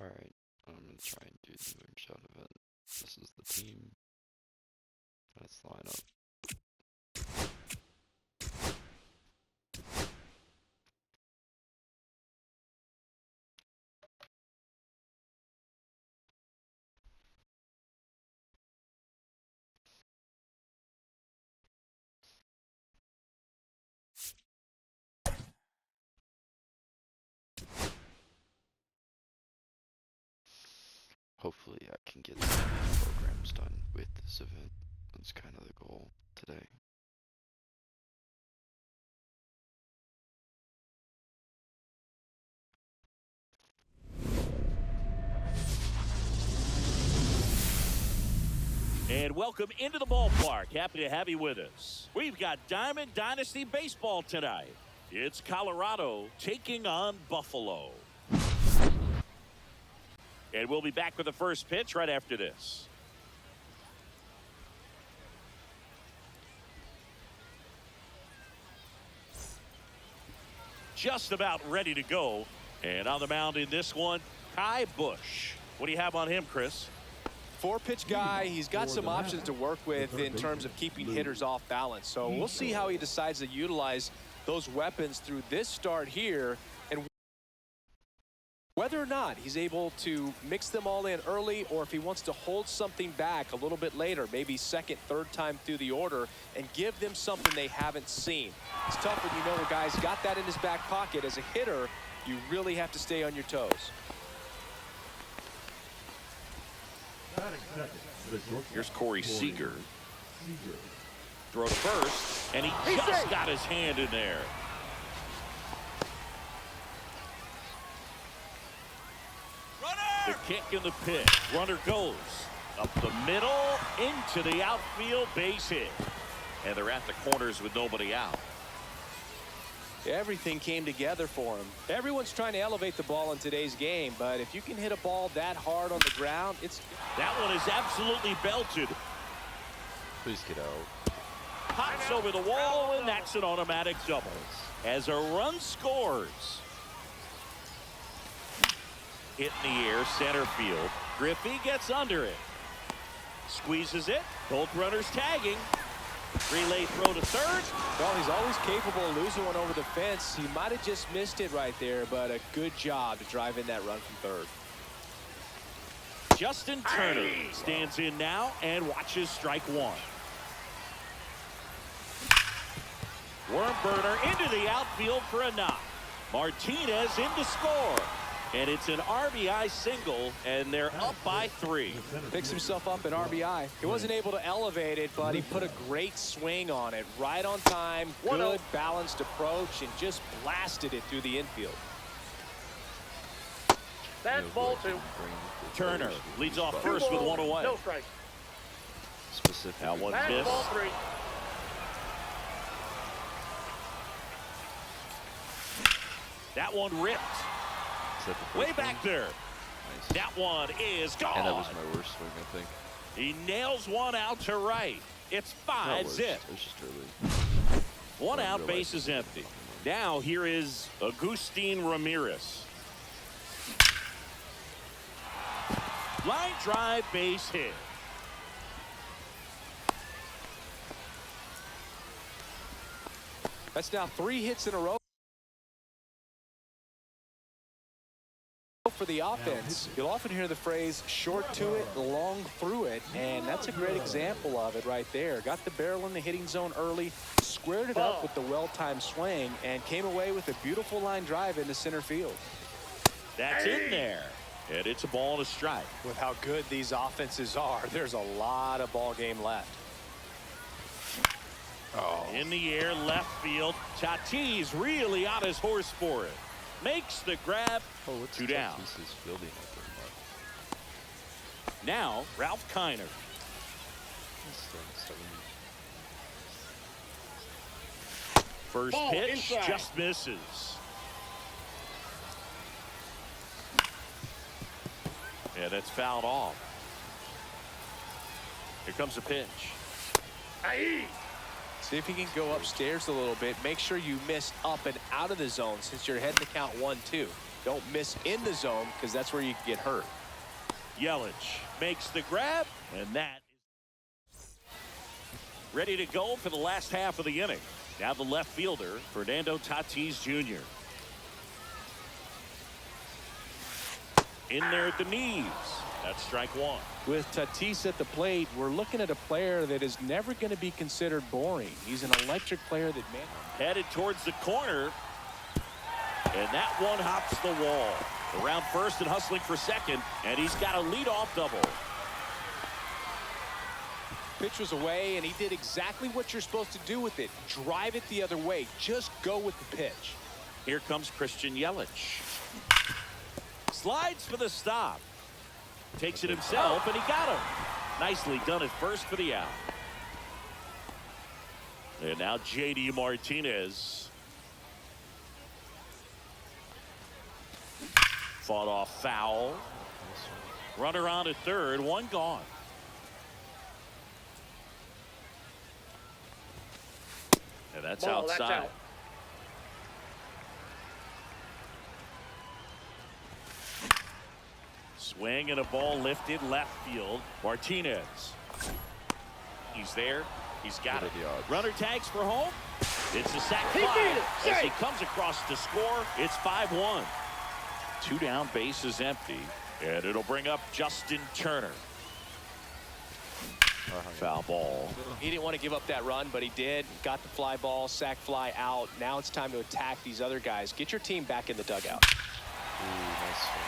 Alright, I'm gonna try and do the Moonshot event. This is the team. Let's line up. Hopefully I can get some programs done with this event. That's kind of the goal today. And welcome into the ballpark. Happy to have you with us. We've got Diamond Dynasty Baseball tonight. It's Colorado taking on Buffalo. And we'll be back with the first pitch right after this. Just about ready to go. And on the mound in this one, Kai Bush. What do you have on him, Chris? Four-pitch guy. He's got some options to work with in terms of keeping hitters off balance. So we'll see how he decides to utilize those weapons through this start here, and whether or not he's able to mix them all in early, or if he wants to hold something back a little bit later, maybe second, third time through the order, and give them something they haven't seen. It's tough when you know a guy's got that in his back pocket. As a hitter, you really have to stay on your toes. Here's Corey Seager. Throw to first, and he just got his hand in there. The kick and the pitch. Runner goes up the middle into the outfield, base hit. And they're at the corners with nobody out. Everything came together for him. Everyone's trying to elevate the ball in today's game, but if you can hit a ball that hard on the ground, it's... That one is absolutely belted. Please get out. Pops over the wall, and that's an automatic double. As a run scores. Hit in the air, center field. Griffey gets under it. Squeezes it. Both runners tagging. Relay throw to third. Well, he's always capable of losing one over the fence. He might have just missed it right there, but a good job to drive in that run from third. Justin Turner stands in now and watches strike one. Worm burner into the outfield for a knock. Martinez in to score. And it's an RBI single, and they're up by 3. Picks himself up an RBI. He wasn't able to elevate it, but he put a great swing on it. Right on time, good balanced approach, and just blasted it through the infield. That's ball 2. Turner leads off first with 1 away. No strike. Specific. That one That's missed. ball 3. That one ripped. Way back there. Nice. That one is gone. And that was my worst swing, I think. He nails one out to right. It's 5-zip. It was just early. One out, base is empty. Now here is Agustin Ramirez. Line drive, base hit. That's now 3 hits in a row for the offense. You'll often hear the phrase short to it, long through it, and that's a great example of it right there. Got the barrel in the hitting zone early, squared it up with the well-timed swing, and came away with a beautiful line drive into center field. That's in there, and it's a ball and a strike. With how good these offenses are, there's a lot of ball game left. In the air, left field. Tatis really on his horse for it. Makes the grab. 2 down. Fielding Now Ralph Kiner. First Ball pitch inside. just misses. Yeah, that's fouled off. Here comes the pitch. See See if he can go upstairs a little bit. Make sure you miss up and out of the zone since you're heading to count 1-2. Don't miss in the zone because that's where you can get hurt. Yelich makes the grab, and that is ready to go for the last half of the inning. Now the left fielder, Fernando Tatis Jr. In there at the knees. That's strike one. With Tatis at the plate, we're looking at a player that is never going to be considered boring. He's an electric player that headed towards the corner. And that one hops the wall. Around first and hustling for second. And he's got a leadoff double. Pitch was away, and he did exactly what you're supposed to do with it. Drive it the other way. Just go with the pitch. Here comes Christian Yelich. Slides for the stop. Takes it himself, and he got him. Nicely done at first for the out. And now J.D. Martinez. Fought off foul. Runner on at third, one gone. And that's outside. That's out. Swing and a ball lifted left field. Martinez. He's there. He's got it. Runner tags for home. It's a sac fly as he comes across to score. It's 5-1. 2 down, base is empty. And it'll bring up Justin Turner. Foul ball. He didn't want to give up that run, but he did. Got the fly ball, sac fly out. Now it's time to attack these other guys. Get your team back in the dugout.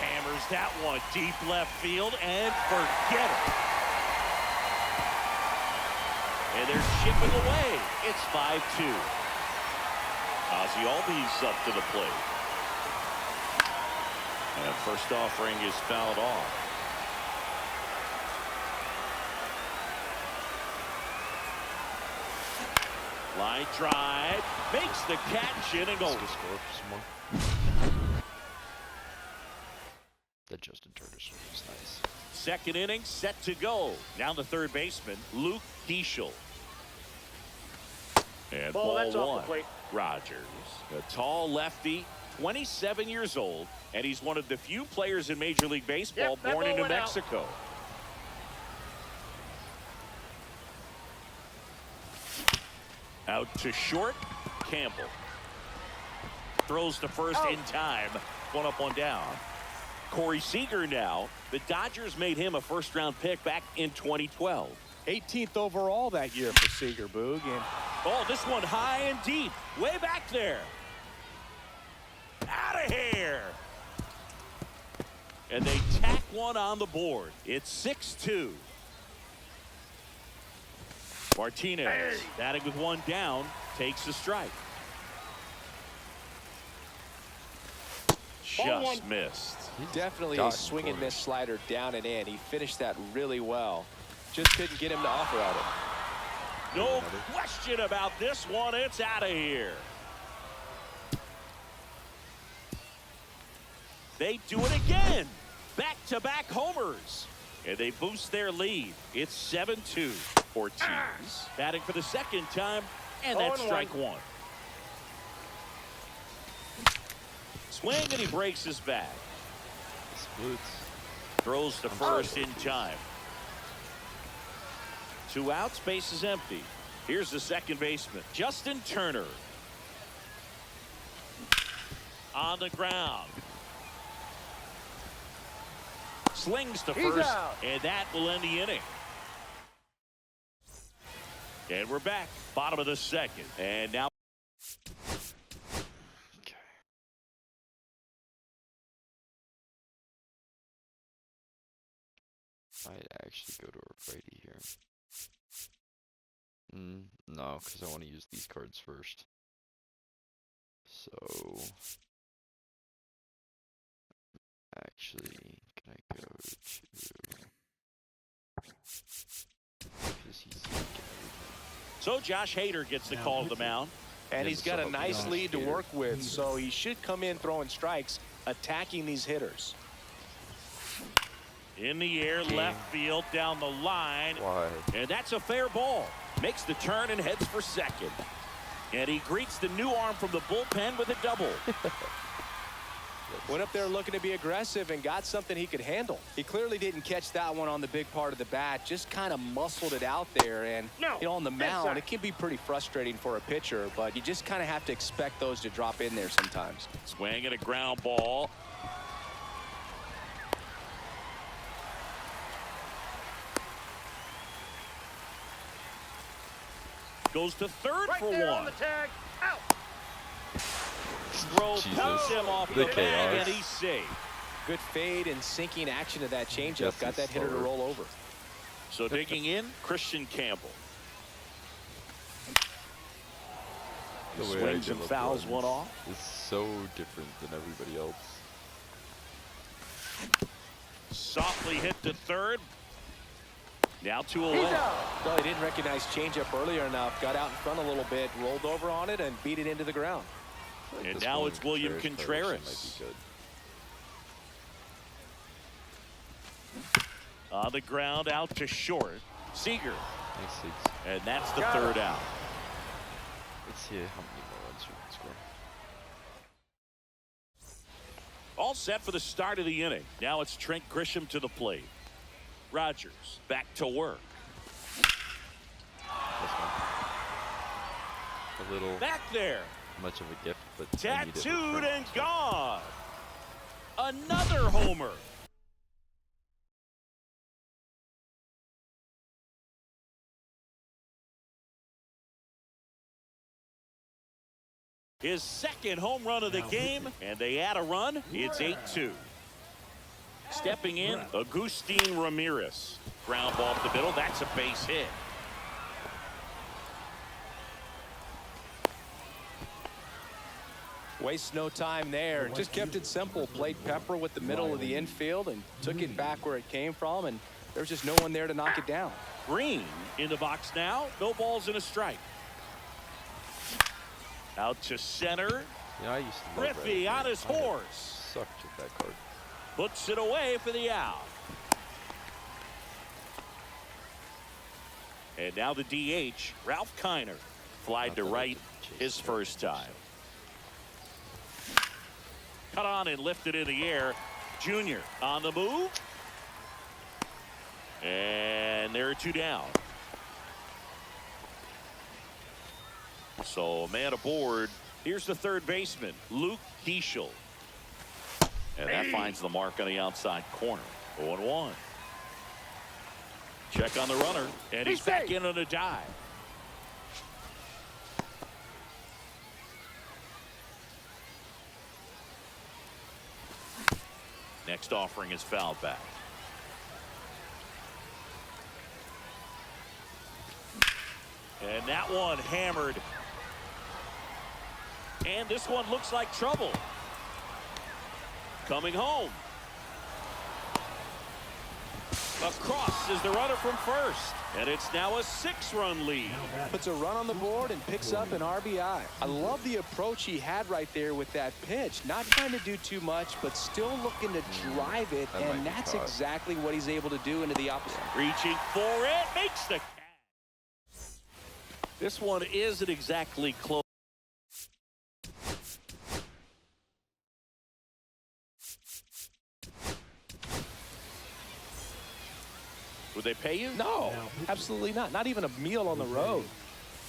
Hammers that one deep left field and forget it. And they're chipping away. It's 5-2. Ozzie Albies up to the plate. And first offering is fouled off. Line drive. Makes the catch in and goes. That Justin Turner was nice. Second inning set to go. Now the third baseman, Luke Diesel. And ball that's one. off the plate. Rogers, a tall lefty, 27 years old, and he's one of the few players in Major League Baseball born in New Mexico. Out to short, Campbell. Throws to first in time. One up, one down. Corey Seager now. The Dodgers made him a first-round pick back in 2012. 18th overall that year for Seager, Boog. And oh, this one high and deep. Way back there. Out of here. And they tack one on the board. It's 6-2. Martinez, batting with one down, takes a strike. Just missed. definitely a swing and miss slider down and in. He finished that really well. Just couldn't get him to offer at it. No question about this one. It's out of here. They do it again. Back-to-back homers. And they boost their lead. It's 7-2. Ortiz batting for the second time, and that's strike one. Swing, and he breaks his back. Throws to first in time. 2 outs, base is empty. Here's the second baseman, Justin Turner. On the ground. Slings to first, and that will end the inning. And we're back, bottom of the second. And now. Okay. Might actually go to a righty here. No, because I want to use these cards first. So, actually, can I go to? Because he's getting everything. So Josh Hader gets the call to the mound. And he's got a nice lead to work with, so he should come in throwing strikes, attacking these hitters. In the air, left field, down the line. Why? And that's a fair ball. Makes the turn and heads for second. And he greets the new arm from the bullpen with a double. Went up there looking to be aggressive and got something he could handle. He clearly didn't catch that one on the big part of the bat, just kind of muscled it out there. And you know, on the mound, it can be pretty frustrating for a pitcher, but you just kind of have to expect those to drop in there sometimes. Swing and a ground ball. Goes to third for one. Throw pulls him off the bag, and he's safe. Good fade and sinking action of that changeup. Got that hitter to roll over. So digging in, Christian Campbell. Swings and fouls one off. It's so different than everybody else. Softly hit to third. Now 2-0. Well, he didn't recognize changeup earlier enough. Got out in front a little bit, rolled over on it, and beat it into the ground. And now it's William Contreras. On the ground, out to short. Seager. And that's the third out. Let's see how many more runs we can score. All set for the start of the inning. Now it's Trent Grisham to the plate. Rogers back to work. A little back there. Much of a gift, but tattooed and gone. Another homer. His second home run of the game, and they add a run. It's 8-2. Stepping in, Agustin Ramirez. Ground ball up the middle. That's a base hit. Waste no time there. Just kept it simple. Played Pepper with the middle of the infield and took it back where it came from, and there's just no one there to knock it down. Green in the box now. No balls and a strike. Out to center. Yeah, I used to love Griffey on his horse. Sucked at that card. Puts it away for the out. And now the DH, Ralph Kiner. Flied to right his first time. Cut on and lifted in the air. Junior on the move. And there are two down. So man aboard. Here's the third baseman, Luke Keeschel. And that finds the mark on the outside corner. 0-1. Check on the runner. And he's back in on a dive. Next offering is fouled back. And that one hammered. And this one looks like trouble. Coming home. Across is the runner from first. And it's now a 6-run lead. Puts a run on the board and picks up an RBI. I love the approach he had right there with that pitch. Not trying to do too much, but still looking to drive it. And that's exactly what he's able to do into the opposite. Reaching for it. Makes the catch. This one isn't exactly close. Would they pay you? No, absolutely not. Not even a meal on the road.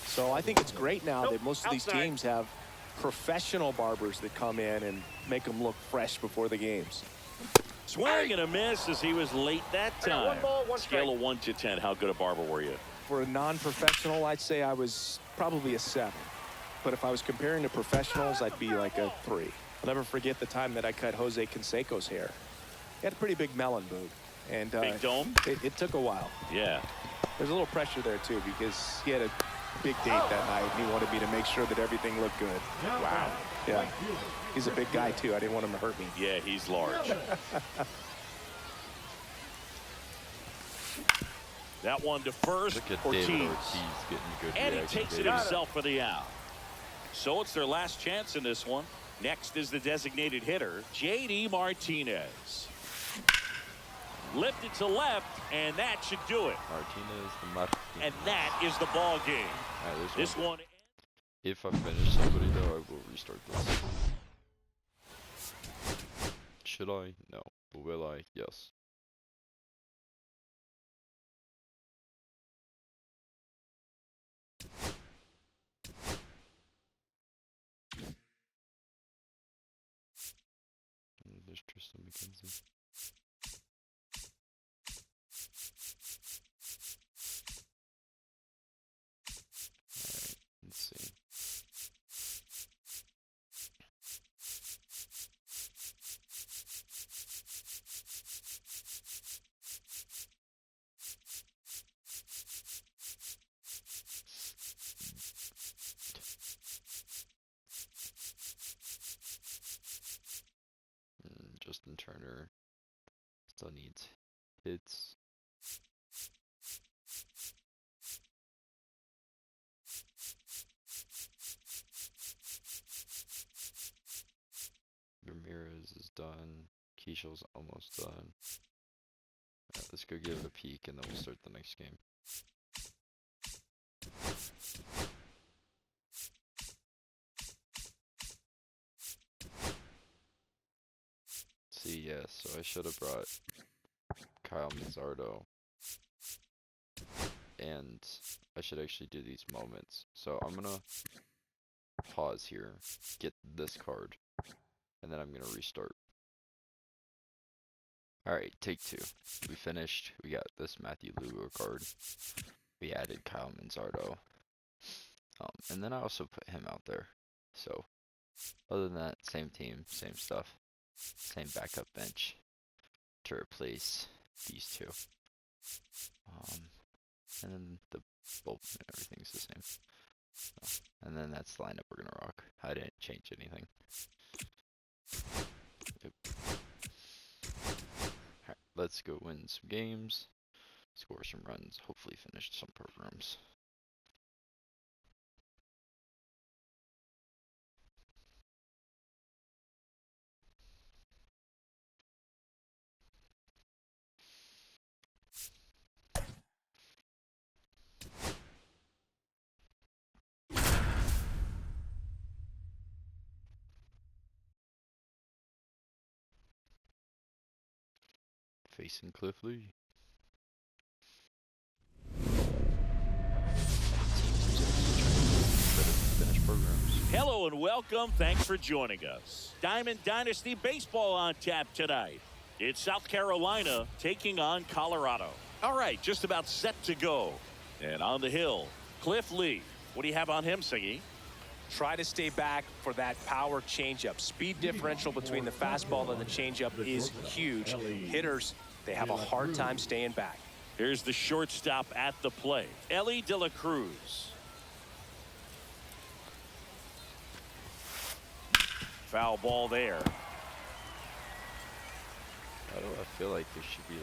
So I think it's great now that most of these teams have professional barbers that come in and make them look fresh before the games. Swing and a miss as he was late that time. Scale of 1 to 10, how good a barber were you? For a non-professional, I'd say I was probably a 7. But if I was comparing to professionals, I'd be like a 3. I'll never forget the time that I cut Jose Canseco's hair. He had a pretty big melon, Boog. And big dome? It took a while. Yeah. There's a little pressure there, too, because he had a big date that night, and he wanted me to make sure that everything looked good. Wow. Yeah. He's a big guy, too. I didn't want him to hurt me. Yeah, he's large. That one to first. Look at Ortiz. David Ortiz getting good And he reaction. takes it himself for the out. So it's their last chance in this one. Next is the designated hitter, J.D. Martinez. Lifted to left, and that should do it. Martinez, the Martinez. And that is the ball game. All right, This one. If I finish somebody, though, I will restart this. Should I? No. But will I? Yes. There's Tristan McKenzie. Alright, let's see. Justin Turner still needs hits. Ramirez is done. Keishel's almost done. Alright, let's go give it a peek and then we'll start the next game. See, yeah, so I should have brought Kyle Mazzardo. And I should actually do these moments. So I'm gonna pause here, get this card, and then I'm gonna restart. Alright, take two. We finished. We got this Matthew Lugo card. We added Kyle Mazzardo. And then I also put him out there. So, other than that, same team, same stuff. Same backup bench to replace these two. And then the bullpen and everything's the same. So, and then that's the lineup we're gonna rock. I didn't change anything. Yep. Alright, let's go win some games, score some runs, hopefully finish some programs. Facing Cliff Lee. Finish programs. Hello and welcome. Thanks for joining us. Diamond Dynasty Baseball on tap tonight. It's South Carolina taking on Colorado. All right, just about set to go. And on the hill, Cliff Lee. What do you have on him, Siggy? Try to stay back for that power changeup. Speed differential between the fastball and the changeup is huge. Hitters, they have a hard time staying back. Here's the shortstop at the plate, Ellie De La Cruz. Foul ball there. Why do I feel like there should be like...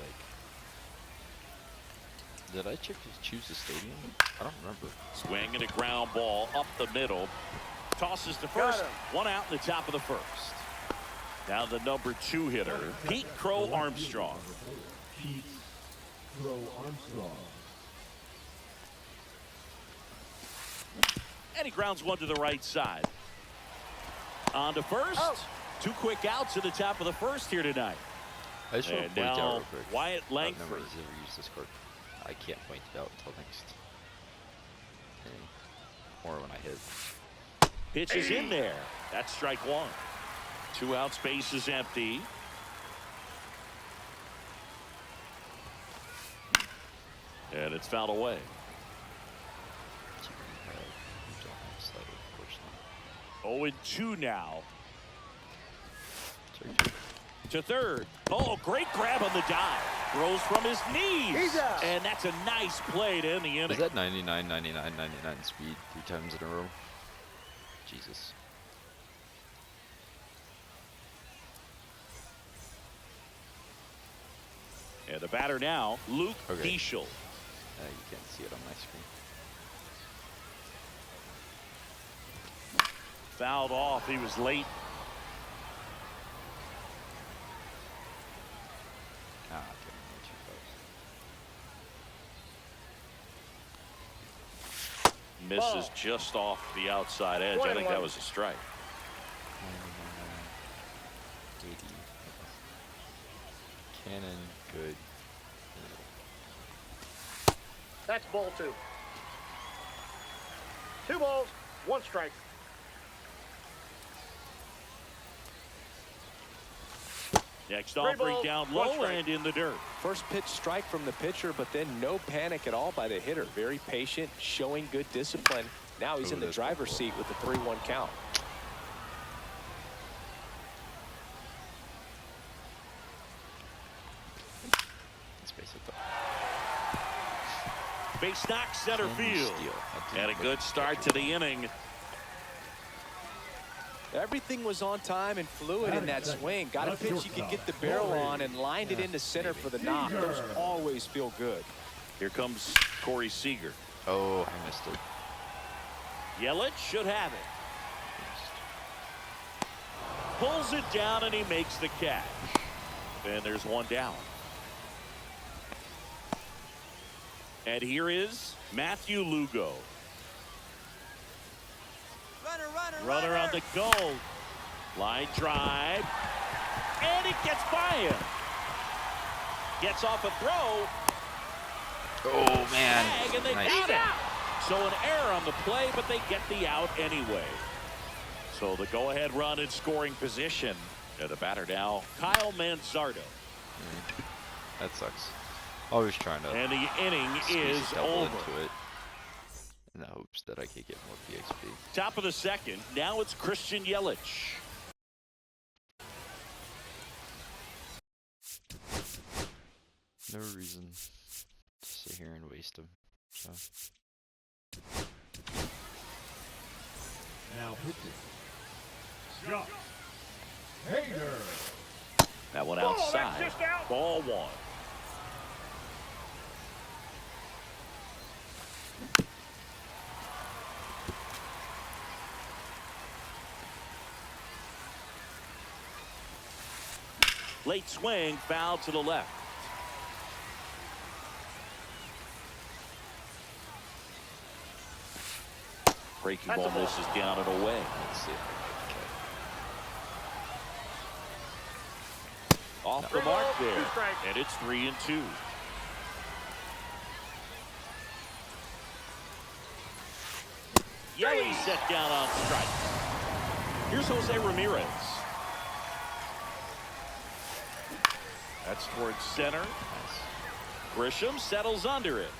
Did I choose the stadium? I don't remember. Swing and a ground ball up the middle. Tosses to first. One out in the top of the first. Now the number 2 hitter, Pete Crow Armstrong. Pete Crow Armstrong. And he grounds one to the right side. On to first. Oh. 2 quick outs at the top of the first here tonight. I just want to And point out now real quick. Wyatt I've never Langford. ever used this card. I can't point it out until next inning. Or when I hit. Pitch is in there. That's strike 1. 2 outs, base is empty. And it's fouled away. 0-2 now. To third. Oh, great grab on the dive. Throws from his knees. And that's a nice play to end the inning. Is that 99, 99, 99 speed 3 times in a row? Jesus. And the batter now, Luke Diesel. You can't see it on my screen. Fouled off. He was late. Ah, okay. Misses just off the outside edge. I think that was a strike. 80. Cannon, good. That's ball 2. 2 balls, 1 strike. Next offering down low and in the dirt. First pitch strike from the pitcher, but then no panic at all by the hitter. Very patient, showing good discipline. Now he's in the driver's seat with the 3-1 count. Base knock center field. And a good start to the inning. Everything was on time and fluid in that swing. Got a pitch you could get the barrel on and lined it into center for the knock. Those always feel good. Here comes Corey Seager. Oh, I missed it. Yelich should have it. Pulls it down and he makes the catch. And there's 1 down. And here is Matthew Lugo. Runner on the goal. Line drive. And it gets by him. Gets off a throw. Oh, man. Tag, and they got it. So an error on the play, but they get the out anyway. So the go-ahead run in scoring position. And the batter now, Kyle Manzardo. That sucks. Always trying to. And the inning is over. Into it in the hopes that I could get more PXP. Top of the second. Now it's Christian Yelich. No reason to sit here and waste them. So. Now pitching. Scott Hader. That one outside. Ball 1. Late swing, foul to the left. Breaking ball misses down and away. Let's see. Off the mark there. And it's 3-2. Yelich set down on strike. Here's Jose Ramirez. That's towards center. Grisham settles under it.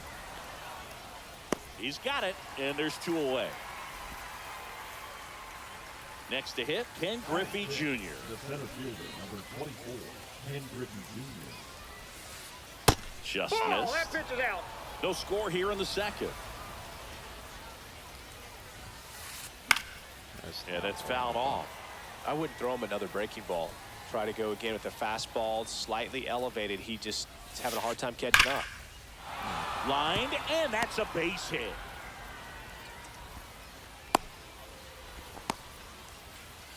He's got it, and there's 2 away. Next to hit, Ken Griffey Jr. The center fielder, number 24, Ken Griffey Jr. Just missed. That pitch is out. No score here in the second. And that's fouled off. I wouldn't throw him another breaking ball. Try to go again with the fastball, slightly elevated. He just is having a hard time catching up. Lined, and that's a base hit.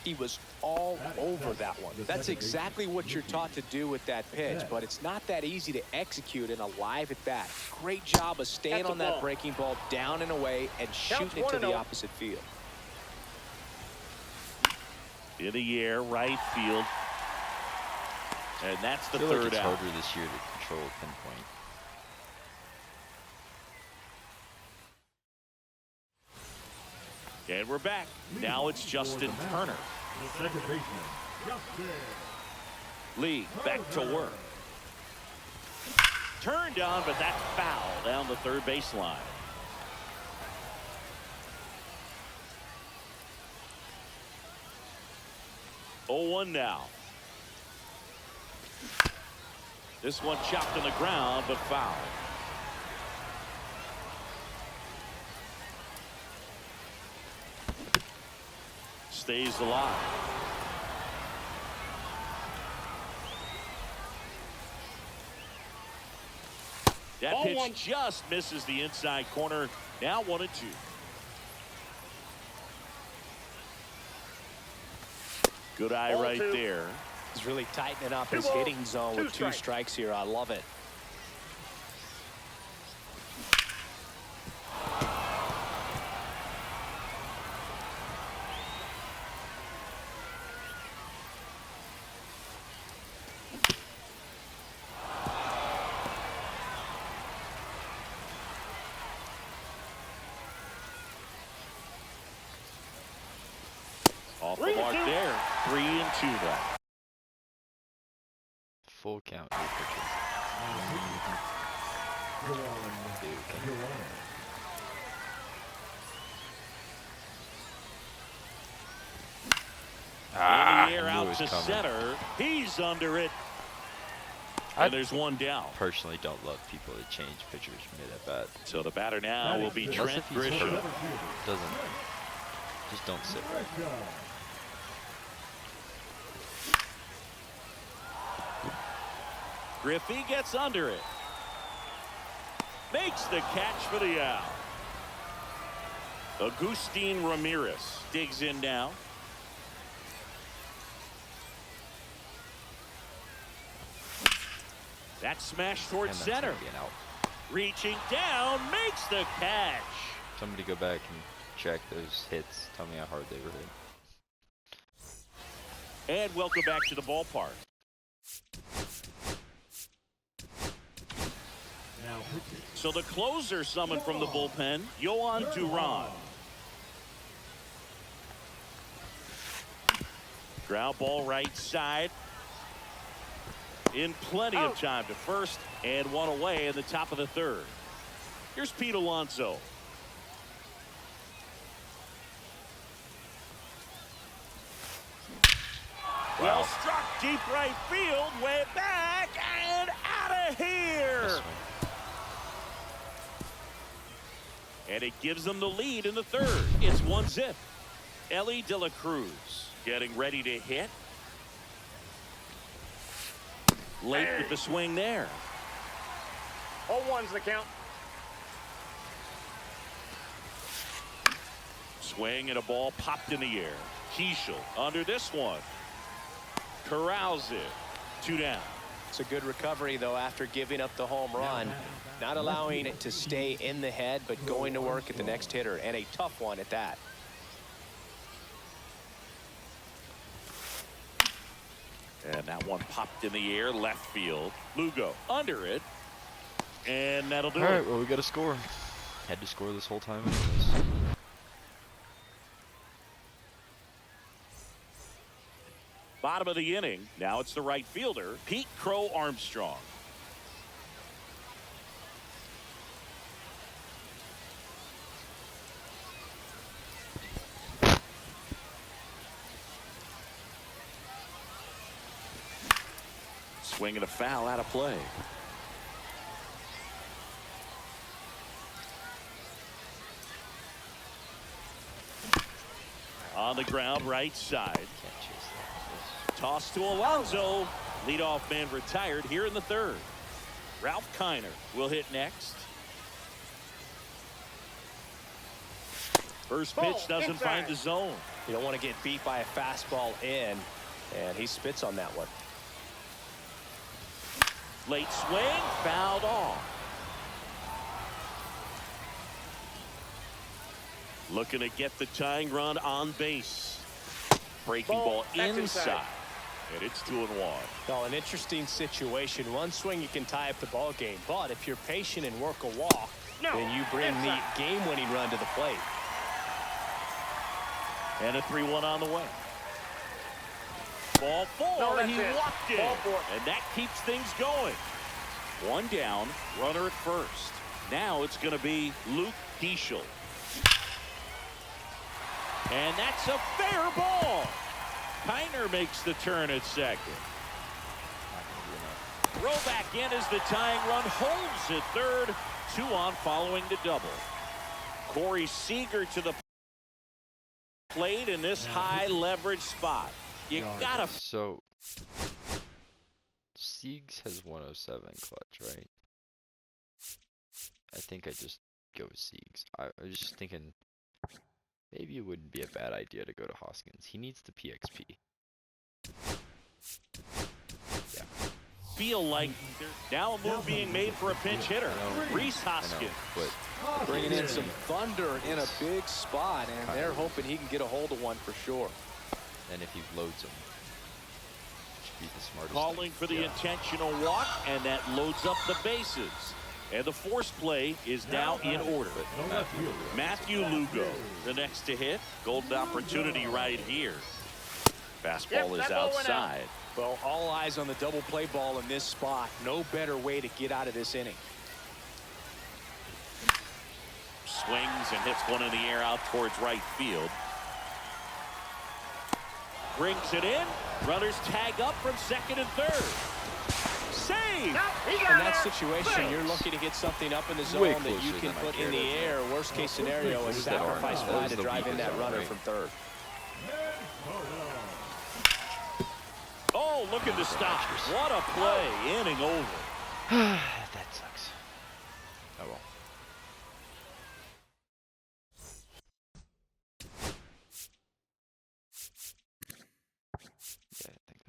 He was all over that one. That's exactly what you're taught to do with that pitch, but it's not that easy to execute in a live at bat. Great job of staying on that breaking ball down and away and shooting it to the opposite field. In the air, right field. And that's the I feel third like it's out. harder this year to control a pinpoint. And we're back. Now it's Justin Turner. The second baseman, Justin. Lee back to work. Turned on, but that's foul down the third baseline. Oh, 1 now. This one chopped on the ground, but foul. Stays alive. That pitch just misses the inside corner. Now 1-2. Good eye right there. He's really tightening up his hitting zone with 2 strikes here. I love it. off the mark there. 3-2 now. Full count. New pitches. In the air out to center. He's under it. And there's one down. Personally don't love people that change pitchers mid-at-bat. So the batter now will be Trent Grisham. Just don't sit right. Griffey gets under it. Makes the catch for the out. Agustin Ramirez digs in now. That smash towards center. Reaching down, makes the catch. Somebody go back and check those hits. Tell me how hard they were hit. And welcome back to the ballpark. So the closer summoned from the bullpen, Yohan Duran. Ground ball right side. In plenty of time to first, and one away in the top of the third. Here's Pete Alonso. Well struck deep right field, way back and out of here. And it gives them the lead in the third. It's 1-0. Ellie De La Cruz getting ready to hit. Late with the swing there. 0-1's the count. Swing and a ball popped in the air. Keishel under this one. Corrals it. 2 down. It's a good recovery, though, after giving up the home run. Not allowing it to stay in the head, but going to work at the next hitter, and a tough one at that. And that one popped in the air, left field. Lugo under it. And that'll do it. All right, well, we got to score. Had to score this whole time anyways. Bottom of the inning. Now it's the right fielder, Pete Crow Armstrong. Swing and a foul out of play. On the ground, right side. Toss to Alonso. Leadoff man retired here in the third. Ralph Kiner will hit next. First pitch doesn't find the zone. You don't want to get beat by a fastball in, and he spits on that one. Late swing, fouled off. Looking to get the tying run on base. Breaking ball inside. And it's 2-1. Well, an interesting situation. One swing you can tie up the ball game, but if you're patient and work a walk, then you bring the game-winning run to the plate. And a 3-1 on the way. Ball 4, he walked it. And that keeps things going. 1 down, runner at first. Now it's going to be Luke Keishel. And that's a fair ball. Kiner makes the turn at second. Throw back in as the tying run holds at third. 2 on following the double. Corey Seager to the plate in this high leverage spot. You gotta. So Siegs has 107 clutch, right? I think I just go with Siegs. I was just thinking maybe it wouldn't be a bad idea to go to Hoskins. He needs the PXP. Yeah. Feel like now a move being made for a pinch hitter. Reese Hoskins. Bringing in some thunder in a big spot, and they're hoping he can get a hold of one for sure. And if he loads them, should be the smartest Calling for the intentional walk, and that loads up the bases. And the force play is now in order. Matthew Lugo, the next to hit. Golden opportunity right here. Fastball is outside. Well, all eyes on the double play ball in this spot. No better way to get out of this inning. Swings and hits one in the air out towards right field. Brings it in. Runners tag up from second and third. Save! In that situation, you're looking to get something up in the zone that you can put in the air. Worst case scenario, a sacrifice fly to drive in that runner from third. Oh, looking to stop. What a play. Inning over. That sucks. Oh well. Yeah, I think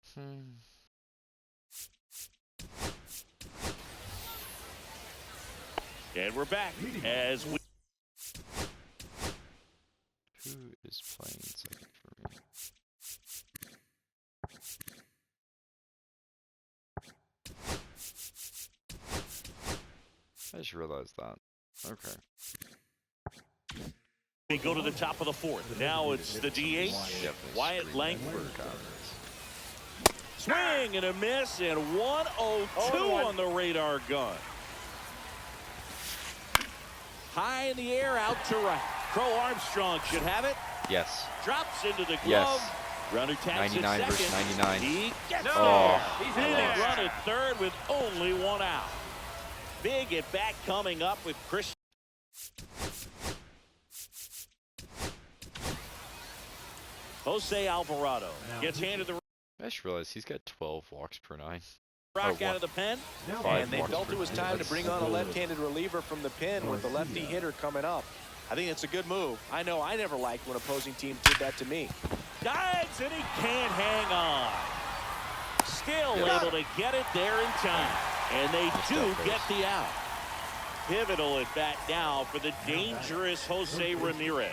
so. And we're back as we... Who is playing second for me? I just realized that. Okay. We go to the top of the fourth. Now it's the DH, Wyatt Langford. Swing and a miss, and 102 on the radar gun. High in the air, out to right. Crow Armstrong should have it. Yes. Drops into the glove. Yes. Runner tags 99 at versus second. 99. He gets there. Oh. Inning run at third with only one out. Big at bat coming up with Chris. Jose Alvarado gets handed the I just realized he's got 12 walks per 9. rock out of the pen. And they felt it was time to bring on a left-handed reliever from the pen with the lefty hitter coming up. I think it's a good move. I know I never liked when opposing teams did that to me. Dives and he can't hang on. Still able to get it there in time. And they do get the out. Pivotal at bat now for the dangerous Jose Ramirez.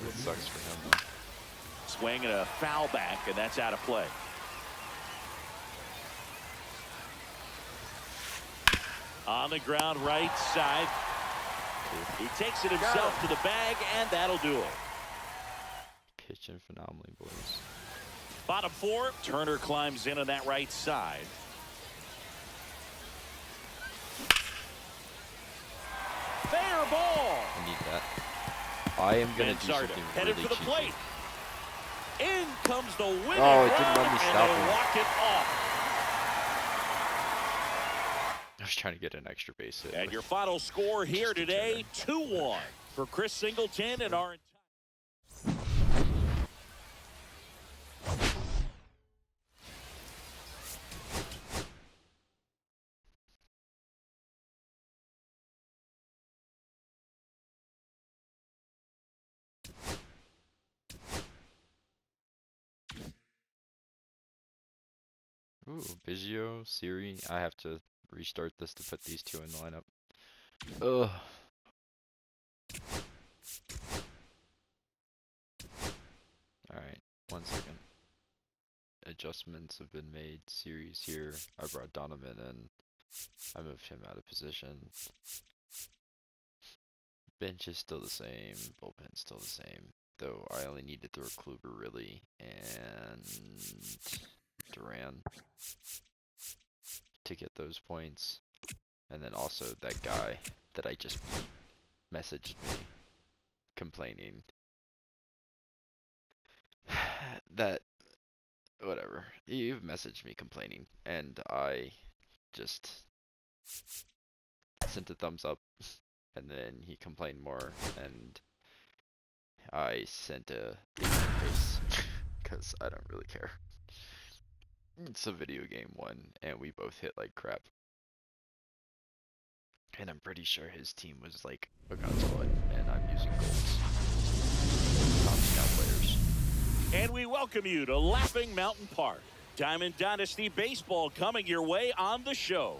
It sucks for him though. Swing and a foul back, and that's out of play. On the ground right side. He takes it himself to the bag, and that'll do it. Pitching phenomenally, boys. Bottom four. Turner climbs in on that right side. Fair ball. I need that. I am gonna do Manzardo something headed really for the cheeky. plate. In comes the winning Oh, it didn't run, let me stop and they him. walk it off. I was trying to get an extra base hit. And your final score here today, 2-1 for Chris Singleton and our. Ooh, Biggio, Siri. I have to restart this to put these two in the lineup. Ugh. Alright, 1 second. Adjustments have been made. Siri's here. I brought Donovan in. I moved him out of position. Bench is still the same. Bullpen's still the same. Though I only need to throw Kluber really. And Duran to get those points. And then also that guy that I just beat messaged me complaining that whatever, you've messaged me complaining, and I just sent a thumbs up, and then he complained more, and I sent a face because I don't really care. It's a video game one, and we both hit like crap. And I'm pretty sure his team was like a God's blood, and I'm using golds. Opting out players. And we welcome you to Laughing Mountain Park. Diamond Dynasty Baseball coming your way on the show.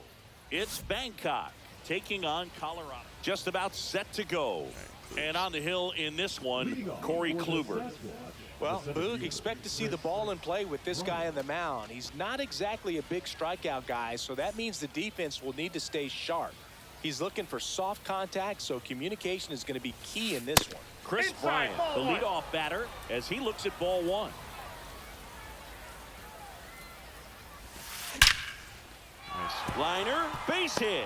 It's Bangkok taking on Colorado. Just about set to go. And on the hill in this one, Corey Kluber. Well, Boog, expect to see the ball in play with this guy on the mound. He's not exactly a big strikeout guy, so that means the defense will need to stay sharp. He's looking for soft contact, so communication is going to be key in this one. Chris Bryant, the leadoff batter, as he looks at ball one. Nice. Liner, base hit.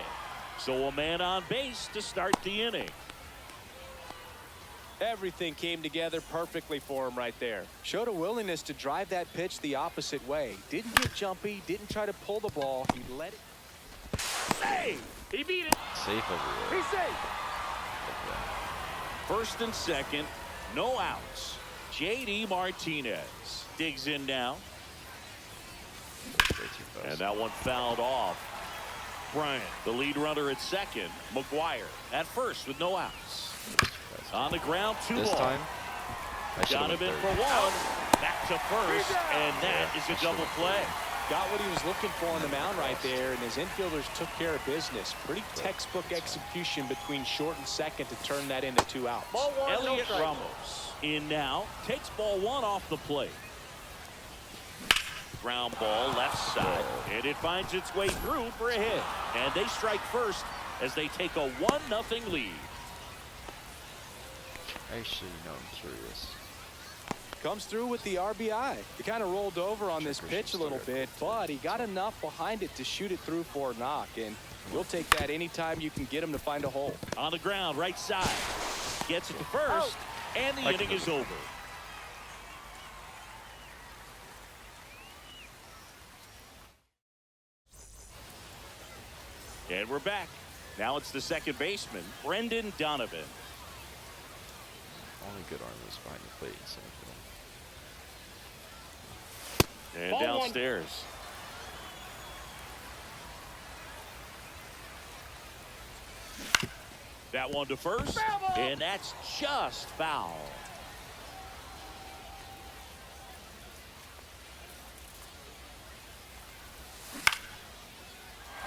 So a man on base to start the inning. Everything came together perfectly for him right there. Showed a willingness to drive that pitch the opposite way. Didn't get jumpy, didn't try to pull the ball. He let it. Hey, he beat it. Safe everywhere. He's safe. First and second, no outs. J.D. Martinez digs in now. And that one fouled off. Bryant, the lead runner at second. McGuire at first with no outs. On the ground, 2 This ball. time, I should Got have him in been for third. 1. Back to first, and that is a double play. Got what he was looking for on the mound right there, and his infielders took care of business. Pretty textbook execution between short and second to turn that into 2 outs. Ball one, no Elliot strike. Ramos in now, takes ball 1 off the plate. Ground ball left side, and it finds its way through for a hit. And they strike first as they take a 1-0 lead. Actually, no, I'm curious. Comes through with the RBI. He kind of rolled over on this pitch a little bit, but he got enough behind it to shoot it through for a knock, and we'll take that anytime you can get him to find a hole. On the ground, right side. Gets it to first, and the inning is over. And we're back. Now it's the second baseman, Brendan Donovan. Only good arm is behind the plate in center field. And Ball one. downstairs. That one to first, Foul ball. and that's just foul.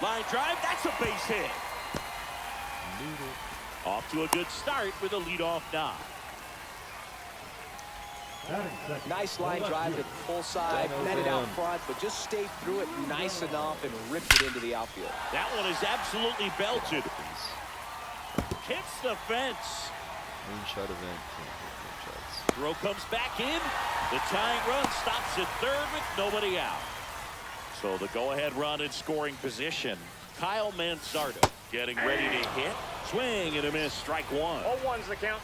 Line drive, that's a base hit. Off to a good start with a leadoff knock. Nice line drive to the full side, met it out front, but just stayed through it nice enough and ripped it into the outfield. That one is absolutely belted. Hits the fence. Moonshot event. Can't hit moonshots. Throw comes back in. The tying run stops at third with nobody out. So the go-ahead run in scoring position. Kyle Manzardo getting ready to hit. Swing and a miss. Strike 1. 0-1's the count.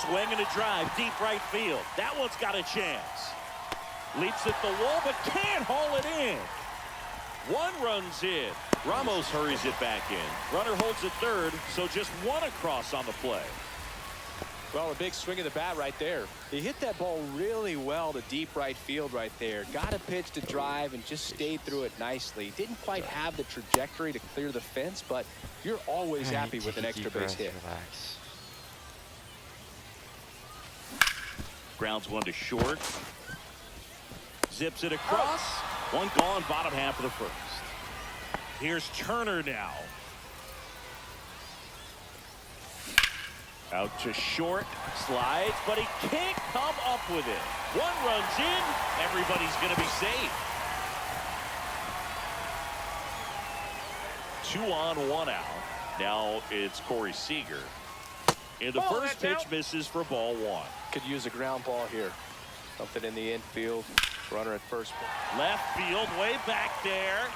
Swing and a drive. Deep right field. That one's got a chance. Leaps at the wall but can't haul it in. 1 runs in. Ramos hurries it back in. Runner holds at third, so just 1 across on the play. Well, a big swing of the bat right there. He hit that ball really well to deep right field right there. Got a pitch to drive and just stayed through it nicely. Didn't quite have the trajectory to clear the fence, but you're always happy with an extra base hit. Relax. Grounds 1 to short. Zips it across. 1 gone, bottom half of the first. Here's Turner now. Out to short, slides, but he can't come up with it. 1 runs in, everybody's going to be safe. 2 on, 1 out. Now it's Corey Seager. And the first pitch misses for ball 1. Could use a ground ball here. Something in the infield. Runner at first. Left field, way back there.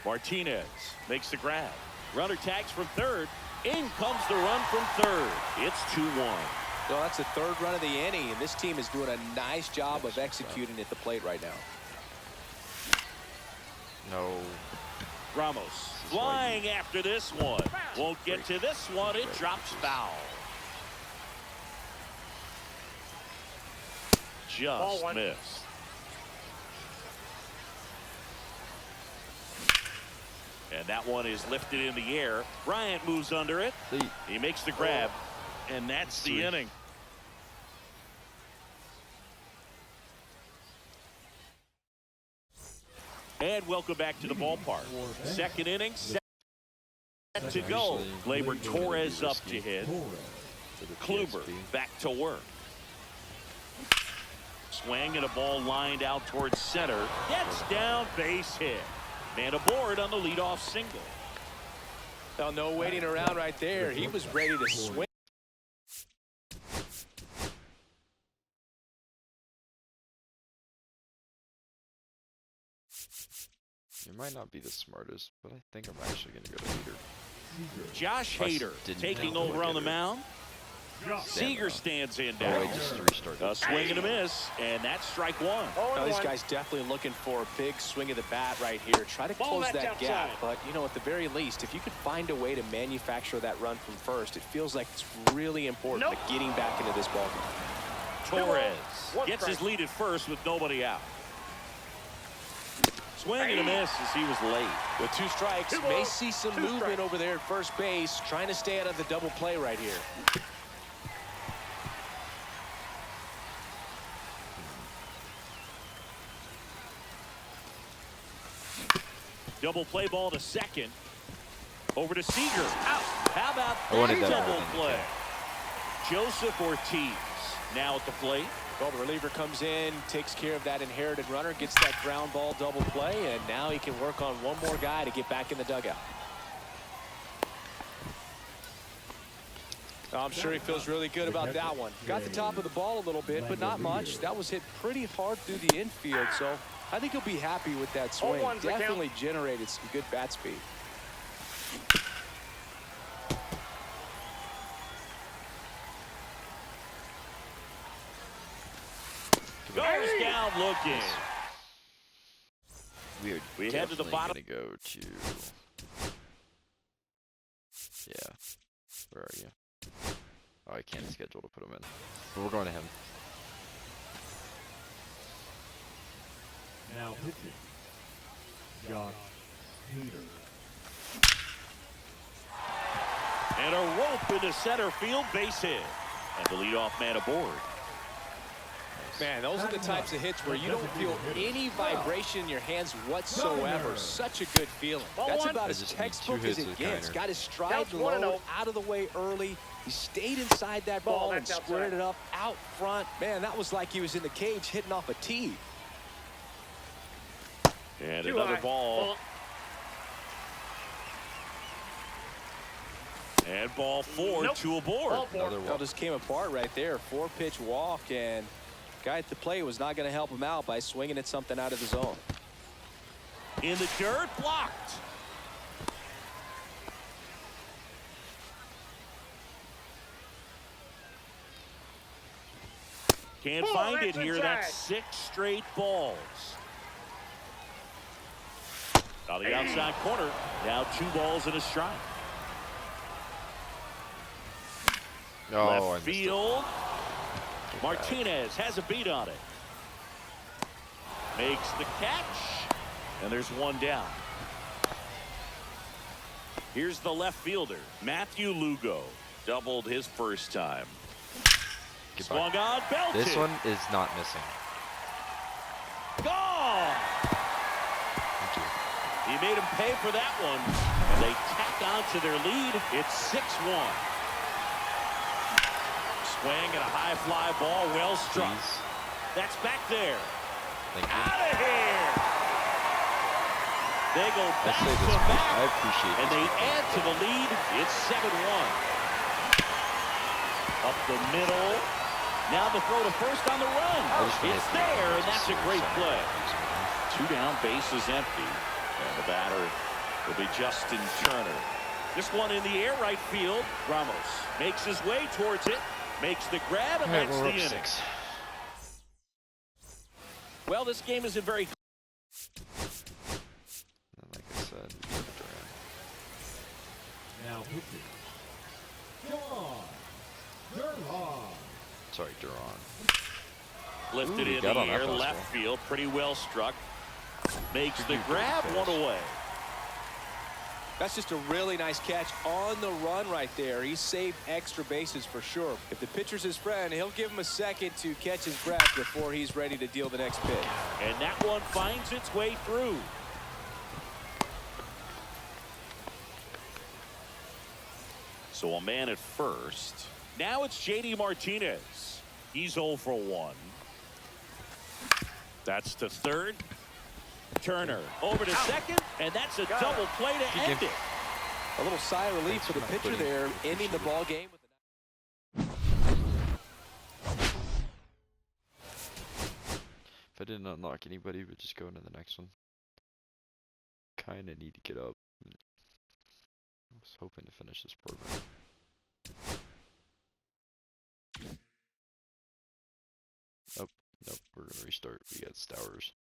Martinez makes the grab. Runner tags from third. In comes the run from third. It's 2-1. Well, that's the 3rd run of the inning, and this team is doing a nice job of executing at the plate right now. No. Ramos flying after this one. Won't get to this one. It drops foul. Just missed. And that one is lifted in the air. Bryant moves under it. He makes the grab. And that's the inning. And welcome back to the ballpark. Second inning, set to go. Gleyber Torres up to hit. Kluber back to work. swing and a ball lined out towards center. Gets down, base hit. Man aboard on the leadoff single. Well, no waiting around right there. He was ready to swing. It might not be the smartest, but I think I'm actually going to go to Hader. Josh Hader taking over on the mound. Seager stands in Oh, down. wait, just to restart. A swing and a miss, and that's strike one. Now, these guys definitely looking for a big swing of the bat right here. Try to close that gap, but, you know, at the very least, if you could find a way to manufacture that run from first, it feels like it's really important to getting back into this ballgame. Torres gets his lead at first with nobody out. Swing and a miss as he was late. With 2 strikes, may see some movement over there at first base, trying to stay out of the double play right here. Double play ball to second. Over to Seager. Out. How about wanted that that double play? Joseph Ortiz now at the plate. Well, the reliever comes in, takes care of that inherited runner, gets that ground ball double play, and now he can work on one more guy to get back in the dugout. I'm sure he feels really good about that one. Got the top of the ball a little bit, but not much. That was hit pretty hard through the infield, so I think he'll be happy with that swing. Definitely generated some good bat speed. Goes down looking. Weird. We head to the bottom. Gonna go to. Yeah. Where are you? Oh, I can't schedule to put him in. But we're going to him. Now pitching, Josh Hader. And a rope into center field, base hit. And the leadoff man aboard. Man, those are the types of hits where you don't feel any vibration in your hands whatsoever. Such a good feeling. That's about as textbook as it gets. Got his stride low, out of the way early. He stayed inside that ball and squared it up out front. Man, that was like he was in the cage hitting off a tee. And another ball. And ball 4, 2 aboard. Another Well, just came apart right there. 4-pitch walk, and guy at the plate was not going to help him out by swinging at something out of the zone. In the dirt, blocked. Can't find it here. That's 6 straight balls. On the outside corner. Now 2 balls and a strike. Oh, Left field. Martinez has a beat on it. Makes the catch. And there's 1 down. Here's the left fielder, Matthew Lugo. Doubled his first time. Swung on, belted. This one is not missing. Gone. Thank you. He made him pay for that one. And they tack on to their lead. It's 6-1. Swing and a high fly ball, well struck. Please. That's back there. Thank you. Out of here. They go I back say to this. back. I appreciate And this. they add to the lead. It's 7-1. Up the middle. Now the throw to first on the run. It's there, and that's a great play. 2 down, bases empty. And the batter will be Justin Turner. This one in the air, right field. Ramos makes his way towards it. Makes the grab, and that's the inning. 6. Well, this game isn't very. Like I said, Now pitching, John Durham. sorry, Duran. Lifted Ooh, in got the on that air, fastball. left field, pretty well struck. Makes the Pretty grab, good 1 catch. away. That's just a really nice catch on the run right there. He saved extra bases for sure. If the pitcher's his friend, he'll give him a second to catch his breath before he's ready to deal the next pitch. And that one finds its way through. So a man at first. Now it's JD Martinez. He's 0 for 1. That's to third. Turner over to second, and that's a double play to end it. A little sigh of relief for the pitcher there, ending the ball game with If I didn't unlock anybody, we'd just go into the next one. Kinda need to get up. I was hoping to finish this program. Nope, we're gonna restart. We got Stowers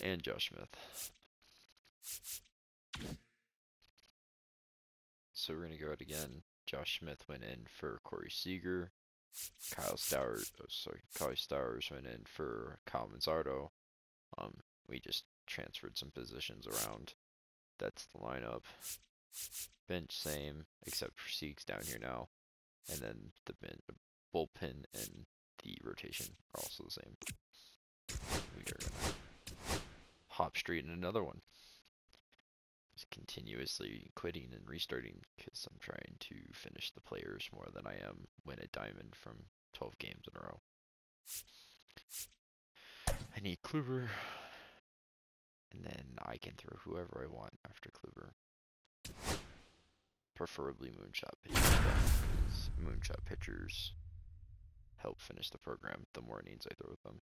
and Josh Smith. So we're gonna go out again. Josh Smith went in for Corey Seager. Kyle Stowers went in for Kyle Manzardo. We just transferred some positions around. That's the lineup. Bench same, except for Seek's down here now. And then the bullpen and the rotation are also the same. We are gonna hop straight in another one. Just continuously quitting and restarting because I'm trying to finish the players more than I am win a diamond from 12 games in a row. I need Kluber, and then I can throw whoever I want after Kluber. Preferably Moonshot pitchers, because Moonshot pitchers help finish the program the more innings I throw with them.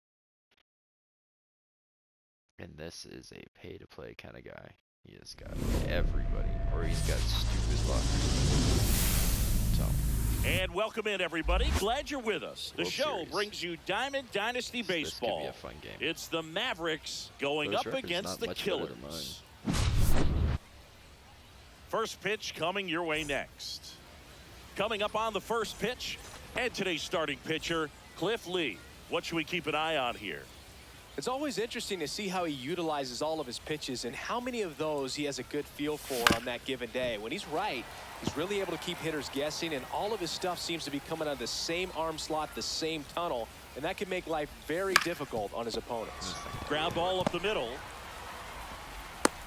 And this is a pay-to-play kind of guy. He has got everybody, or he's got stupid luck. So. And welcome in, everybody. Glad you're with us. The World show Series. brings you Diamond Dynasty Baseball. This could be a fun game. It's the Mavericks going up against the Killers. First pitch coming your way next. Coming up on the first pitch, and today's starting pitcher, Cliff Lee. What should we keep an eye on here? It's always interesting to see how he utilizes all of his pitches and how many of those he has a good feel for on that given day. When he's right, he's really able to keep hitters guessing, and all of his stuff seems to be coming out of the same arm slot, the same tunnel, and that can make life very difficult on his opponents. Ground ball up the middle.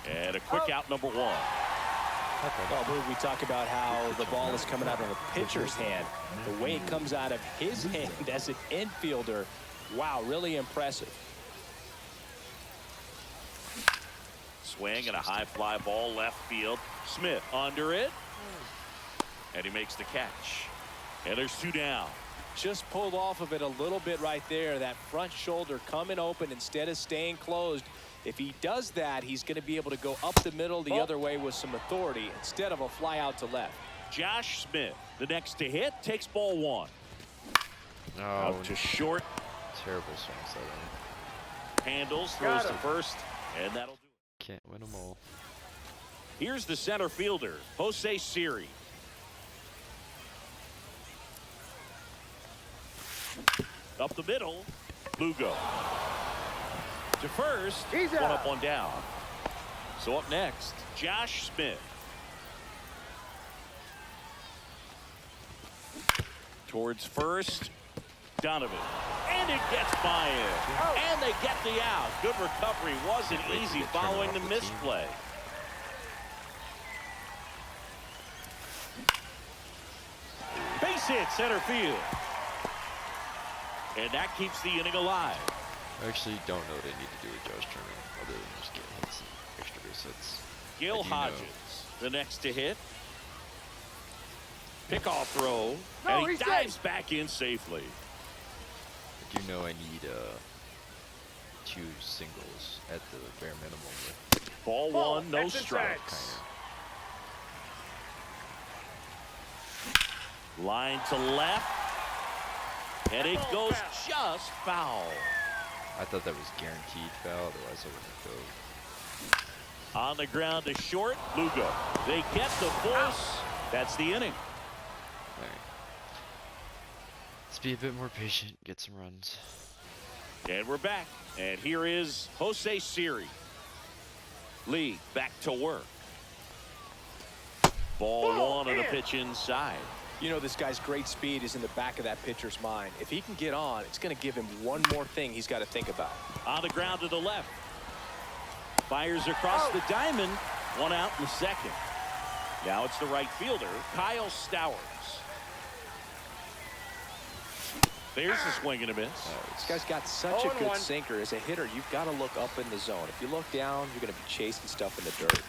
And a quick out, number one. Well, we talk about how the ball is coming out of a pitcher's hand. The way it comes out of his hand as an infielder, wow, really impressive. Swing and a high fly ball left field. Smith under it. And he makes the catch. And there's two down. Just pulled off of it a little bit right there. That front shoulder coming open instead of staying closed. If he does that, he's going to be able to go up the middle the other way with some authority instead of a fly out to left. Josh Smith, the next to hit, takes ball one. Oh, Out to short. Terrible swing setting. Handles, throws to first, and that'll do it. Can't win them all. Here's the center fielder, Jose Siri. Up the middle, Lugo. To first, one up, one down. So up next, Josh Smith. Towards first, Donovan. And it gets by him. And they get the out. Good recovery. Wasn't easy following the misplay. Base hit, center field. And that keeps the inning alive. I actually don't know what I need to do with Josh Turner other than just get hits and extra base hits. Gil Hodges, the next to hit. Pickoff throw, and he dives back in safely. I do know I need 2 singles at the bare minimum. With Ball one, no strikes. Line to left, and it goes just foul. I thought that was guaranteed foul, otherwise I wouldn't go. On the ground to short, Lugo. They get the force. That's the inning. All right. Let's be a bit more patient, get some runs. And we're back. And here is Jose Siri. Lee back to work. Ball one on a pitch inside. You know, this guy's great speed is in the back of that pitcher's mind. If he can get on, it's going to give him one more thing he's got to think about. On the ground to the left. Fires across the diamond. One out in the second. Now it's the right fielder, Kyle Stowers. There's a swing and a miss. This guy's got such a 0-1. good sinker. As a hitter, you've got to look up in the zone. If you look down, you're going to be chasing stuff in the dirt.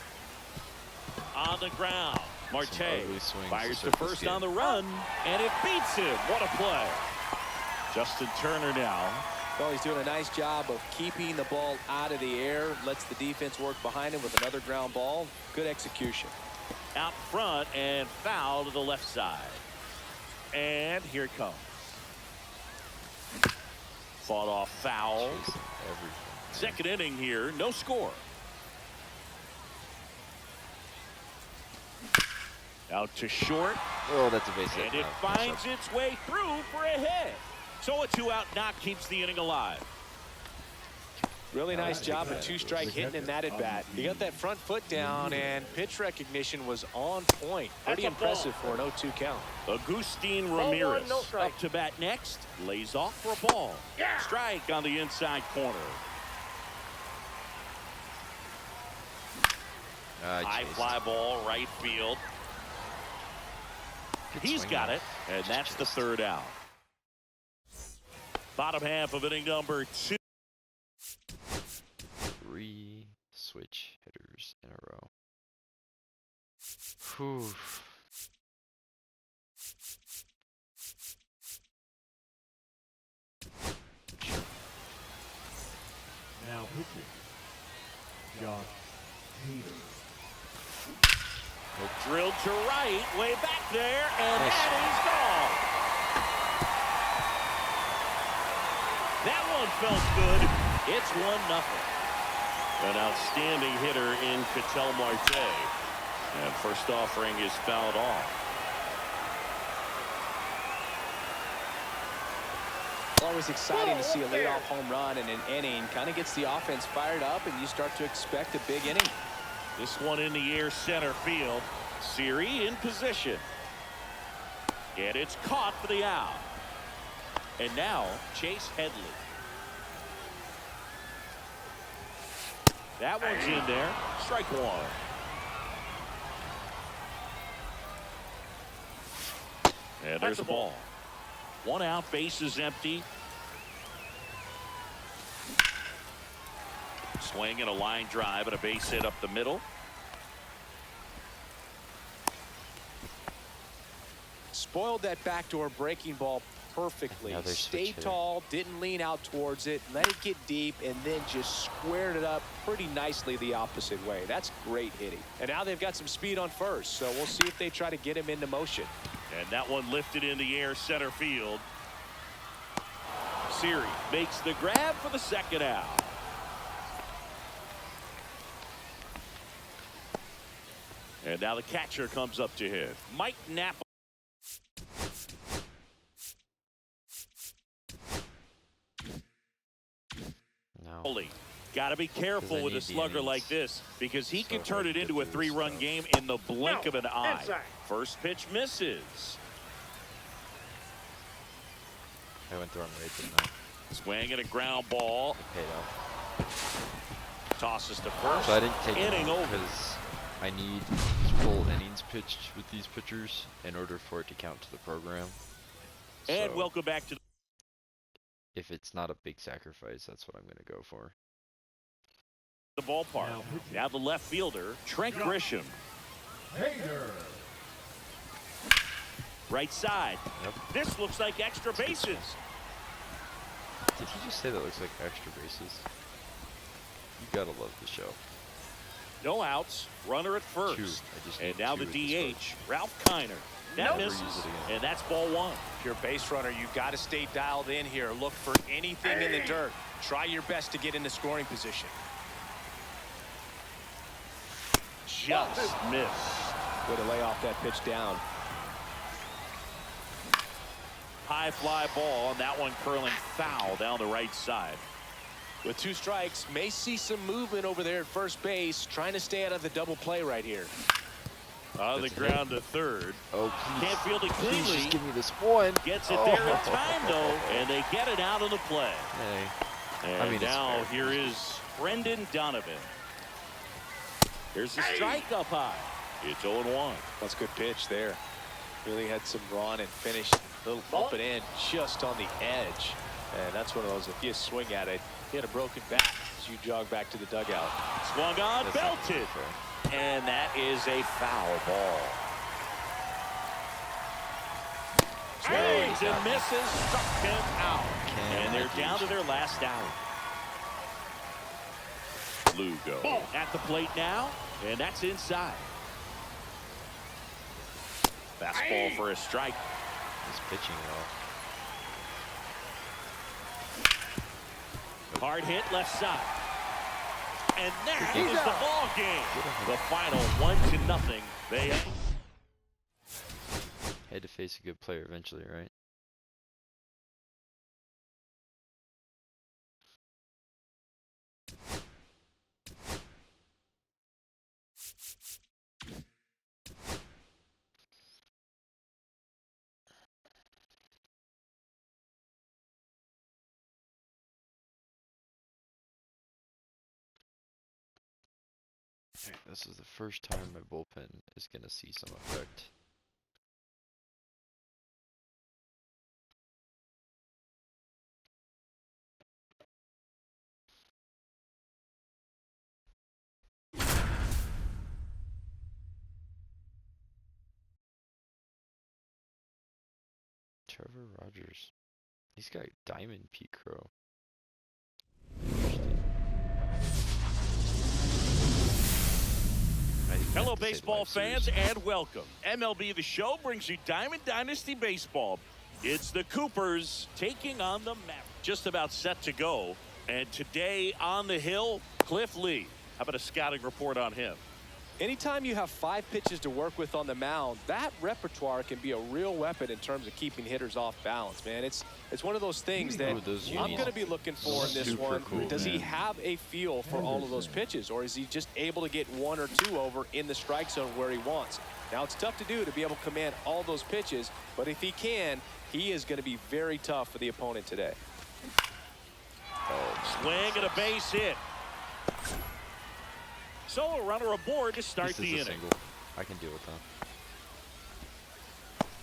On the ground, Marte ugly swings fires to to start this first game. on the run, and it beats him. What a play. Justin Turner now. Well, he's doing a nice job of keeping the ball out of the air. Lets the defense work behind him with another ground ball. Good execution. Out front and foul to the left side. And here it comes. Fought off foul. Chasing everything. Second inning here, no score. Out to short, Oh, that's a base hit. and it No, finds its way through for a hit. So a 2-out knock keeps the inning alive. Really nice job of that. two-strike hitting in that at-bat. He got that front foot down, and pitch recognition was on point. Pretty That's a ball. impressive for an 0-2 count. Agustin Ball one, Ramirez no strike. up to bat next. Lays off for a ball. Yeah. Strike on the inside corner. High chased. fly ball, right field. Good He's swing got off. it, and Just that's the chased. third out. Bottom half of inning number 2. 3 switch hitters in a row. Whew. Now pitching. Josh Hader. Drilled to right, way back there, and Nice. that is gone. That one felt good. It's 1-0. An outstanding hitter in Ketel Marte. And first offering is fouled off. Always exciting to see a leadoff home run in an inning. Kind of gets the offense fired up, and you start to expect a big inning. This one in the air, center field. Siri in position. And it's caught for the out. And now Chase Headley. That one's in there. Strike one. And there's That's a a ball. 1 out, base is empty. Swing and a line drive and a base hit up the middle. Spoiled that backdoor breaking ball perfectly. Another switch Stayed hitter. tall, didn't lean out towards it, let it get deep, and then just squared it up pretty nicely the opposite way. That's great hitting. And now they've got some speed on first, so we'll see if they try to get him into motion. And that one lifted in the air, center field. Siri makes the grab for the second out. And now the catcher comes up to hit. Mike Napoli. No. Got to be careful I with a need the slugger innings. like this because he So can turn hard it to into get a through this 3-run stuff. game in the blink No, of an eye. inside. First pitch misses. I went the wrong way, didn't I? Swing and a ground ball. It paid off. Tosses to first. So I didn't take it Inning over. because I need full innings pitched with these pitchers in order for it to count to the program. And So welcome back to if it's not a big sacrifice, that's what I'm going to go for. the ballpark. Now pitching. Now the left fielder, Trent Grisham. Hader. Right side. Yep. This looks like extra bases. Did he just say that looks like extra bases? You gotta love the show. No outs. Runner at first. Two. I just And need now two the with this DH, Ralph Kiner. That Never misses. use it again. And that's ball one. If you're a base runner, you've got to stay dialed in here. Look for anything in the dirt. Try your best to get in the scoring position. Just missed. Way to lay off that pitch down. High fly ball, and that one curling foul down the right side. With 2 strikes, may see some movement over there at first base, trying to stay out of the double play right here. On the That's a ground to third. Oh, please. Can't field it Please cleanly. just give me this one. Gets it Oh. there in time, though, and they get it out of the play. Hey. And I mean, it's now fair. here is Brendan Donovan. Here's the strike up high. It's 0-1. That's a good pitch there. Really had some run and finished a little up and in just on the edge. And that's one of those, if you swing at it, he had a broken bat as you jog back to the dugout. Swung on, belted. And that is a foul ball. Swings and misses, struck him out. And they're down to their last out. Lugo at the plate now, and that's inside. Fastball for a strike. He's pitching well. Hard hit left side. And that is the ball game. The final 1-0. They Had to face a good player eventually, right? This is the first time my bullpen is going to see some effect. Trevor Rogers. He's got Diamond Pete Crow. Hello, baseball fans, and welcome. MLB The Show brings you Diamond Dynasty Baseball. It's the Coopers taking on the Mavericks. Just about set to go. And today on the hill, Cliff Lee. How about a scouting report on him? Anytime you have 5 pitches to work with on the mound, that repertoire can be a real weapon in terms of keeping hitters off balance, man. It's one of those things that I'm going to be looking for in this one. Cool, Does he have a feel for all of those pitches, or is he just able to get 1 or 2 over in the strike zone where he wants? Now, it's tough to do to be able to command all those pitches, but if he can, he is going to be very tough for the opponent today. Swing and a base hit. So a runner aboard to start the inning. Single. I can deal with that.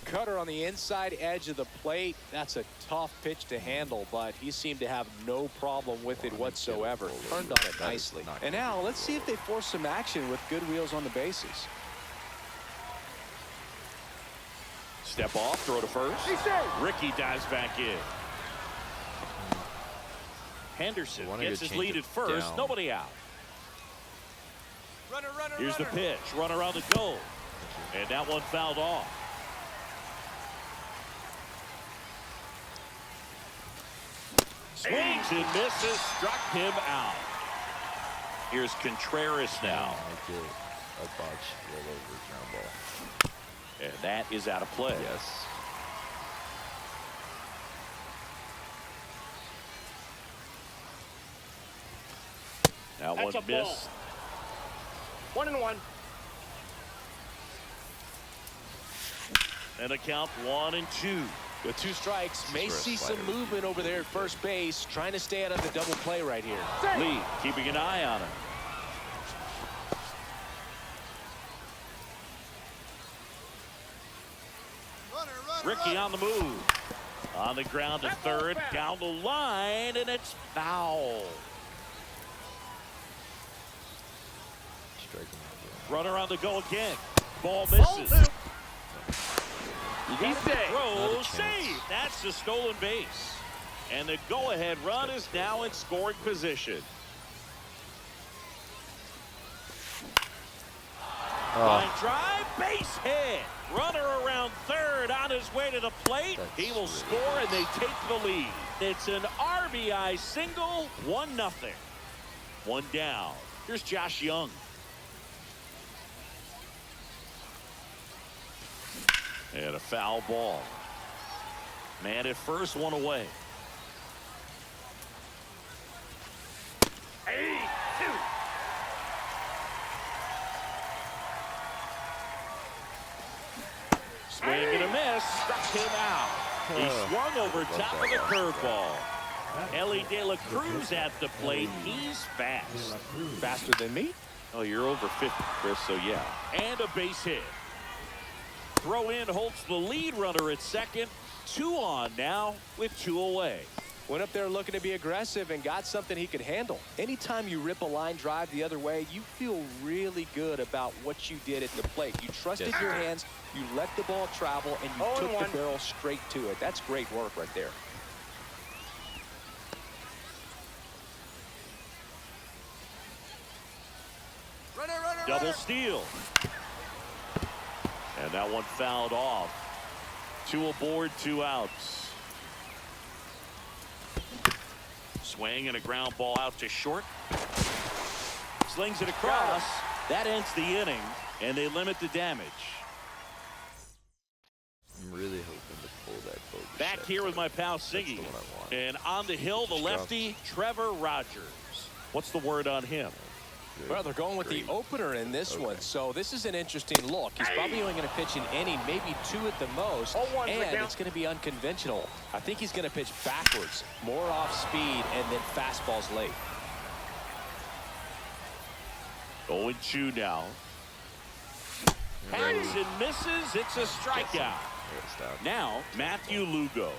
Cutter on the inside edge of the plate. That's a tough pitch to handle, but he seemed to have no problem with it whatsoever. Turned on it nicely. And now let's see if they force some action with good wheels on the bases. Step off, throw to first. Ricky dives back in. Henderson gets his lead at first. Nobody out. Here's the pitch. Runner on the goal. And that one fouled off. Swings and misses. Struck him out. Here's Contreras now. I did a botch rollover ground ball. And that is out of play. Yes. Now That's one a ball. miss. 1-1. And a count 1-2. With 2 strikes, may see some movement over there at first base, trying to stay out of the double play right here. Lee keeping an eye on him. Ricky on the move. On the ground to third, down the line, and it's foul. Runner on the go again. Ball misses. He's safe. Throw, save. That's the stolen base. And the go-ahead run is now in scoring position. Line drive, base hit. Runner around third on his way to the plate. He will score, and they take the lead. It's an RBI single, 1-0. 1 down. Here's Josh Young. And a foul ball. Man at first, 1 away. 8-2. Swing and a miss. Struck him out. He swung over top of the curveball. Ellie De La Cruz at the plate. He's fast. Faster than me? Oh, you're over 50, Chris, so yeah. And a base hit. throw in holds the lead runner at second. 2 on now with 2 away. Went up there looking to be aggressive and got something he could handle. Anytime you rip a line drive the other way, you feel really good about what you did at the plate. You trusted your hands, you let the ball travel, and you took the barrel straight to it. That's great work right there. Double steal. And that one fouled off. 2 aboard, 2 outs. Swing and a ground ball out to short. Slings it across. That ends the inning, and they limit the damage. I'm really hoping to pull that bogus. Back here with my pal Siggy. And on the hill, the lefty, Trevor Rogers. What's the word on him? Well, they're going with the opener in this one, so this is an interesting look. He's probably only going to pitch an inning, maybe 2 at the most, and it's going to be unconventional. I think he's going to pitch backwards, more off speed, and then fastballs late. 0-2 now. Hangs and misses. It's a strikeout. Now, Matthew Lugo.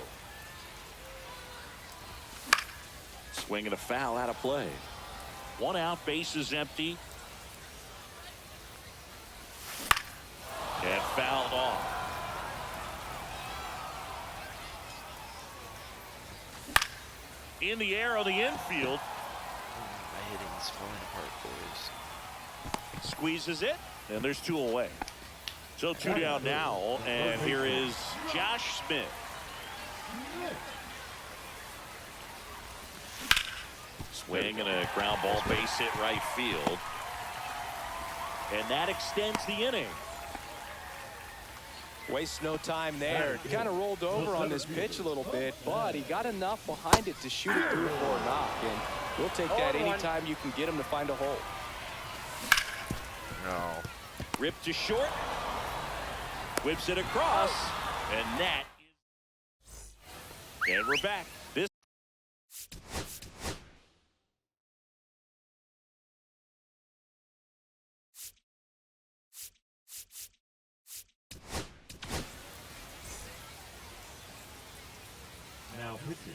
Swinging a foul out of play. 1 out, bases empty. And fouled off. In the air on the infield. My hitting's falling apart, boys. Squeezes it, and there's 2 away. So 2 down now, and here is Josh Smith. Swing and a ground ball, base hit right field. And that extends the inning. Wastes no time there. He kind of rolled over on this pitch a little bit, but he got enough behind it to shoot it through for a knock. And we'll take that anytime you can get him to find a hole. No. Ripped to short. Whips it across. And that is... And we're back. This... Now pitching.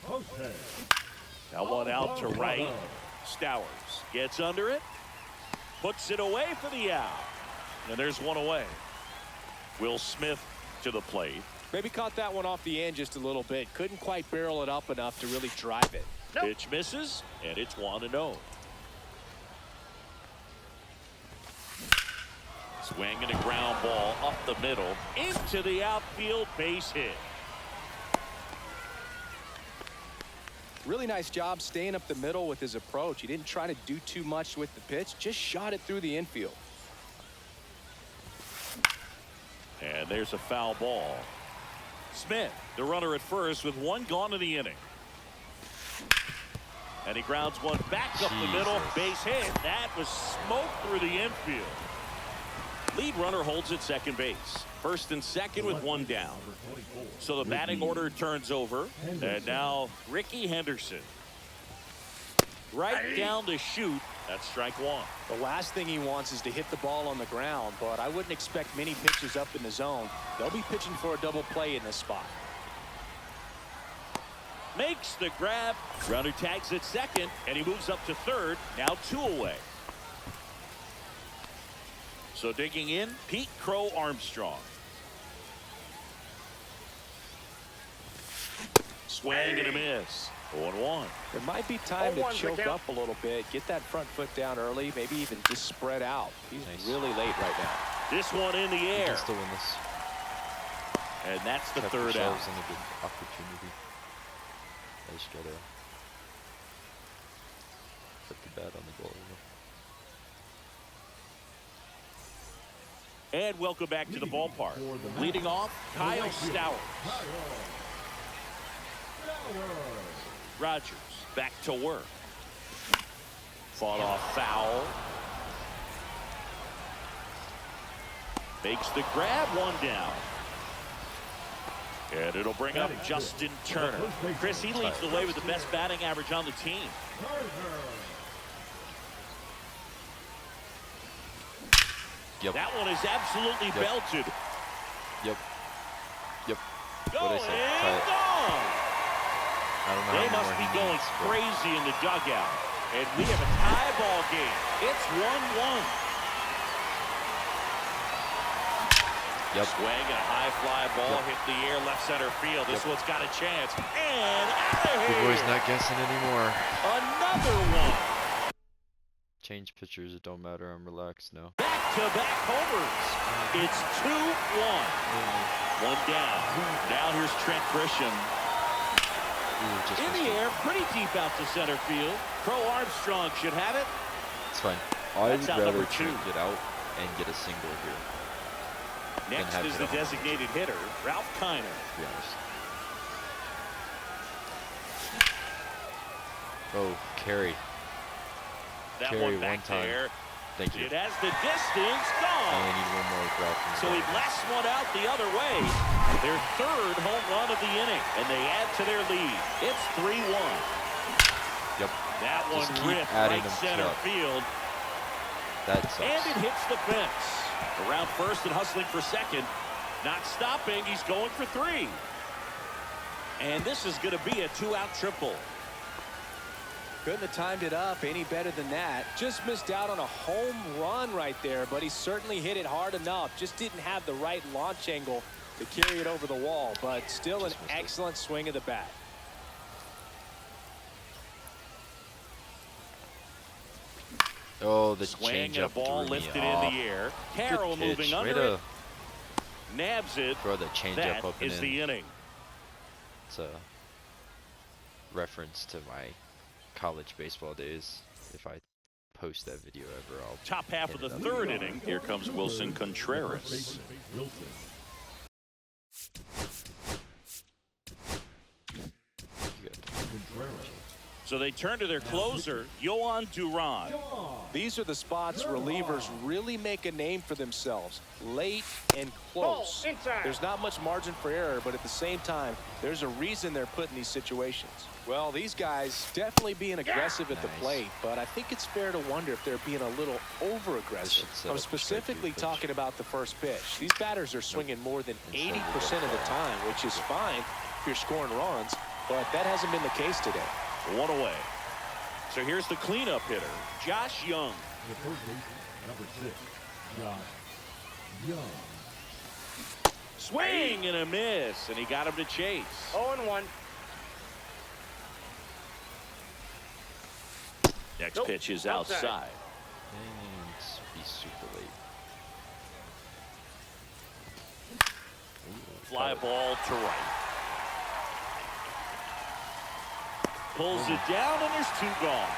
Jose. Now 1 out to right. Stowers gets under it. Puts it away for the out. And there's 1 away. Will Smith to the plate. Maybe caught that one off the end just a little bit. Couldn't quite barrel it up enough to really drive it. Pitch misses, and it's 1-0. Swing and a ground ball up the middle into the outfield, base hit. Really nice job staying up the middle with his approach. He didn't try to do too much with the pitch, just shot it through the infield. And there's a foul ball. Smith, the runner at first, with 1 gone in the inning. And he grounds 1 back up the middle, base hit. That was smoked through the infield. Lead runner holds at second base. First and second with 1 down. So the batting order turns over. And now Ricky Henderson. Right down to shoot. That's strike 1. The last thing he wants is to hit the ball on the ground, but I wouldn't expect many pitches up in the zone. They'll be pitching for a double play in this spot. Makes the grab. Runner tags at second, and he moves up to third. Now 2 away. So digging in, Pete Crow Armstrong. Swing and a miss. 0-1. It might be time to choke up a little bit, get that front foot down early, maybe even just spread out. He's really late right now. This one in the air. Still win this. And that's the Kept 3rd out. themselves in a good opportunity. I just gotta put the bat on the goal. And welcome back to the ballpark. Leading off, Kyle Stowers. Rogers back to work. Fought off foul. Makes the grab, 1 down. And it'll bring up Justin Turner. Chris, he leads the way with the best batting average on the team. Yep. That one is absolutely belted. Yep. Yep. Going What'd I say? Tie it. gone. I don't know They how must many be more he going needs, but- crazy in the dugout. And we have a tie ball game. It's 1-1. Yep. Swing and a high fly ball hit the air left center field. This one's got a chance. And out of Big boy's here. not guessing anymore. Another one. Change pitchers, it don't matter. I'm relaxed now. Back-to-back homers. It's 2-1. One down. Now here's Trent Grisham. Ooh, just In missed the it. air, pretty deep out to center field. Crow Armstrong should have it. It's fine. I would That's out rather number 2. Trent get out and get a single here. Next have is it the on. designated hitter, Ralph Kiner. To be honest. Oh, carry. That Carry one back one time. there. Thank you. It has the distance I gone. only need one more with Ralph. So he blasts one out the other way. Their 3rd home run of the inning, and they add to their lead. It's 3-1. Yep. That one Just keep ripped adding right them center up. field, That and sucks. it hits the fence. Around first and hustling for second. Not stopping. He's going for 3. And this is going to be a 2-out triple. Couldn't have timed it up any better than that. Just missed out on a home run right there, but he certainly hit it hard enough. Just didn't have the right launch angle to carry it over the wall, but still an excellent swing of the bat. Oh, the Swing change and a up ball threw me lifted off. in the air. Carroll Good pitch. moving Way under to it. Nabs it. throw the change That up and is in. the inning. It's a reference to my college baseball days. If I post that video ever, I'll Top half of the 3rd inning. Here comes Wilson Contreras. Wilson. Good. Contreras. So they turn to their closer, Yohan Duran. These are the spots relievers really make a name for themselves. Late and close. Ball inside. There's not much margin for error, but at the same time, there's a reason they're put in these situations. Well, these guys definitely being aggressive at the Nice. plate, but I think it's fair to wonder if they're being a little over-aggressive. should set I'm up a strike specifically pitch. talking about the first pitch. These batters are swinging more than Instead of 80% of the time, which is fine if you're scoring runs, but that hasn't been the case today. One away. So here's the cleanup hitter, Josh Young. The first baseman, number 6, Josh Young. Swing and a miss, and he got him to chase. 0-1. Next Nope. pitch is Outside. outside. And be super late. Ooh, Fly caught it. ball to right. Pulls it down, and there's 2 gone.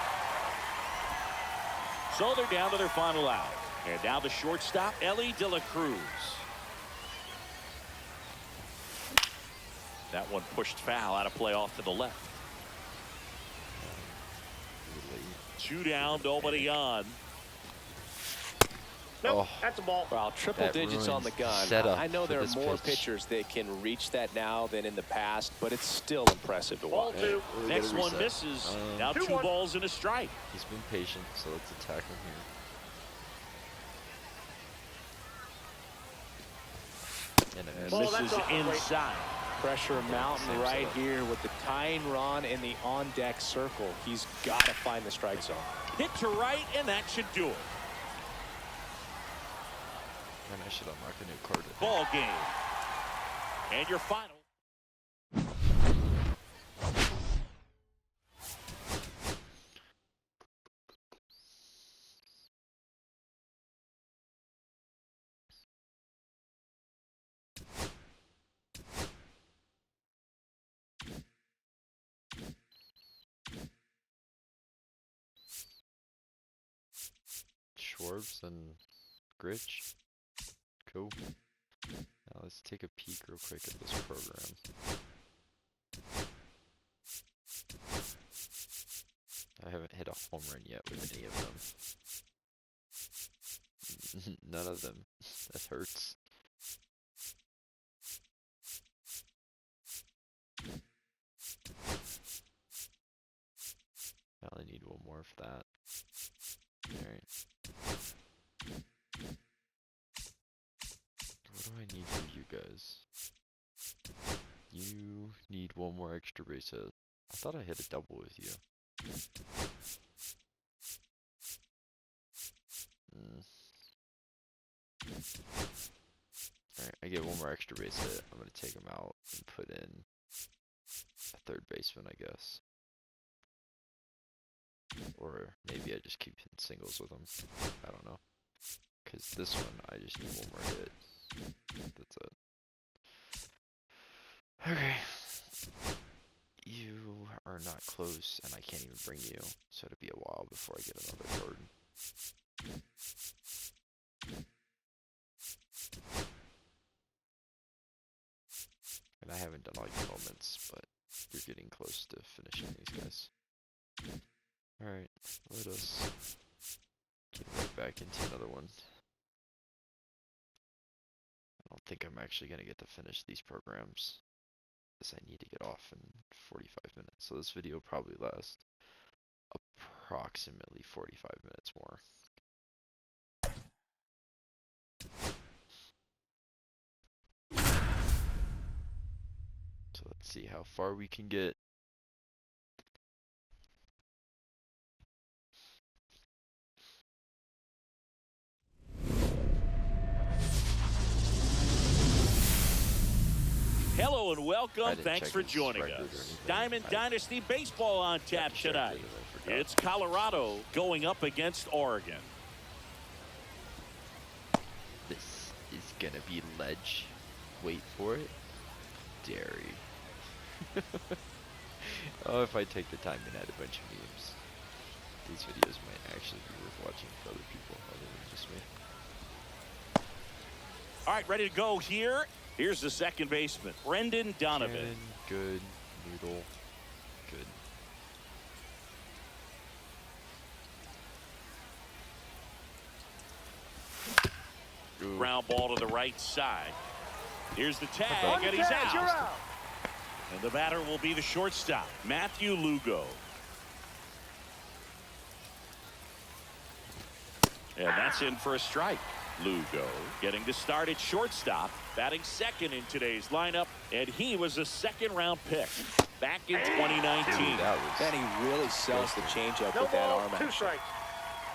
So they're down to their final out. And now the shortstop, Ellie De La Cruz. That one pushed foul out of play off to the left. 2 down, nobody on. Nope, Oh. that's a ball. Well, triple That digits on the ruins gun. setup I know for there are this more pitch. pitchers that can reach that now than in the past, but it's still impressive to Ball watch. 2. We Next gotta one reset. misses. Now 2 2-1. balls and a strike. He's been patient, so let's attack him here. And a miss. And Ball, that's misses off the plate. inside. Pressure mountain Same right setup. here with the tying run in the on-deck circle. He's got to find the strike zone. Hit to right, and that should do it. And I should unlock a new card. Ball game. And your final. Schwarbs and Gritch. Cool. Now let's take a peek real quick at this program. I haven't hit a home run yet with any of them. None of them. That hurts. I only need one more of that. Alright. need for you guys. You need one more extra base hit. I thought I hit a double with you. Alright, I get one more extra base hit. I'm gonna take him out and put in a third baseman, I guess. Or maybe I just keep hitting singles with him. I don't know. Because this one, I just need one more hit. That's it. Okay. You are not close, and I can't even bring you. So it'll be a while before I get another card. And I haven't done all your moments, but you're getting close to finishing these guys. Alright, let us get right back into another one. I don't think I'm actually going to get to finish these programs, because I need to get off in 45 minutes. So this video will probably last approximately 45 minutes more. So let's see how far we can get. Hello and welcome. Thanks for joining us. Diamond Dynasty Baseball on tap tonight. It's Colorado going up against Oregon. This is going to be ledge. Wait for it. Dairy. Oh, if I take the time and add a bunch of memes. These videos might actually be worth watching for other people other than just me. All right, ready to go here. Here's the second baseman, Brendan Donovan. Cannon, good. Noodle, good. Ooh. Ground ball to the right side. Here's the tag, and he's out. And the batter will be the shortstop, Matthew Lugo. And that's in for a strike. Lugo getting to start at shortstop, batting second in today's lineup, and he was a second-round pick back in 2019. And he really sells the changeup with that arm action.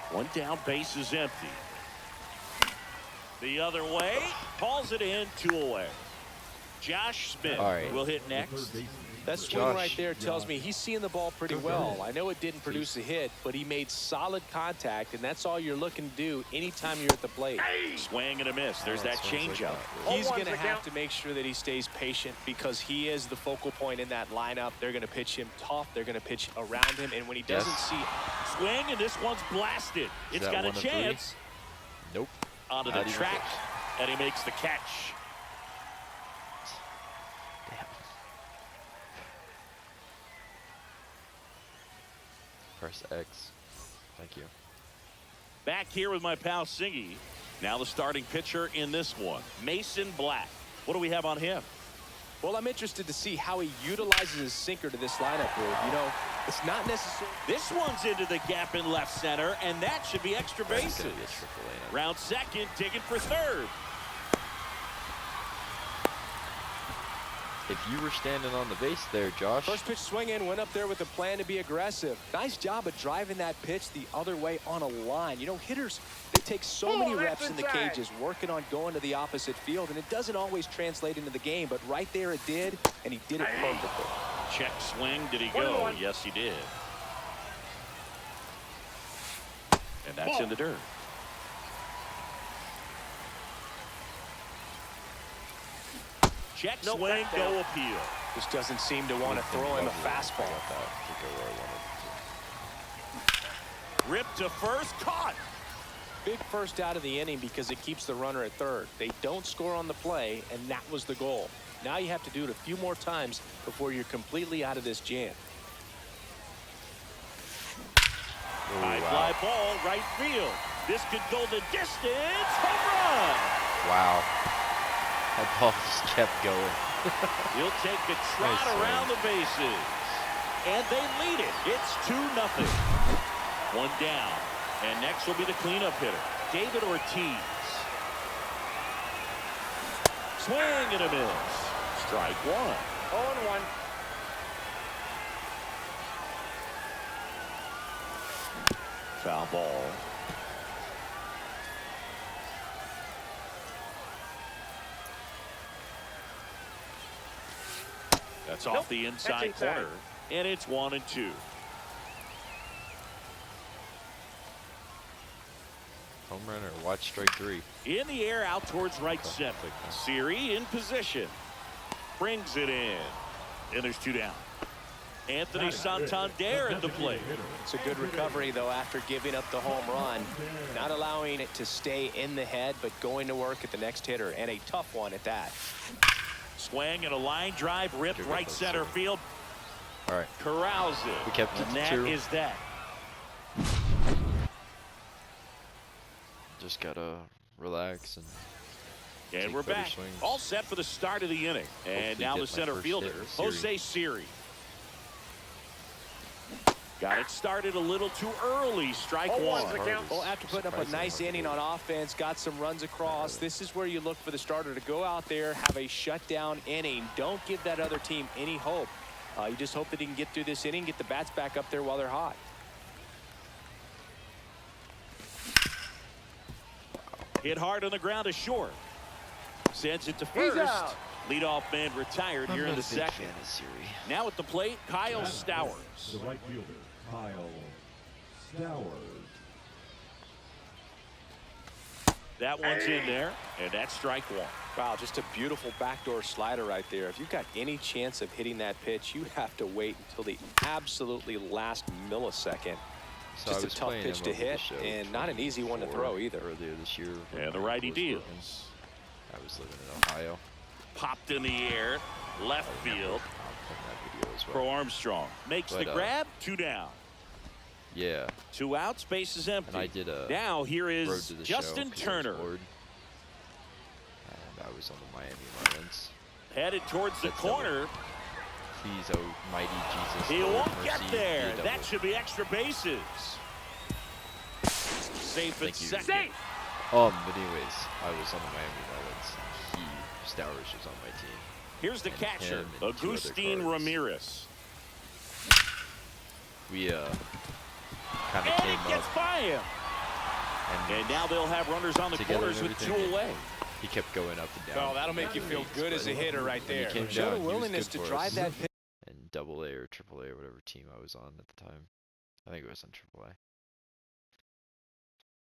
One down, base is empty. The other way, calls it in, 2 away. Josh Smith will hit next. That swing right there tells me he's seeing the ball pretty well. I know it didn't produce a hit, but he made solid contact, and that's all you're looking to do anytime you're at the plate. Swing and a miss. There's that changeup. He's going to have to make sure that he stays patient because he is the focal point in that lineup. They're going to pitch him tough. They're going to pitch around him, and when he doesn't see swing, and this one's blasted. It's got a chance. Nope. Onto the track, and he makes the catch. Press X. Thank you. Back here with my pal Singy. Now the starting pitcher in this one, Mason Black. What do we have on him? Well, I'm interested to see how he utilizes his sinker to this lineup here. You know, it's not necessary. This one's into the gap in left center, and that should be extra bases. Round second, digging for third. If you were standing on the base there, Josh. First pitch swing in, went up there with a plan to be aggressive. Nice job of driving that pitch the other way on a line. You know, hitters, they take so many reps in the cages working on going to the opposite field, and it doesn't always translate into the game, but right there it did, and he did it perfectly. Check swing. Did he go? Yes, he did. And that's in the dirt. Check swing, no appeal. Just doesn't seem to want to throw him a fastball. Ripped to first, caught. Big first out of the inning because it keeps the runner at third. They don't score on the play, and that was the goal. Now you have to do it a few more times before you're completely out of this jam. High fly ball, right field. This could go the distance. Home run. Wow. That ball just kept going. He'll take the trot around the bases. And they lead it. It's 2-0. One down. And next will be the cleanup hitter, David Ortiz. Swing and a miss. Strike one. 0-1. Foul ball. That's off the inside corner. And it's 1-2. Home run or watch strike three. In the air out towards right center. Siri in position. Brings it in. And there's 2 down. Anthony Santander at the plate. It's a good recovery, though, after giving up the home run. Not allowing it to stay in the head, but going to work at the next hitter, and a tough one at that. Swing and a line drive ripped right center field. All right. Corrals it. We kept it and that 2. is that. Just gotta relax and And we're back. swings. All set for the start of the inning. And Hopefully now get the my center first fielder, hit with Jose Siri. Got it started a little too early. Strike 1. Well, after putting up a nice inning on offense, got some runs across, this is where you look for the starter to go out there, have a shutdown inning. Don't give that other team any hope. You just hope that he can get through this inning, get the bats back up there while they're hot. Hit hard on the ground to short. Sends it to first. Leadoff man retired here in the second. Now at the plate, Kyle Stowers. The right fielder, Kyle Stowers. That one's in there, and that's strike 1. Wow, just a beautiful backdoor slider right there. If you've got any chance of hitting that pitch, you have to wait until the absolutely last millisecond. So Just a tough pitch to hit, and not an easy one to throw either. Earlier this year. And the righty deals. I was living in Ohio. Popped in the air, left field. Pro Armstrong makes the grab. 2 down. Yeah. 2 outs, base is empty. And I did a now here road is to the Justin show, Turner. And I was on the Miami Marlins. Headed towards the corner. Please, oh mighty Jesus. He Lord, won't get mercy, there. be a That double. should be extra bases. Safe at second. But anyways, I was on the Miami Marlins. Stowers was on my team. Here's the And catcher, him and 2 other Agustin cards. Ramirez. We kind of And came it gets up. by him. And now they'll have runners on the together corners and with 2 everything. away. He kept going up and down. Oh, that'll make you feel good as a hitter right there. When he came Showed down, a he was willingness good to for drive us. that pitch. And AA or AAA or whatever team I was on at the time. I think it was on AAA.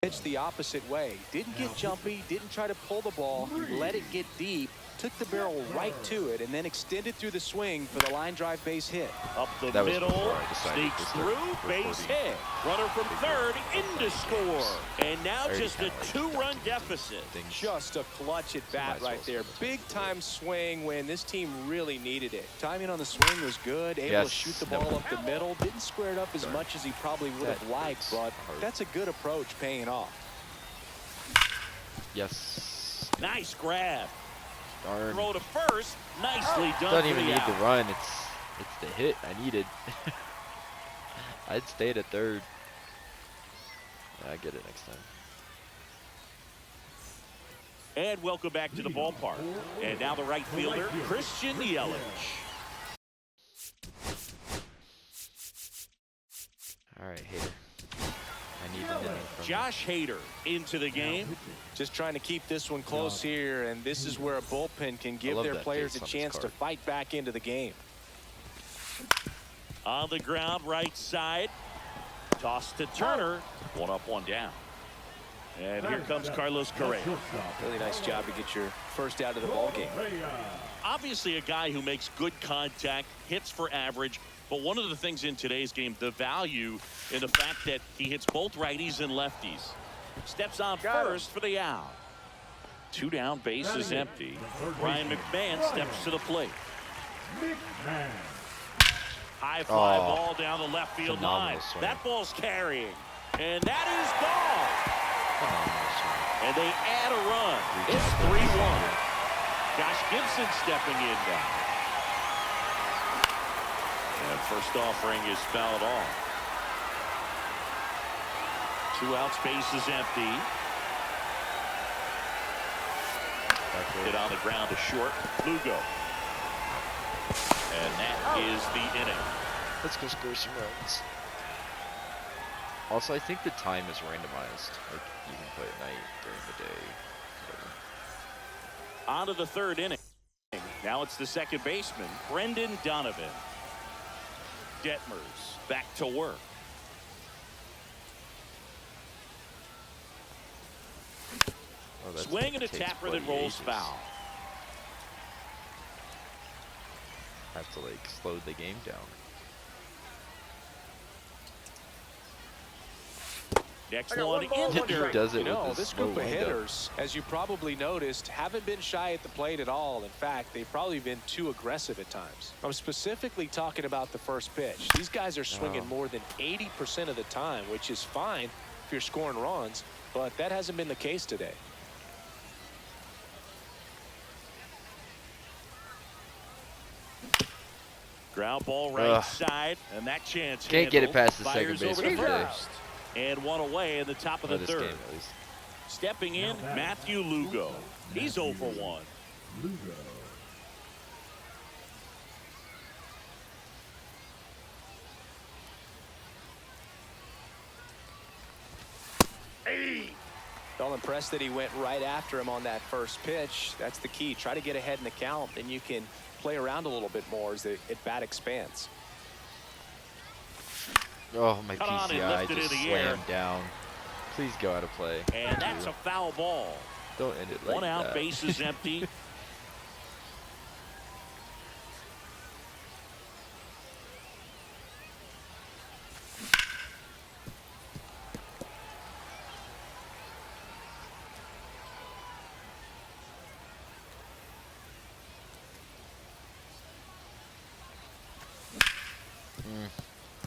Pitch the opposite way. Didn't get jumpy, didn't try to pull the ball, let it get deep, took the barrel right to it, and then extended through the swing for the line drive base hit. Up the That was middle, before I decided sneaks to through, start base recording. hit. Runner from third, into score. And now already just a kinda like 2-run deficit. Things. Just a clutch at bat right there. Big time swing when this team really needed it. Timing on the swing was good, able to shoot the ball up the middle. Didn't square it up as much as he probably would have liked, but that's a good approach paying off. Yes. Nice grab. Darn. Throw to first. Nicely done. Don't for even the need out. the run. It's the hit I needed. I'd stayed at third. Yeah, I get it next time. And welcome back to the ballpark. And now the right fielder, Christian Yelich. All right, Hater. I need an inning from Josh Hader into the game. Just trying to keep this one close here, and this is where a bullpen can give love their that players a face on this chance to card. fight back into the game. On the ground, right side. Toss to Turner. 1 up, 1 down. And here comes Carlos Correa. Really nice job to get your first out of the ball game. Obviously a guy who makes good contact, hits for average, but one of the things in today's game, the value in the fact that he hits both righties and lefties. Steps on first for the out. 2 down, base is empty. Ryan McMahon steps to the plate. High fly ball down the left field line. swing. That ball's carrying. And that is gone. And they add a run. It's 3-1. Josh Gibson stepping in now. And first offering is fouled off. 2 outs, base is empty. Hit on the ground to short. Lugo. And that is the inning. Let's go score some runs. Also, I think the time is randomized. Like, you can play at night, during the day, whatever. On to the third inning. Now it's the second baseman, Brendan Donovan. Detmers back to work. Oh, Swing and a tapper that rolls foul. Have to, like, slow the game down. Next one into dirt. Does it You know, with this slow group of windup. hitters, as you probably noticed, haven't been shy at the plate at all. In fact, they've probably been too aggressive at times. I'm specifically talking about the first pitch. These guys are swinging more than 80% of the time, which is fine if you're scoring runs, but that hasn't been the case today. Ground ball right side, and that chance Can't get it past the fires second over baseman to today. first. And one away in the top of the This third. game, at least. Stepping in, Matthew Lugo. He's 0 for 1. Lugo. Well, impressed that he went right after him on that first pitch. That's the key. Try to get ahead in the count, then you can play around a little bit more as the at-bat expands. Oh, my Cut on and PCI lifted just in the air. slammed down. Please go out of play. And that's a foul ball. Don't end it like One out, that. base is empty.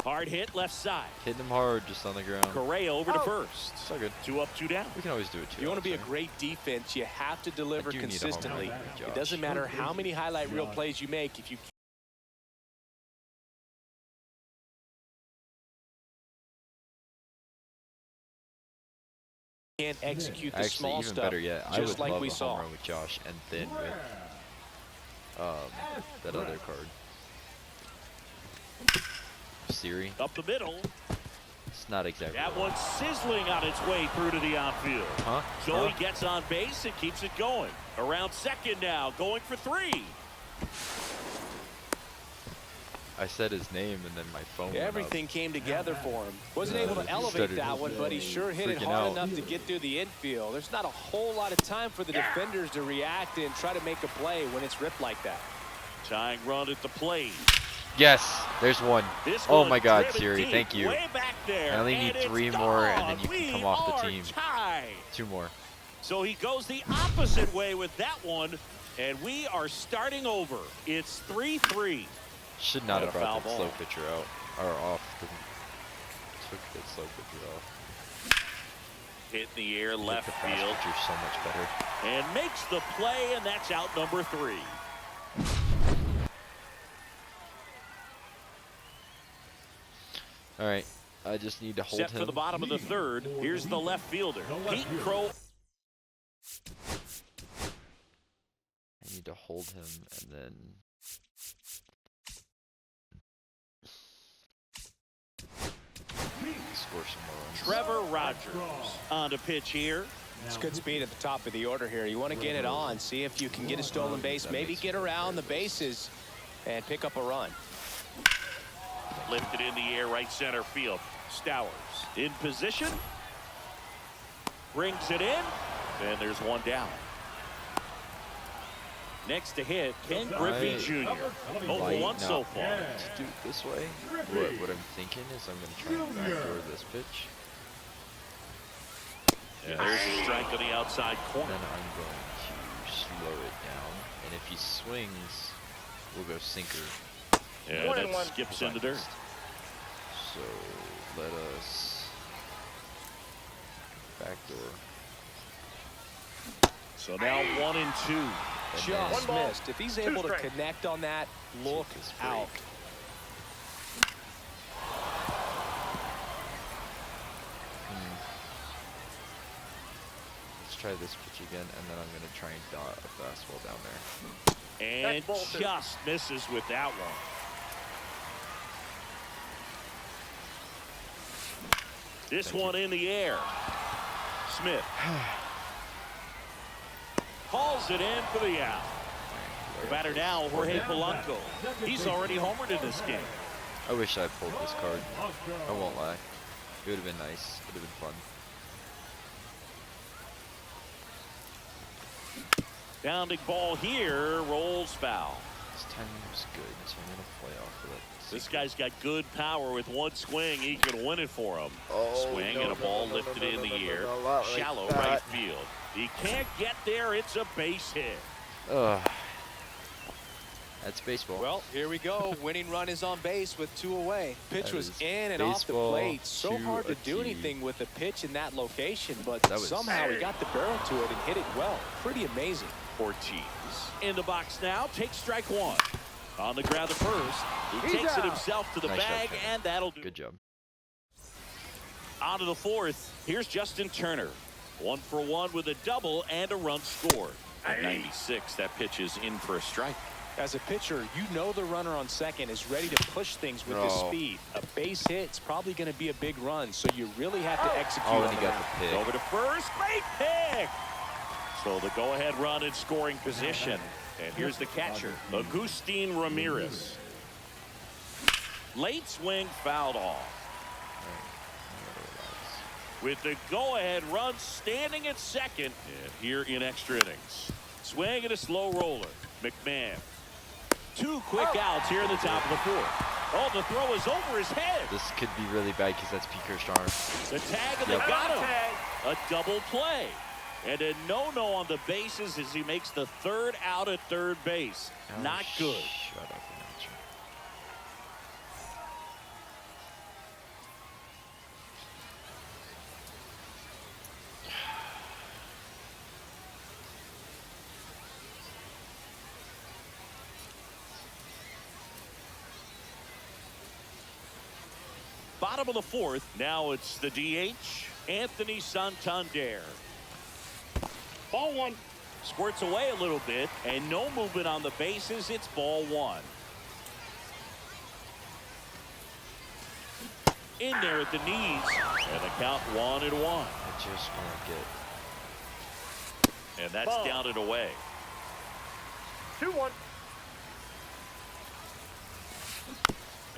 Hard hit left side. Hitting him hard, just on the ground. Correa over to first. So good. 2 up, 2 down. We can always do it too. If you want to be a great defense, you have to deliver I do need a home consistently. run, Josh. It doesn't matter how many highlight reel plays you make if you can't execute the Actually, small even stuff, better yet, I just would like love we a saw. home run with Josh and then with that other card. Siri. Up the middle. It's not exactly. That one's sizzling on its way through to the outfield. Huh? So he gets on base and keeps it going. Around second now, going for 3. I said his name and then my phone went up. Everything came together for him. Wasn't able to he elevate started that one, but he sure hit it freaking hard out. enough to get through the infield. There's not a whole lot of time for the defenders to react and try to make a play when it's ripped like that. Tying run at the plate. Yes, there's one. This Oh one my God, driven Siri, deep, thank you. Way back there, I only and need it's 3 more, and then gone. you can We come off the are team. tied. 2 more. So he goes the opposite way with that one, and we are starting over. It's 3-3. Should not And have a brought foul that slow ball. pitcher out or off. Took that slow pitcher off. Hit in the air Make left the fast field, pitcher so much better. and makes the play, and that's out number 3. All right, I just need to hold Set him. for the bottom of the third. Here's the left fielder, Pete Crow. I need to hold him and then. Score some more runs. Trevor Rogers on to pitch here. It's good speed at the top of the order here. You want to get it on, see if you can get a stolen base, maybe get around the bases and pick up a run. Lifted in the air, right center field. Stowers in position. Brings it in. And there's one down. Next to hit, Ken Griffey Jr. 0 for 1 so far. To do it this way, what I'm thinking is I'm going to try and backdoor this pitch. And there's a strike on the outside corner. Then I'm going to slow it down, and if he swings, we'll go sinker. And One and that one. skips into dirt. So let us backdoor. So now 1 and 2. And Just then missed. If he's able to strikes. connect on that, look Take this break. out. let's try this pitch again, and then I'm gonna try and dot a fastball down there. And just misses with that one. This one in the air. Smith hauls it in for the out. The batter now, Jorge Polanco. He's already homered in this game. I wish I pulled this card. I won't lie. It would have been nice. It would have been fun. Bounding ball here, rolls foul. This timing was good, so I'm gonna play off of it. This guy's got good power. With one swing, he can win it for him. Swing and a ball lifted in the air. Shallow right field. He can't get there. It's a base hit. That's baseball. Well, here we go. Winning run is on base with 2 away. Pitch was in and off the baseball plate. So to hard to a do T. anything with a pitch in that location, but That was- somehow he got the barrel to it and hit it well. Pretty amazing. Ortiz in the box now. Takes strike one. On the ground at first. He takes it himself to the Nice job, bag, Turner. and that'll do. Good job. On to the fourth. Here's Justin Turner. 1 for 1 with a double and a run scored. At 96, that pitch is in for a strike. As a pitcher, you know the runner on second is ready to push things with his speed. A base hit's probably going to be a big run, so you really have to execute Oh, on and he got that. the pick. Over to first. Great pick. So the go-ahead run in scoring position. And here's the catcher, Agustin Ramirez. Late swing fouled off. With the go-ahead run standing at second, and here in extra innings. Swing and a slow roller. McMahon. 2 quick outs here in the top of the 4th. Oh, the throw is over his head. This could be really bad because that's Pico's arm. The tag, and they got him. A double play. And a no-no on the bases as he makes the 3rd out at third base. Oh, Not good. Shut up, Mitchell. Bottom of the 4th. Now it's the DH, Anthony Santander. Ball 1. Squirts away a little bit, and no movement on the bases. It's ball 1. In there at the knees, and the count 1-1. I just want to get. And that's down and away. 2-1.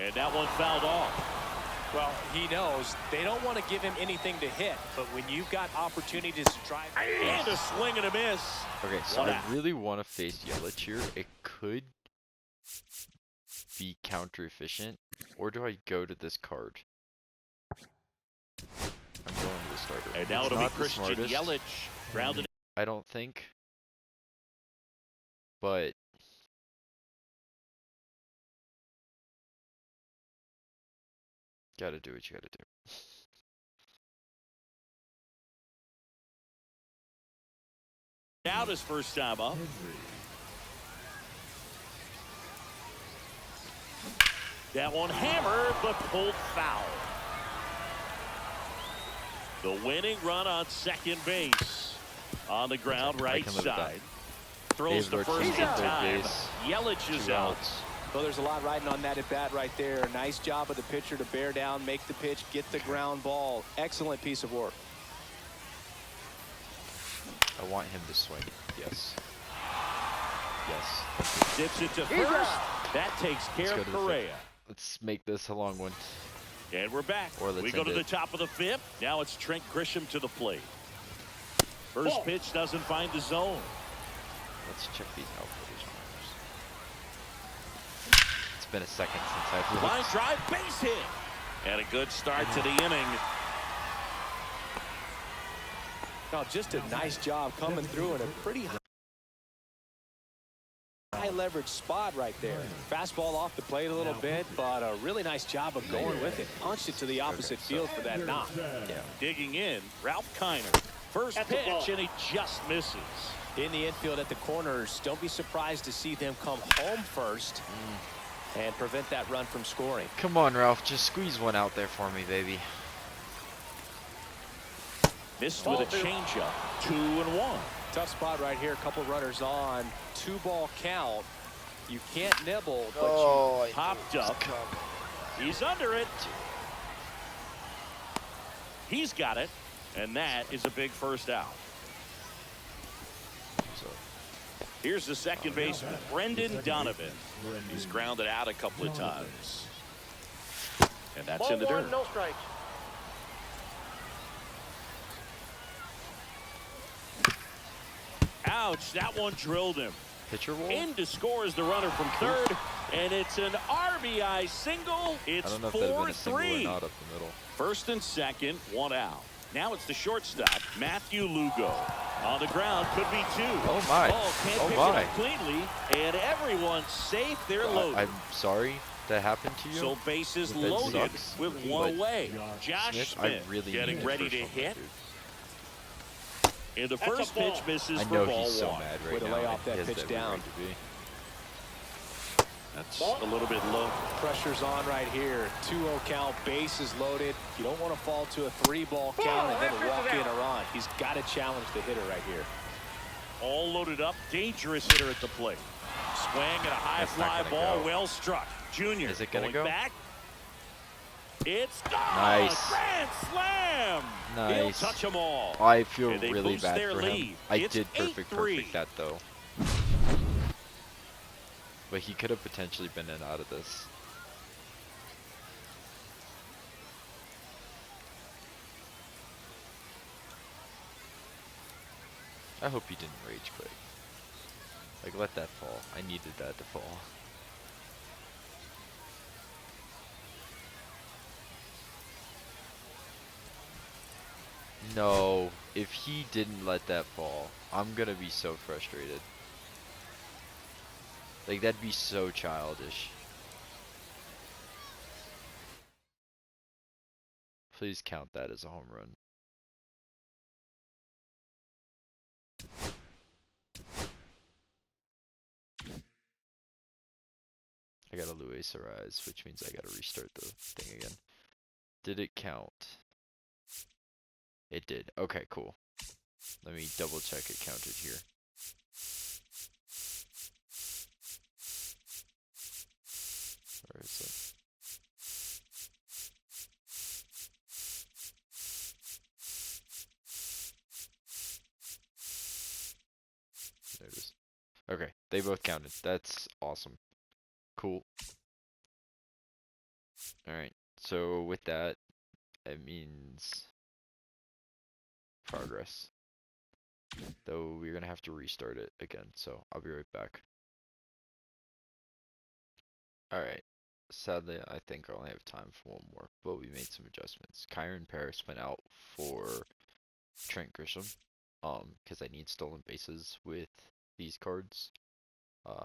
And that one fouled off. Well, he knows they don't want to give him anything to hit, but when you've got opportunities to drive. And a swing and a miss. Okay, so One I out. really want to face Yelich here. It could be counter efficient, or do I go to this card? I'm going to the starter. And now It's it'll be not the Christian smartest, Yelich. Grounded. I don't think, but gotta do what you gotta do. Out his first time up. That one hammered, but pulled foul. The winning run on second base. On the ground, I right can live with that. side. Throws to Dave first Lurch in is third time. base, Yelich is 2 out. outs. Well, there's a lot riding on that at bat right there. Nice job of the pitcher to bear down, make the pitch, get the ground ball. Excellent piece of work. I want him to swing. Yes. Yes. Dips it to first. That takes care Let's go of to the Correa. Let's make this a long one. And we're back. Or let's We go end to the it. top of the 5th. Now it's Trent Grisham to the plate. First pitch doesn't find the zone. Let's check these outfielders' arms. It's been a second since I've looked. Line drive, base hit. And a good start to the inning. No, just a nice job coming through in a pretty high leverage spot right there. Fastball off the plate a little bit, but a really nice job of going with it. Punched it to the opposite field for that knock. Yeah. Digging in, Ralph Kiner. First At the pitch, ball. and he just misses. In the infield at the corners, don't be surprised to see them come home first and prevent that run from scoring. Come on, Ralph. Just squeeze one out there for me, baby. Missed with a changeup. 2-1. Tough spot right here. A couple runners on. 2-ball count. You can't nibble, but you Popped up. He's under it. He's got it. And that is a big first out. Here's the second baseman, Brendan Donovan. He's grounded out a couple of times. And that's in the dirt. No strikes. Ouch, that one drilled him. Pitcher wall? In to score is the runner from third, and it's an RBI single. It's I don't know if that had been a single or 4-3. not up the middle. First and second, 1 out. Now it's the shortstop, Matthew Lugo. On the ground, could be 2. Oh my. Ball can't Oh pick my. it up cleanly, and everyone's safe. They're loaded. I'm sorry that happened to you. So bases That loaded sucks. with But 1 away. Josh Smith, Smith I really getting need ready the to first home hit. run, dude. And the That's a first ball. pitch misses I for know ball he's so 1. mad right Way to now. lay off that He has pitch every down. right to be. That's a little bit low. pressure's on right here. 2-0 count, bases loaded. You don't want to fall to a 3-ball count and then walk in a run. He's got to challenge the hitter right here. All loaded up. Dangerous hitter at the plate. Swing and a high That's not fly gonna ball. go. Well struck. Junior Is it gonna going go? back. It's gone. Nice. Grand slam. He'll Nice. touch them all. I feel And they really boost bad their for lead. him. I It's did perfect 8-3. that though. But he could have potentially been in out of this. I hope he didn't rage quit. Like, let that fall. I needed that to fall. No, if he didn't let that fall, I'm gonna be so frustrated. Like, that'd be so childish. Please count that as a home run. I got a Luis Ariz, which means I gotta restart the thing again. Did it count? It did. Okay, cool. Let me double check it counted here. Where is it? There it is. Okay, they both counted. That's awesome. Cool. Alright, so with that, it means progress. Though we're gonna have to restart it again, so I'll be right back. Alright, sadly I think I only have time for one more, but we made some adjustments. Kyron Paris went out for Trent Grisham, because I need stolen bases with these cards.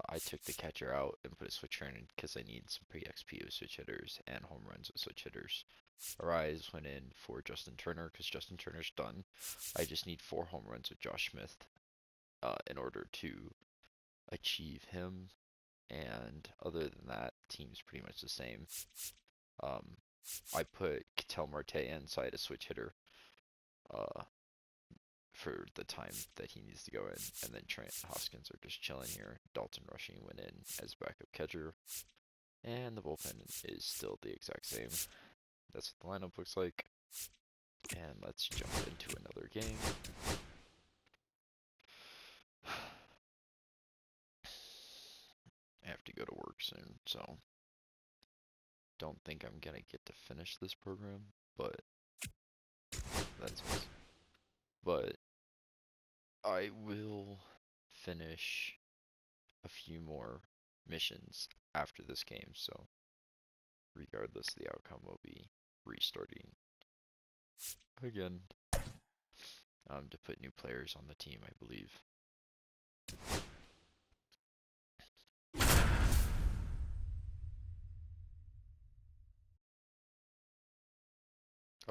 I took the catcher out and put a switch hitter in because I need some pre-XP with switch hitters and home runs with switch hitters. Arise went in for Justin Turner because Justin Turner's done. I just need 4 home runs with Josh Smith in order to achieve him. And other than that, team's pretty much the same. I put Ketel Marte in, so I had a switch hitter for the time that he needs to go in, and then Trent and Hoskins are just chilling here. Dalton Rushing went in as backup catcher, and the bullpen is still the exact same. That's what the lineup looks like, and let's jump into another game. I have to go to work soon, so don't think I'm gonna get to finish this program, but but I will finish a few more missions after this game, so regardless, the outcome will be restarting again to put new players on the team, I believe.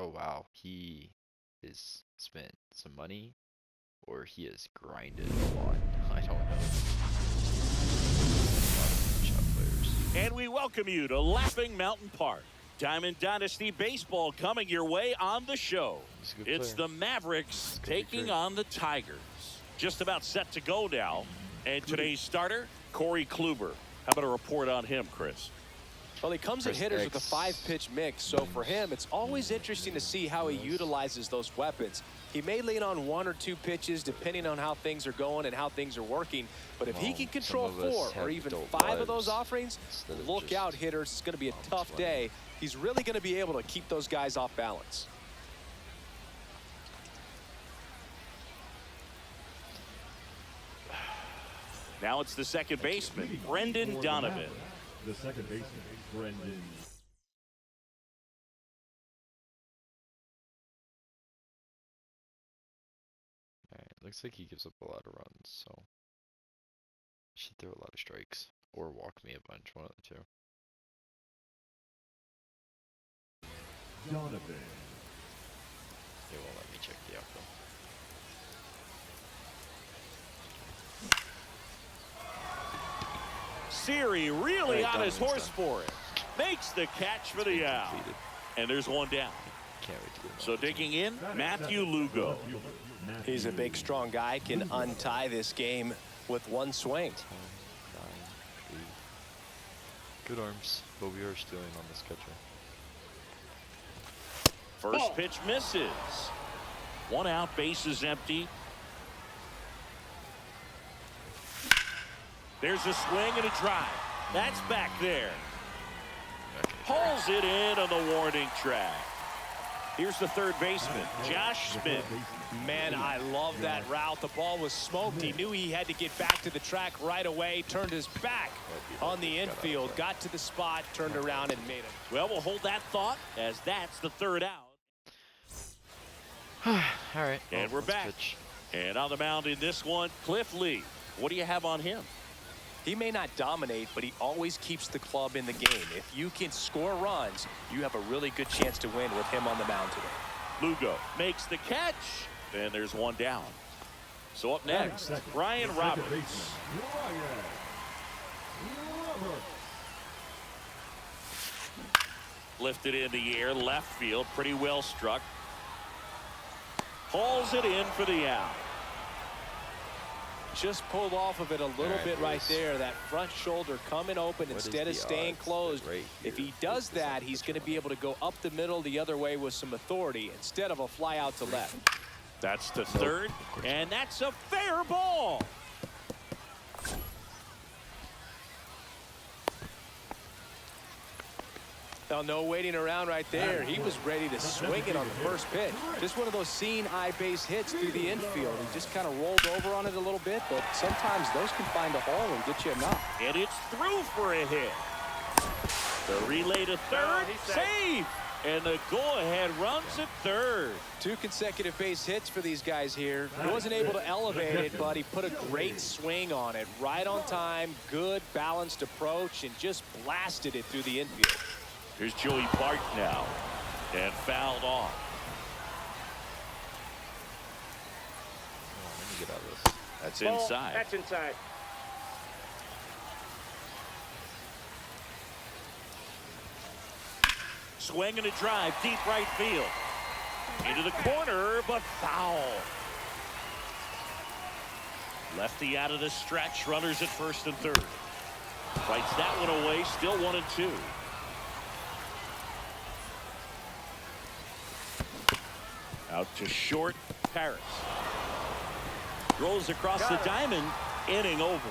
Oh wow, he has spent some money, or he has grinded a lot. I don't know. A lot of Moonshot players. And we welcome you to Laughing Mountain Park. Diamond Dynasty Baseball coming your way on the show. It's the Mavericks taking on the Tigers. Just about set to go now. And today's starter, Corey Kluber. How about a report on him, Chris? Well, he comes at hitters with a 5-pitch mix, so for him, it's always interesting to see how he utilizes those weapons. He may lean on 1 or 2 pitches depending on how things are going and how things are working, but if he can control 4 or even 5 of those offerings, look out, hitters. It's going to be a tough day. He's really going to be able to keep those guys off balance. Now it's the second baseman, Brendan Donovan. The second baseman, Brendan. Alright, looks like he gives up a lot of runs, so should throw a lot of strikes or walk me a bunch, one of the two. Donovan. They won't let me check the outcome. Siri really on his horse for it. Makes the catch for the out. And there's one down. Can't wait to get So digging in, Matthew Lugo. He's a big, strong guy, can untie this game with one swing. 10, 9, 8. Good arms, but we are stealing on this catcher. First pitch misses. 1 out, bases empty. There's a swing and a drive. That's back there. Pulls it in on the warning track. Here's the third baseman, Josh Smith. Man, I love that route. The ball was smoked. He knew he had to get back to the track right away. Turned his back on the infield. Got to the spot, turned around, and made it. Well, we'll hold that thought as that's the third out. All right. And we're back. Pitch. And on the mound in this one, Cliff Lee. What do you have on him? He may not dominate, but he always keeps the club in the game. If you can score runs, you have a really good chance to win with him on the mound today. Lugo makes the catch. And there's one down. So up next, Ryan Roberts. Lifted in the air, left field, pretty well struck. Hauls it in for the out. Just pulled off of it a little bit right there. That front shoulder coming open instead of staying closed. If he does that, he's going to be able to go up the middle the other way with some authority instead of a fly out to left. That's to third, and that's a fair ball. Now, no waiting around right there. He was ready to swing it on the first pitch. Just one of those seeing eye base hits through the infield. He just kind of rolled over on it a little bit, but sometimes those can find a hole and get you a knock. And it's through for a hit. The relay to third, save. And the go-ahead runs at third. 2 consecutive base hits for these guys here. He wasn't able to elevate it, but he put a great swing on it. Right on time, good balanced approach, and just blasted it through the infield. Here's Joey Bart now, and fouled off. Let me get out of this. That's inside. That's inside. Swing and a drive, deep right field. Into the corner, but foul. Lefty out of the stretch, runners at first and third. Fights that one away, still 1-2. Out to short, Paris. Rolls across the diamond, inning over.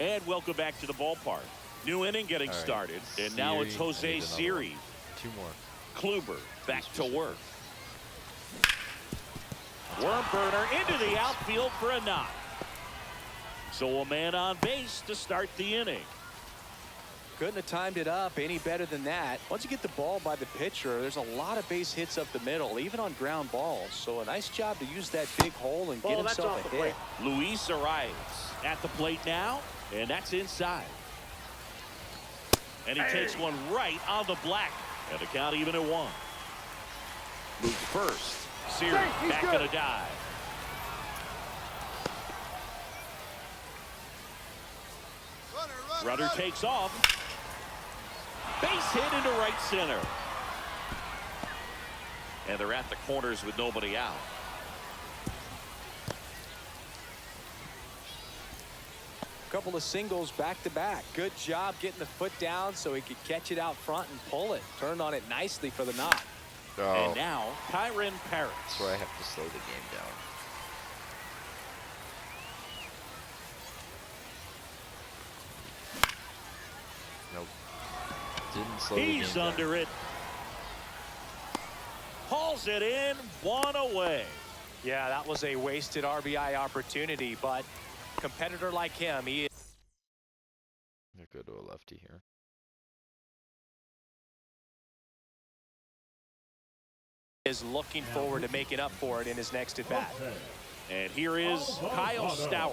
And welcome back to the ballpark. New inning getting started, and now it's Jose Siri. 2 more. Kluber back to work. Worm burner into the outfield for a knock. So a man on base to start the inning. Couldn't have timed it up any better than that. Once you get the ball by the pitcher, there's a lot of base hits up the middle, even on ground balls. So a nice job to use that big hole and get himself a hit. Luis arrives at the plate now, and that's inside. And he takes one right on the black, and the count even at 1. Move first. Siri back in a dive. Runner takes off. Base hit into right center. And they're at the corners with nobody out. Couple of singles back to back. Good job getting the foot down so he could catch it out front and pull it. Turned on it nicely for the knock. Oh, And now Kyron Paris. that's where I have to slow the game down. Nope. Didn't slow the game He's down. under it. Hauls it in, one away. Yeah, that was a wasted RBI opportunity, but competitor like him, he I'll go to a lefty here. is looking forward to making up for it in his next at bat. And here is Kyle Stowers.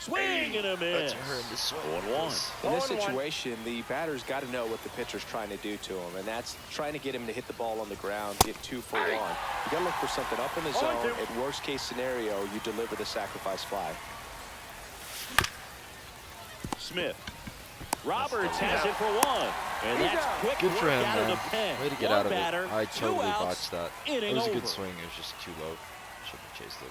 Swing and a miss. That's horrendous. 1-1. In this situation, the batter's got to know what the pitcher's trying to do to him, and that's trying to get him to hit the ball on the ground, get 2 for 1. You got to look for something up in the zone. At worst case scenario, you deliver the sacrifice fly. Smith. Roberts has it for 1. And that's quick Good for work him, out of man. the pen. Way to get One out of batter, it. I 2 totally outs, botched that. It inning was a over. good swing. It was just too low. Should have chased it.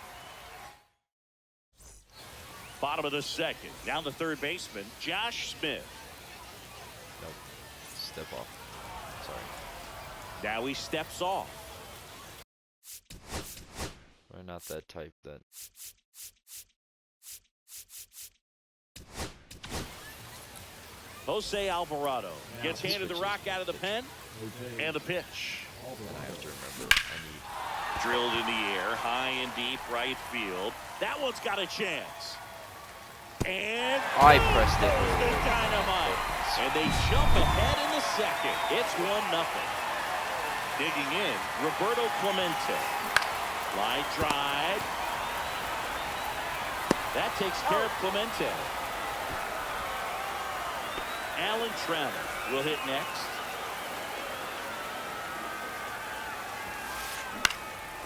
Bottom of the second. Down the third baseman, Josh Smith. Nope. Step off. Sorry. Now he steps off. We're not that type then. Jose Alvarado gets handed the rock out of the pen. Jose And the pitch. And I have to remember, I need... Drilled in the air, high and deep right field. That one's got a chance. And I pressed it. there's the dynamite. And they jump ahead in the second. It's 1-0. Digging in, Roberto Clemente. Line drive. That takes care of Clemente. Alan Trammell will hit next.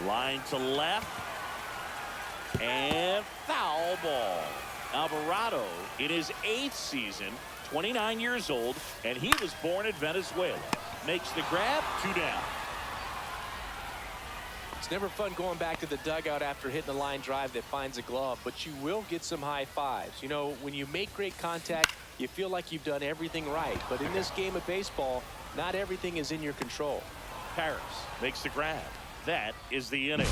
Line to left. And foul ball. Alvarado in his 8th season, 29 years old, and he was born in Venezuela. Makes the grab, 2 down. It's never fun going back to the dugout after hitting a line drive that finds a glove, but you will get some high fives. You know, when you make great contact, you feel like you've done everything right. But in this game of baseball, not everything is in your control. Paris makes the grab. That is the inning.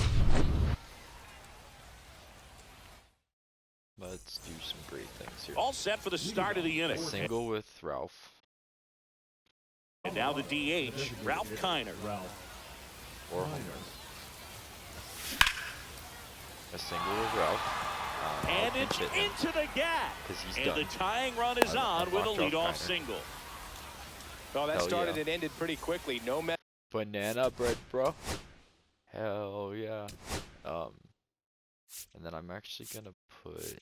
Let's do some great things here. All set for the start of the inning. Single with Ralph. And now the DH, Ralph Kiner. Or home run. A single with Ralph. And it's into the gap. 'Cause he's And done. the tying run is on with a knocked off leadoff Kiner. single. Well, that Hell started yeah. and ended pretty quickly. No mess. Banana bread, bro. Hell yeah. And then I'm actually gonna put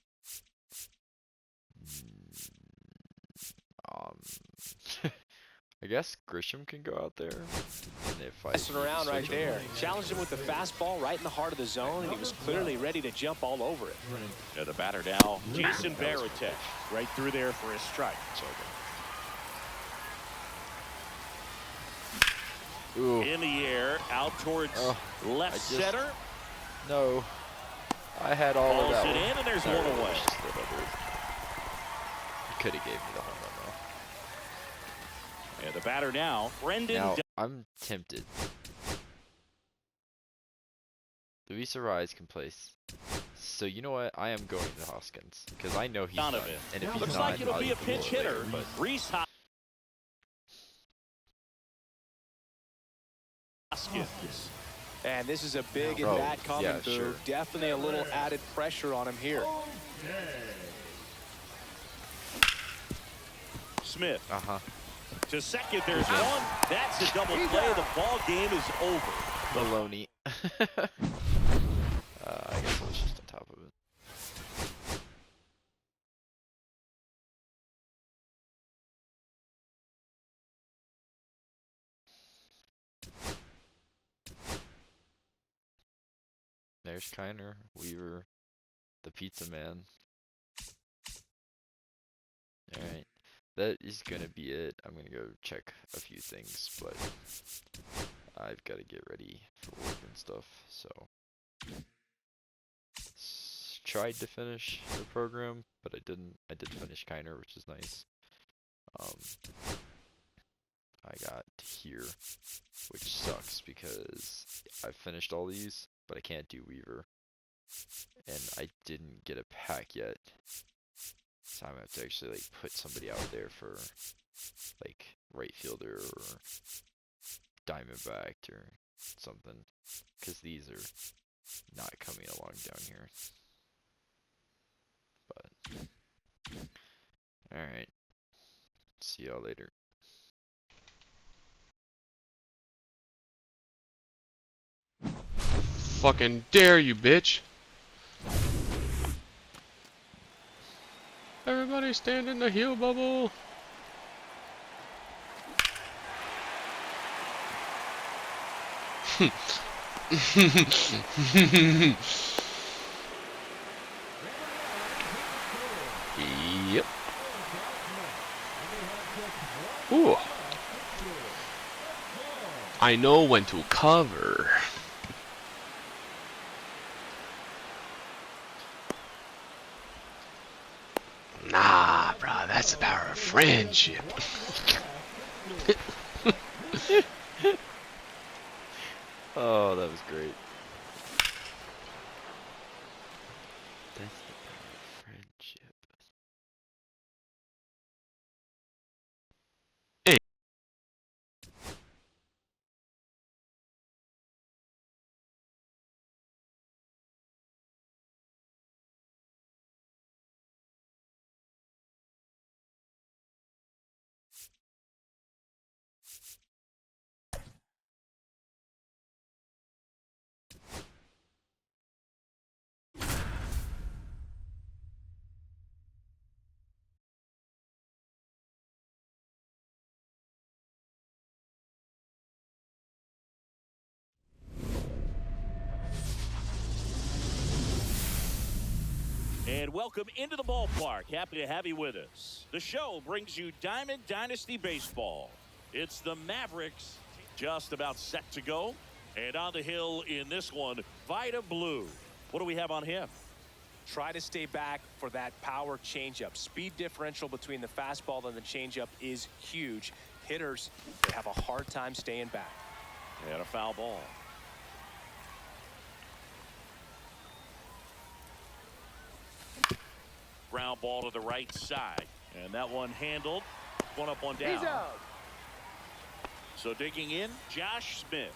I guess Grisham can go out there. And if I Messing around right there. Challenged him with the fastball right in the heart of the zone, and he was clearly ready to jump all over it. Now the batter now, Jason Varitek, right through there for his strike. Ooh, In the air, out towards left center. no. I had all of Balls that it one. in, and there's Sorry, one I away. just slid under it. You could have gave me the home run And the batter now, Brendan. though. Now, I'm tempted. Luis Ariz can place. So you know what? I am going to Hoskins because I know he's done. Donovan. And if he's Looks not, like it'll I'll be a do pinch it later, hitter. but Reese Hoskins. And this is a big Oh, at bat coming, yeah, Boo. sure. Definitely a little added pressure on him here. Smith to second. There's Yeah. one. That's a double play. The ball game is over. Baloney. I guess I was just on top of it. There's Kiner, Weaver, the Pizza Man. Alright. That is gonna be it. I'm gonna go check a few things, but I've got to get ready for work and stuff, so. Tried to finish the program, but I didn't. I did finish Kiner, which is nice. I got here, which sucks because I finished all these, but I can't do Weaver. And I didn't get a pack yet. So I'm gonna have to actually like put somebody out there for like right fielder or Diamondback or something. Because these are not coming along down here. But alright. See y'all later. Fucking dare you, bitch. Everybody stand in the heel bubble. Yep. Ooh. I know when to cover. Nah, bro, that's the power of friendship. Oh, that was great. That's the power of friendship. Hey. And welcome into the ballpark. Happy to have you with us. The show brings you Diamond Dynasty Baseball. It's the Mavericks just about set to go. And on the hill in this one, Vida Blue. What do we have on him? Try to stay back for that power changeup. Speed differential between the fastball and the changeup is huge. Hitters, they have a hard time staying back. And a foul ball. Ground ball to the right side. And that one handled. One up, one down. He's out. So digging in, Josh Smith.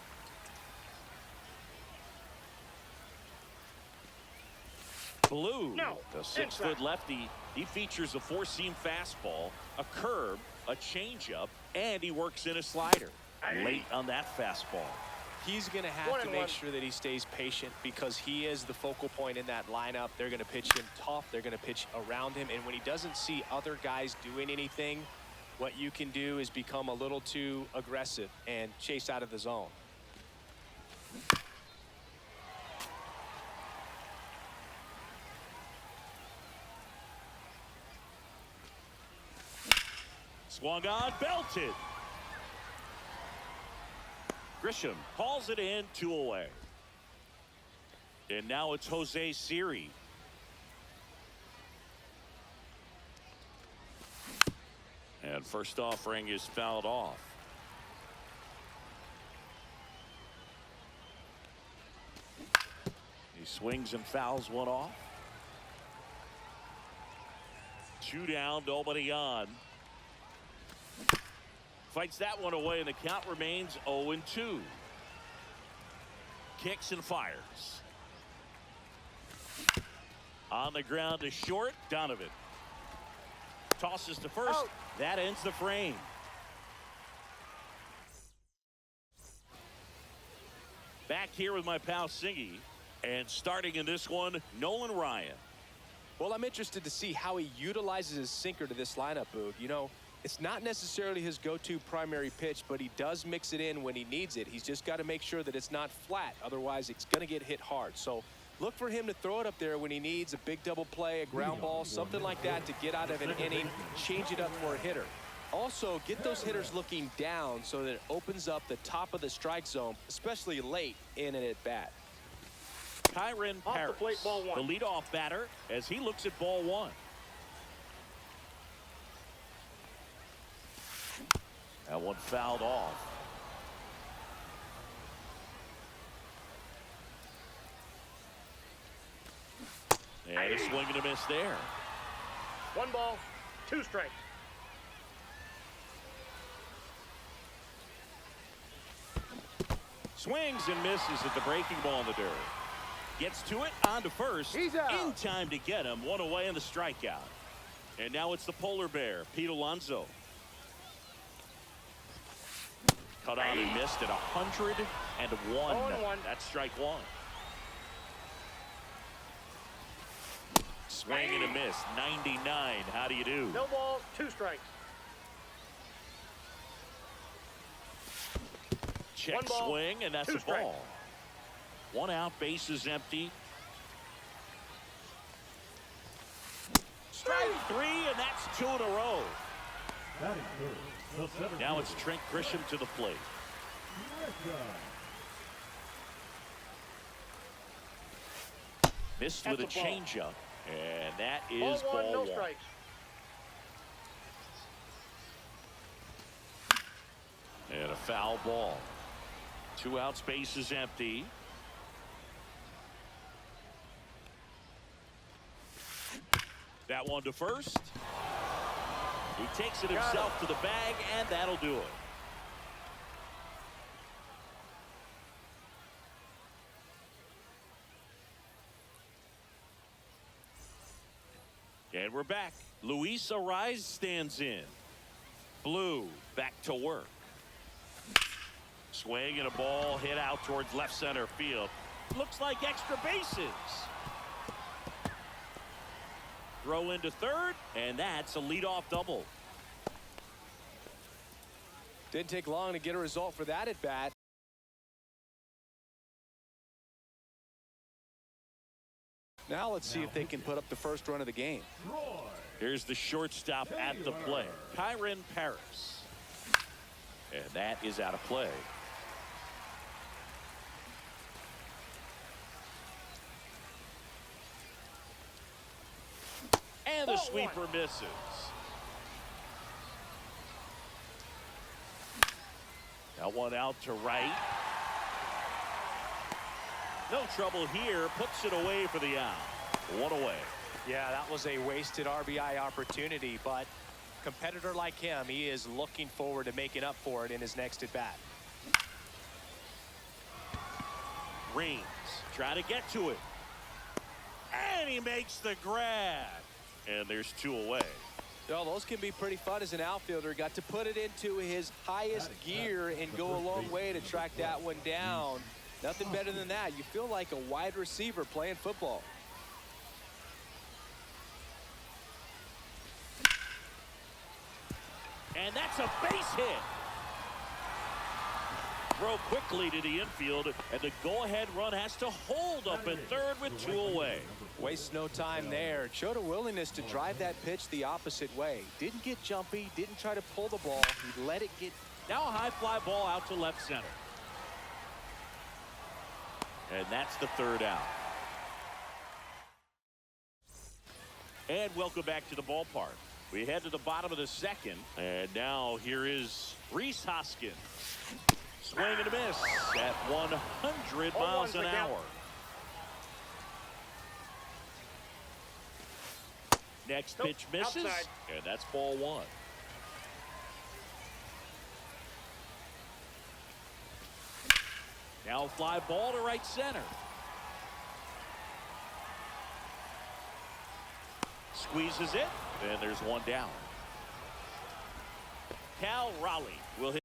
Blue, No. the 6-foot lefty. He features a four-seam fastball, a curve, a changeup, and he works in a slider. Late on that fastball. He's going to have to make sure that he stays patient because he is the focal point in that lineup. They're going to pitch him tough. They're going to pitch around him. And when he doesn't see other guys doing anything, what you can do is become a little too aggressive and chase out of the zone. Swung on, belted. Grisham calls it in, 2 away. And now it's Jose Siri. And first offering is fouled off. He swings and fouls one off. 2 down, nobody on. Fights that one away, and the count remains 0-2. Kicks and fires. On the ground to short, Donovan. Tosses to first. Out. That ends the frame. Back here with my pal Singy. And starting in this one, Nolan Ryan. Well, I'm interested to see how he utilizes his sinker to this lineup, Boog. You know, it's not necessarily his go-to primary pitch, but he does mix it in when he needs it. He's just got to make sure that it's not flat. Otherwise, it's going to get hit hard. So Look for him to throw it up there when he needs a big double play, a ground ball, something like that to get out of an inning, change it up for a hitter. Also, get those hitters looking down so that it opens up the top of the strike zone, especially late in an at-bat. Kyron Off Paris, the plate, ball one. the leadoff batter, as he looks at ball one. That one fouled off. And a swing and a miss there. 1 ball, 2 strikes. Swings and misses at the breaking ball in the dirt. Gets to it, on to first. He's out. In time to get him. 1 away in the strikeout. And now it's the polar bear, Pete Alonso. Cut on and missed at 101. 0-1. That's strike 1. Swing and a miss. 99. How do you do? No balls, 2 strikes. Check 1 ball, swing, and that's 2 a strikes. ball. 1 out, bases empty. Strike 3, and that's 2 in a row. Batting third, the center Now it's fielder, Trent Grisham to the plate. Grisham. Missed That's with a a ball. changeup, and that Ball is 1, ball no 1. strikes. And a foul ball. 2 outs, bases empty. That one to first. He takes it himself to the bag, and that'll do it. And we're back. Luis Ariz stands in. Blue back to work. Swing and a ball hit out towards left center field. Looks like extra bases. Throw into third, and that's a leadoff double. Didn't take long to get a result for that at-bat. Now let's see if they can put up the first run of the game. Troy. Here's the shortstop at the plate, Kyron Paris. And that is out of play. And the Ball sweeper one. misses. That one out to right. No trouble here. Puts it away for the out. 1 away. Yeah, that was a wasted RBI opportunity, but competitor like him, he is looking forward to making up for it in his next at-bat. Reigns trying to get to it. And he makes the grab. And there's 2 away. Well, those can be pretty fun as an outfielder. Got to put it into his highest gear and go a long way to track that one down. Nothing better than that. You feel like a wide receiver playing football. And that's a base hit. Throw quickly to the infield, and the go-ahead run has to hold up in third with 2 away. Wastes no time there. Showed a willingness to drive that pitch the opposite way. Didn't get jumpy, didn't try to pull the ball. He let it get. Now a high fly ball out to left center. And that's the 3rd out. And welcome back to the ballpark. We head to the bottom of the 2nd, and now here is Rhys Hoskins. Swing and a miss at 100 miles an hour. Next pitch misses, outside. and that's ball 1. Now a fly ball to right center. Squeezes it, and there's 1 down. Cal Raleigh will hit.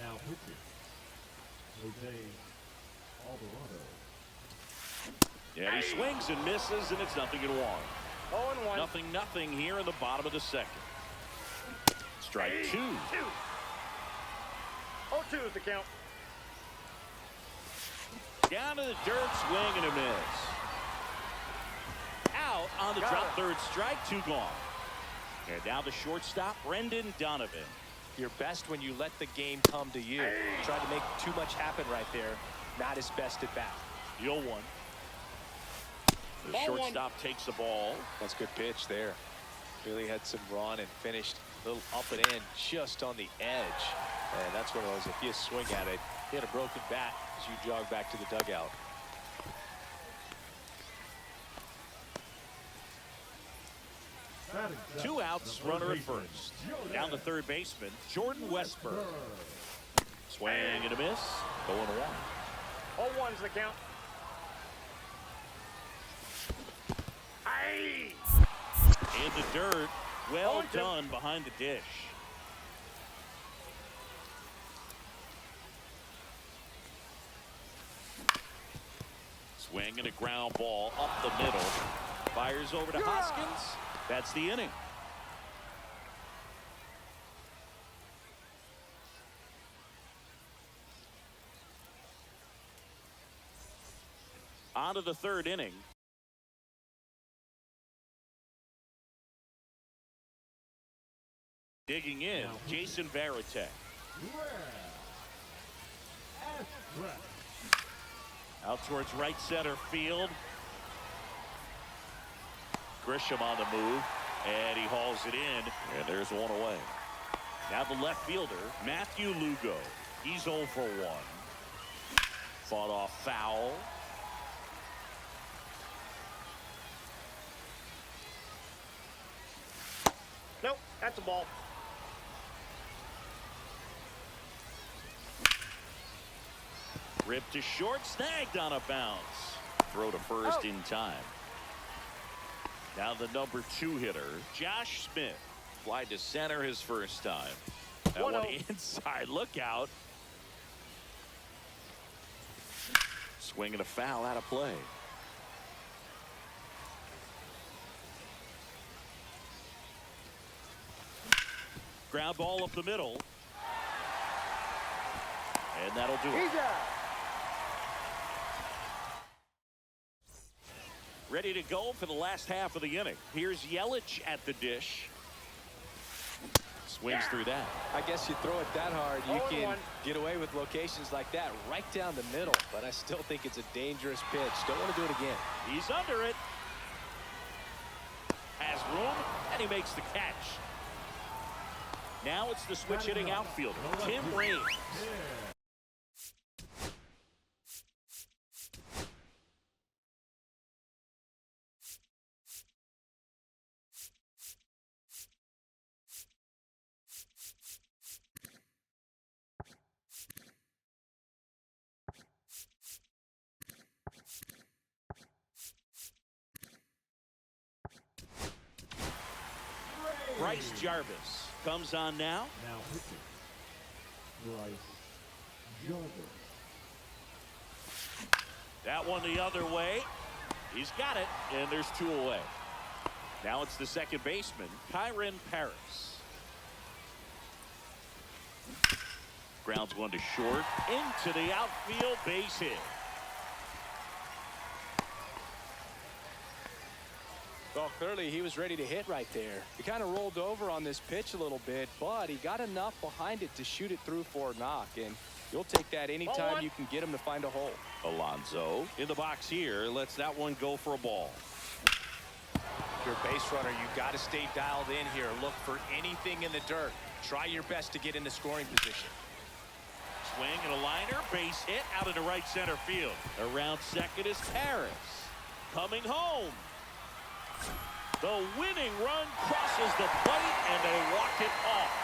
Now pitching, Jose Alvarado. And he swings and misses, and it's 0-1. 0-1. 0-0 here in the bottom of the second. Strike 2. 0-2 is the count. Down to the dirt, swing and a miss. Out on the drop, third strike, 2 gone. And now the shortstop, Brendan Donovan. You're best when you let the game come to you. Tried to make too much happen right there. Not his best at bat. The 0-1. The shortstop takes the ball. That's a good pitch there. Really had some run and finished a little up and in, just on the edge. And that's one of those, if you swing at it, he had a broken bat as you jog back to the dugout. Batting 2 outs, runner at first. Down the third baseman, Jordan Westburg. Swing and a miss. 0-1. 0-1 is the count. Aye. In the dirt. Well done behind the dish. Swing and a ground ball up the middle. Fires over to Hoskins. That's the inning. On to the third inning. Digging in, Jason Varitek. Out towards right center field. Grisham on the move, and he hauls it in, and there's one away. Now the left fielder, Matthew Lugo. He's 0 for 1. Fought off foul. Nope, that's a ball. Ripped to short, snagged on a bounce. Throw to first in time. Now the number 2 hitter, Josh Smith. Fly to center his first time. That one inside, look out. Swing and a foul out of play. Ground ball up the middle. And that'll do it. Ready to go for the last half of the inning. Here's Yelich at the dish. Swings through that. I guess you throw it that hard, you 0-1. can get away with locations like that right down the middle. But I still think it's a dangerous pitch. Don't want to do it again. He's under it. Has room, and he makes the catch. Now it's the switch hitting outfielder, Tim Raines. Bryce Jarvis comes on now. Now pitching. Bryce Jarvis. That one the other way. He's got it, and there's 2 away. Now it's the second baseman, Kyron Paris. Grounds one to short, into the outfield, base hit. Well, clearly he was ready to hit right there. He kind of rolled over on this pitch a little bit, but he got enough behind it to shoot it through for a knock. And you'll take that anytime you can get him to find a hole. Alonso in the box here, lets that one go for a ball. If you're a base runner, you got to stay dialed in here. Look for anything in the dirt. Try your best to get in the scoring position. Swing and a liner, base hit out into right center field. Around second is Paris. Coming home. The winning run crosses the plate, and they walk it off.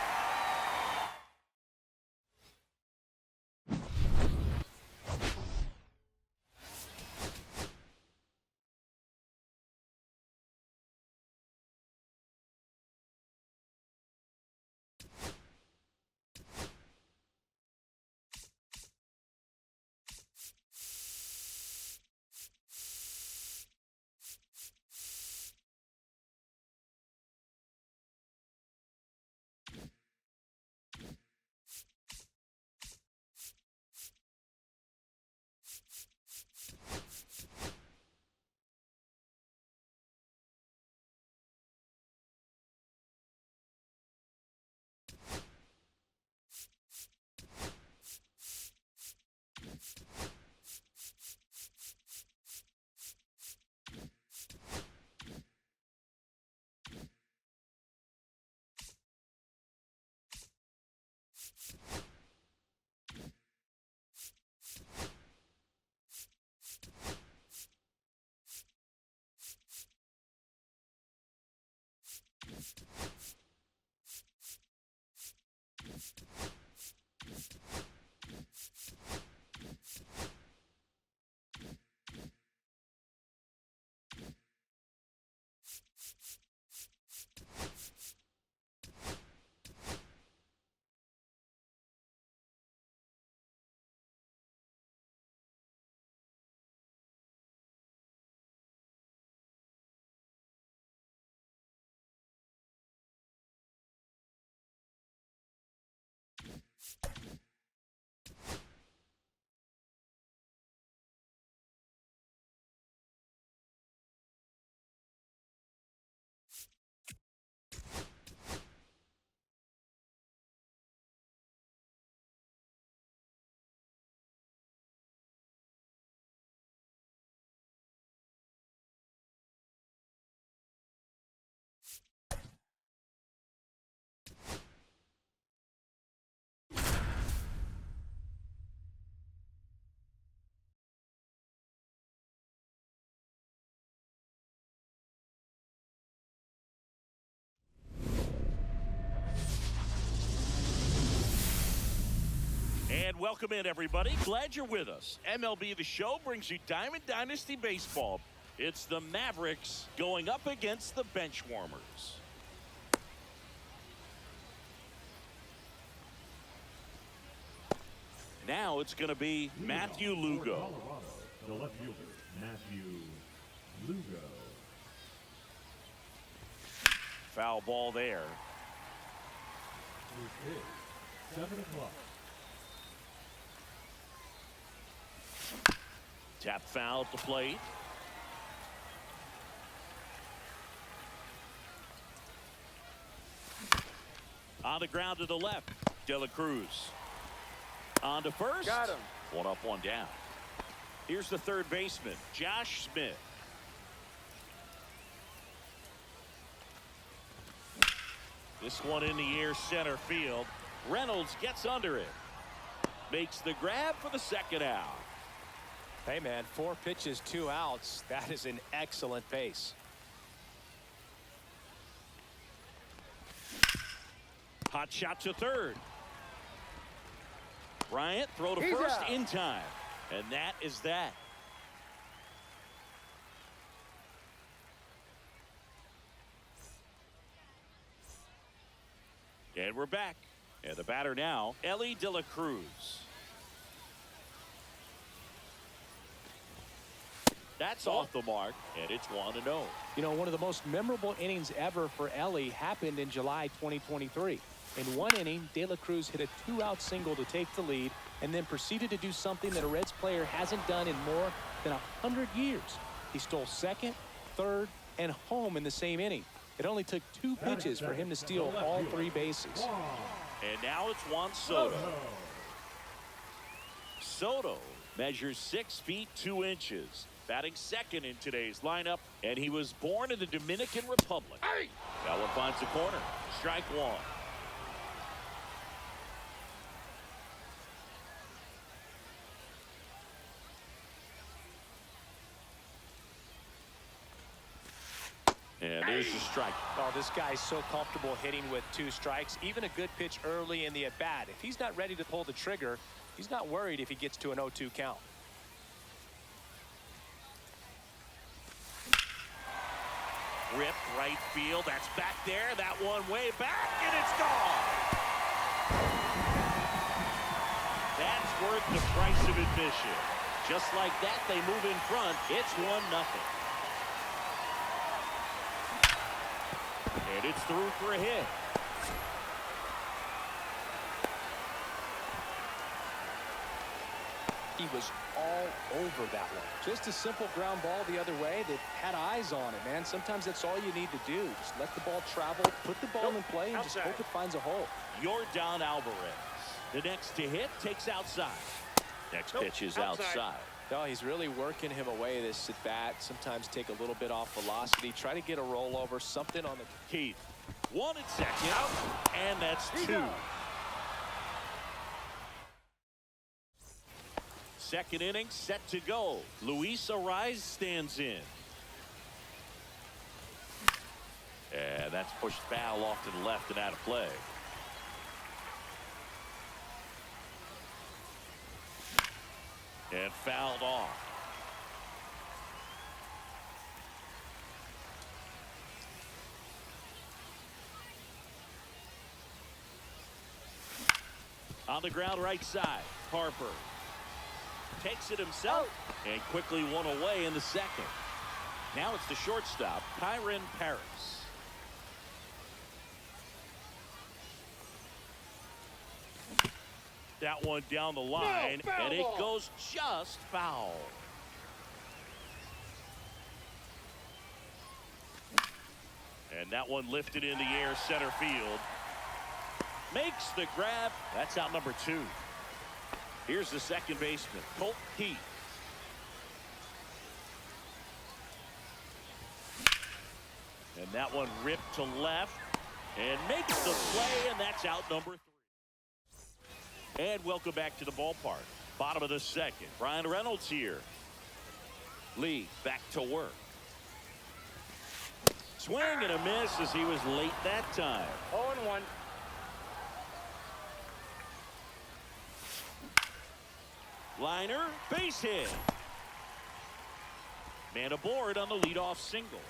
And welcome in, everybody. Glad you're with us. MLB The Show brings you Diamond Dynasty Baseball. It's the Mavericks going up against the Benchwarmers. Now it's going to be Matthew Lugo. Colorado, the left fielder, Matthew Lugo. Foul ball there. First pitch, 7 o'clock. Tap foul at the plate. On the ground to the left. De La Cruz. On to first. Got him. One up, one down. Here's the third baseman, Josh Smith. This one in the air, center field. Reynolds gets under it. Makes the grab for the second out. Hey, man, 4 pitches, 2 outs. That is an excellent pace. Hot shot to third. Bryant throw to He's first out. in time. And that is that. And we're back. And the batter now, Elly De La Cruz. That's off the mark, and it's 1-0. You know, one of the most memorable innings ever for Elly happened in July 2023. In one inning, De La Cruz hit a 2-out single to take the lead and then proceeded to do something that a Reds player hasn't done in more than 100 years. He stole second, third, and home in the same inning. It only took 2 pitches for him to steal all 3 bases. And now it's Juan Soto. Soto measures 6 feet 2 inches. Batting second in today's lineup, and he was born in the Dominican Republic. That one finds the corner. Strike one. And there's the strike. Oh, this guy's so comfortable hitting with 2 strikes. Even a good pitch early in the at-bat. If he's not ready to pull the trigger, he's not worried if he gets to an 0-2 count. Rip right field. That's back there. That one way back, and it's gone. That's worth the price of admission. Just like that, they move in front. It's 1-0. And it's through for a hit. He was all over that one. Just a simple ground ball the other way that had eyes on it, man. Sometimes that's all you need to do. Just let the ball travel, put the ball in play, and just hope it finds a hole. Yordan Alvarez. The next to hit takes outside. Next pitch is outside. No, he's really working him away this at bat. Sometimes take a little bit off velocity. Try to get a rollover, something on the... Keith. 1 and second. And that's 2. Second inning set to go. Luis Ariz stands in. And that's pushed foul off to the left and out of play. And fouled off. On the ground right side, Harper takes it himself and quickly one away in the second. Now it's the shortstop, Kyron Paris. That one down the line, and it goes just foul. And that one lifted in the air, center field. Makes the grab. That's out number 2. Here's the second baseman, Colt Heath. And that one ripped to left and makes the play, and that's out number 3. And welcome back to the ballpark. Bottom of the second. Brian Reynolds here. Lee back to work. Swing and a miss as he was late that time. 0-1. Liner, base hit. Man aboard on the leadoff single.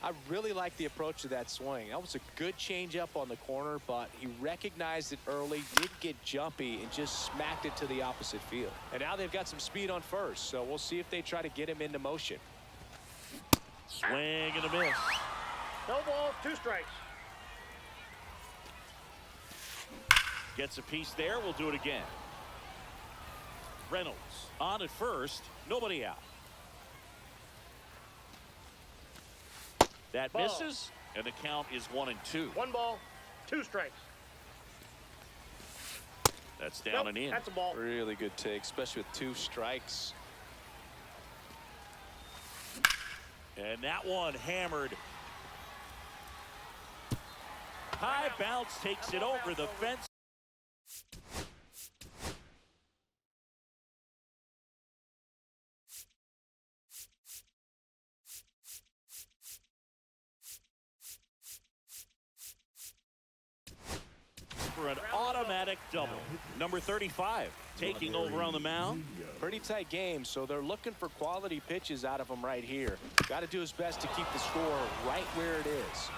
I really like the approach to that swing. That was a good changeup on the corner, but he recognized it early, didn't get jumpy, and just smacked it to the opposite field. And now they've got some speed on first, so we'll see if they try to get him into motion. Swing and a miss. No balls, 2 strikes. Gets a piece there. We'll do it again. Reynolds on at first. Nobody out. That misses, and the count is 1-2. 1 ball, 2 strikes. That's down and in. That's a ball. Really good take, especially with 2 strikes. And that one hammered. High bounce takes it over the fence. For an automatic double. Number 35 taking over on the mound. Pretty tight game, so they're looking for quality pitches out of him right here. Got to do his best to keep the score right where it is.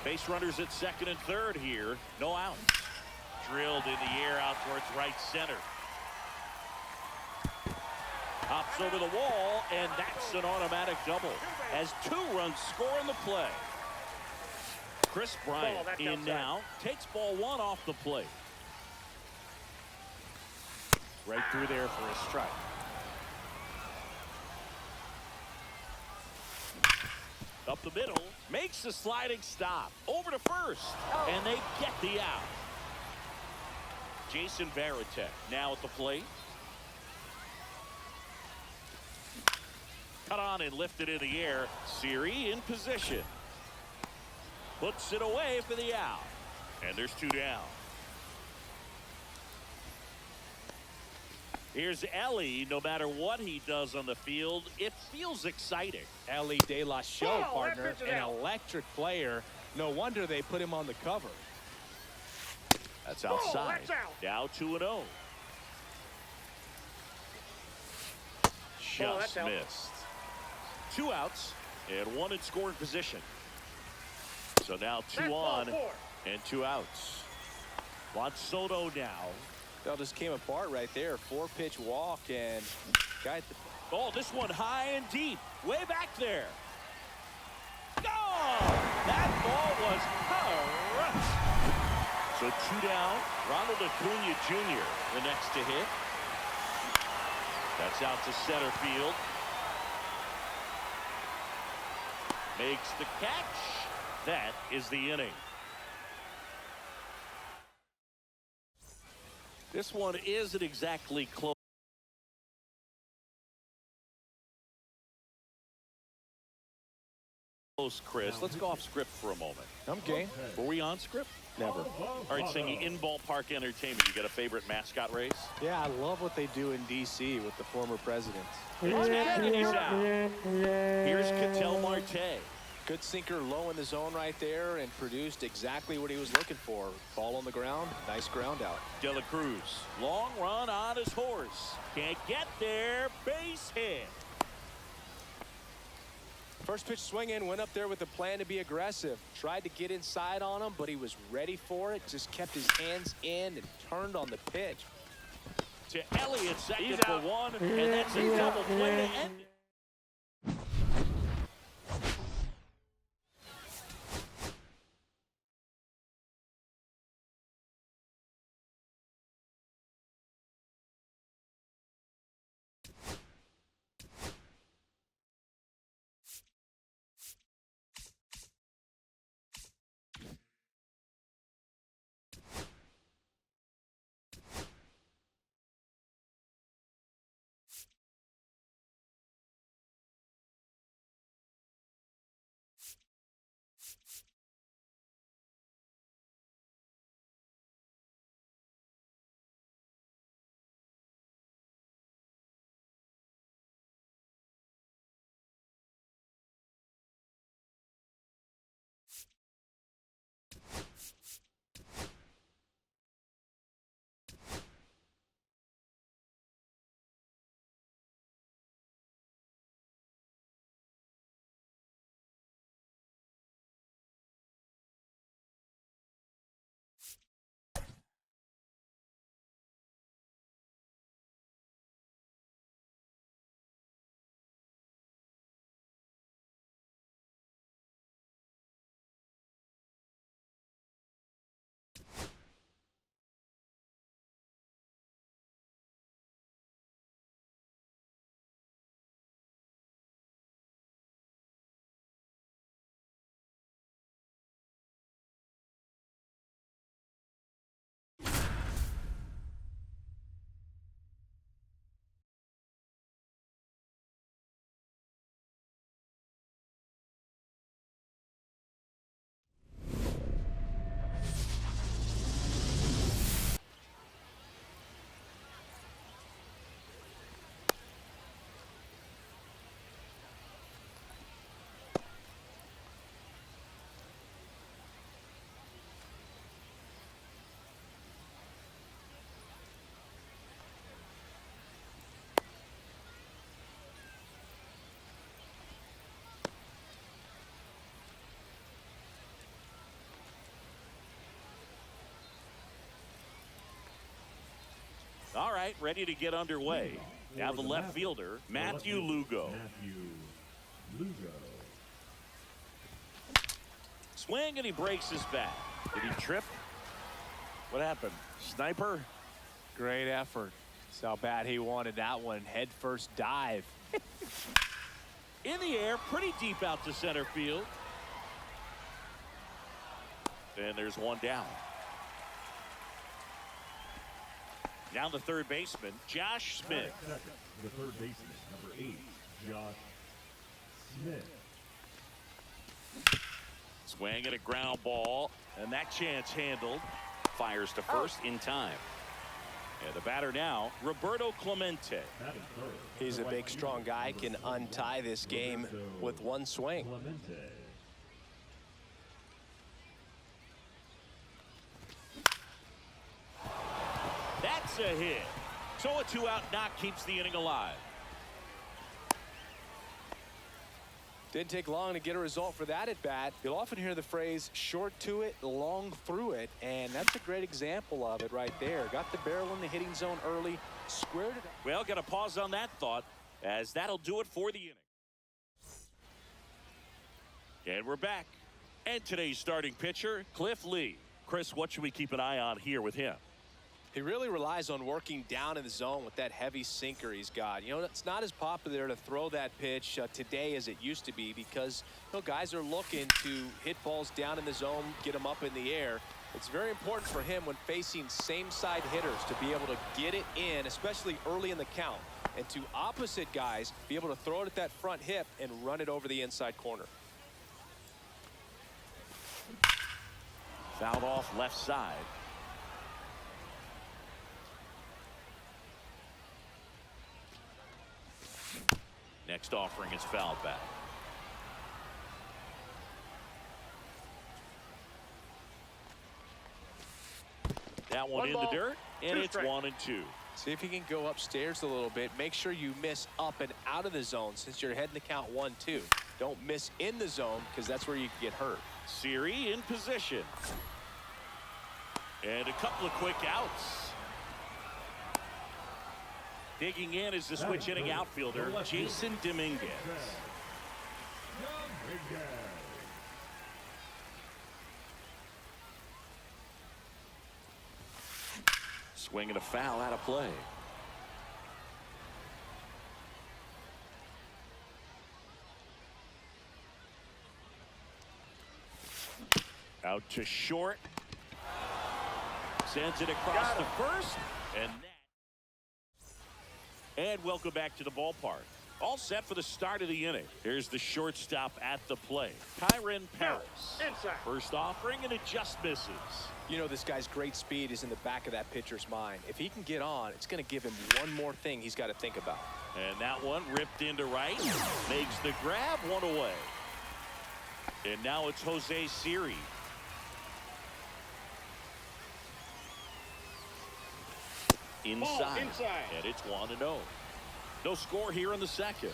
Base runners at second and third here. No outs. Drilled in the air out towards right center. Hops over the wall, and that's an automatic double as 2 runs score in the play. Chris Bryant in now, takes ball 1 off the plate. Right through there for a strike. Up the middle, makes the sliding stop. Over to first, and they get the out. Jason Varitek now at the plate. Cut on and lifted in the air. Siri in position. Puts it away for the out. And there's 2 down. Here's Ellie. No matter what he does on the field, it feels exciting. Ellie De La Show, partner, an electric player. No wonder they put him on the cover. That's outside. Now 2-0. Just missed. 2 outs and 1 in scoring position. So now 2 on and 2 outs. Juan Soto now. That just came apart right there. 4-pitch walk and got the. Oh, this one high and deep, way back there. Gone! That ball was crushed. So 2 down. Ronald Acuna Jr. the next to hit. That's out to center field. Makes the catch. That is the inning. This one isn't exactly close. Chris, let's go off script for a moment. I'm game. Were we on script? Never. All right, Singy, in ballpark entertainment, you got a favorite mascot race? Yeah, I love what they do in D.C. with the former presidents. Here's Here's Ketel Marte. Good sinker low in the zone right there and produced exactly what he was looking for. Ball on the ground. Nice ground out. De La Cruz. Long run on his horse. Can't get there. Base hit. First pitch swing in, went up there with a plan to be aggressive. Tried to get inside on him, but he was ready for it. Just kept his hands in and turned on the pitch. To Elliott, second for one, and that's a double play to end it. All right, ready to get underway. Now the left fielder, Matthew Lugo. Swing, and he breaks his bat. Did he trip? What happened? Sniper? Great effort. That's how bad he wanted that one. Head first dive. In the air, pretty deep out to center field. And there's one down. Now the third baseman, Josh Smith. The third baseman, number 8, Josh Smith. Swing at a ground ball, and that chance handled. Fires to first in time. And the batter now, Roberto Clemente. He's a big, strong guy, can untie this game with one swing. That's a hit. So a 2-out knock keeps the inning alive. Didn't take long to get a result for that at bat. You'll often hear the phrase short to it, long through it, and that's a great example of it right there. Got the barrel in the hitting zone early, squared it up. Well, got to pause on that thought, as that'll do it for the inning. And we're back. And today's starting pitcher, Cliff Lee. Chris, what should we keep an eye on here with him? He really relies on working down in the zone with that heavy sinker he's got. You know, it's not as popular to throw that pitch today as it used to be because, you know, guys are looking to hit balls down in the zone, get them up in the air. It's very important for him when facing same side hitters to be able to get it in, especially early in the count, and to opposite guys be able to throw it at that front hip and run it over the inside corner. Fouled off left side. Next offering is fouled back. That one One in the ball, dirt, and 2 it's strikes. 1-2. See if you can go upstairs a little bit. Make sure you miss up and out of the zone since you're heading to count 1-2. Don't miss in the zone because that's where you can get hurt. Siri in position. And a couple of quick outs. Digging in is the switch hitting outfielder, Jason Dominguez. Swinging a foul out of play. Out to short. Sends it across the first. And welcome back to the ballpark. All set for the start of the inning. Here's the shortstop at the plate, Kyron Paris. Inside. First offering, and it just misses. You know this guy's great speed is in the back of that pitcher's mind. If he can get on, it's going to give him one more thing he's got to think about. And that one ripped into right. Makes the grab, one away. And now it's Jose Siri. Inside. And it's 1-0. No score here in the second.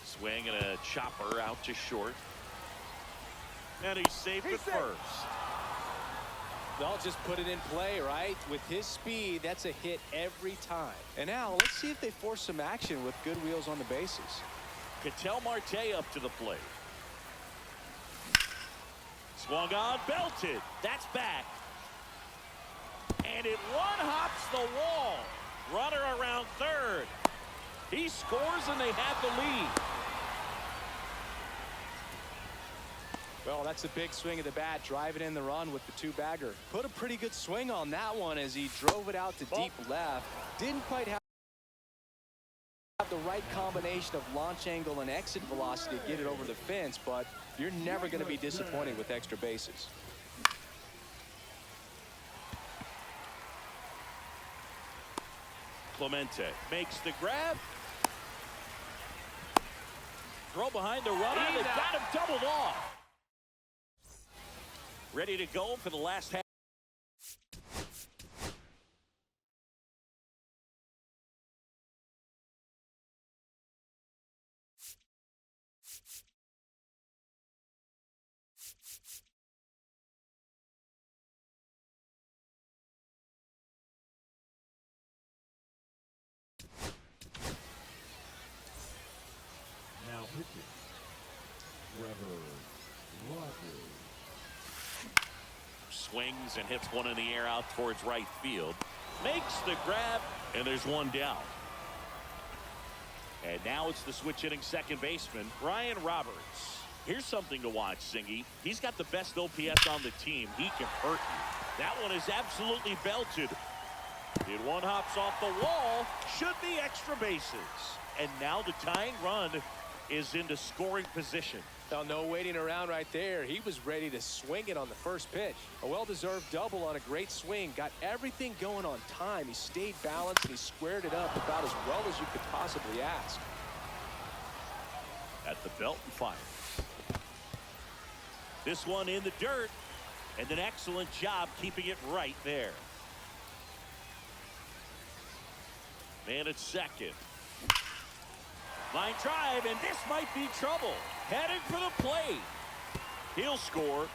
Swing and a chopper out to short. And he's safe at first. They'll just put it in play, right? With his speed, that's a hit every time. And now let's see if they force some action with good wheels on the bases. Ketel Marte up to the plate. Swung on, belted. That's back. And it one-hops the wall. Runner around third. He scores and they have the lead. Well, that's a big swing of the bat, driving in the run with the two-bagger. Put a pretty good swing on that one as he drove it out to deep left. Didn't quite have the right combination of launch angle and exit velocity to get it over the fence, but you're never going to be disappointed with extra bases. Clemente makes the grab. Throw behind the runner. They got him doubled off. Ready to go for the last half. Now pitching. Trevor Rogers. Swings and hits one in the air out towards right field. Makes the grab, and there's one down. And now it's the switch hitting second baseman, Ryan Roberts. Here's something to watch, Singy. He's got the best OPS on the team. He can hurt you. That one is absolutely belted. It one hops off the wall. Should be extra bases. And now the tying run is into scoring position. Now, no waiting around right there. He was ready to swing it on the first pitch. A well-deserved double on a great swing. Got everything going on time. He stayed balanced and he squared it up about as well as you could possibly ask. At the belt and fire. This one in the dirt, and an excellent job keeping it right there. Man at second. Line drive, and this might be trouble. Heading for the plate. He'll score.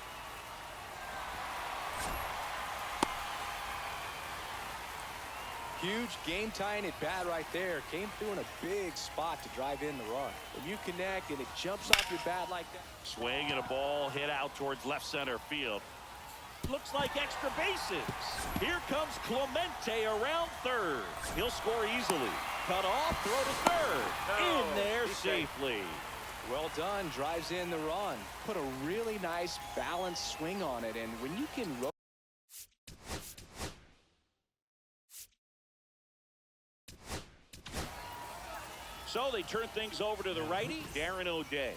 Huge game-tying at bat right there. Came through in a big spot to drive in the run. When you connect and it jumps off your bat like that. Swing and a ball hit out towards left center field. Looks like extra bases. Here comes Clemente around third. He'll score easily. Cut off, throw to third. In there safely. Well done. Drives in the run. Put a really nice balanced swing on it. And when you can So they turn things over to the righty, Darren O'Day.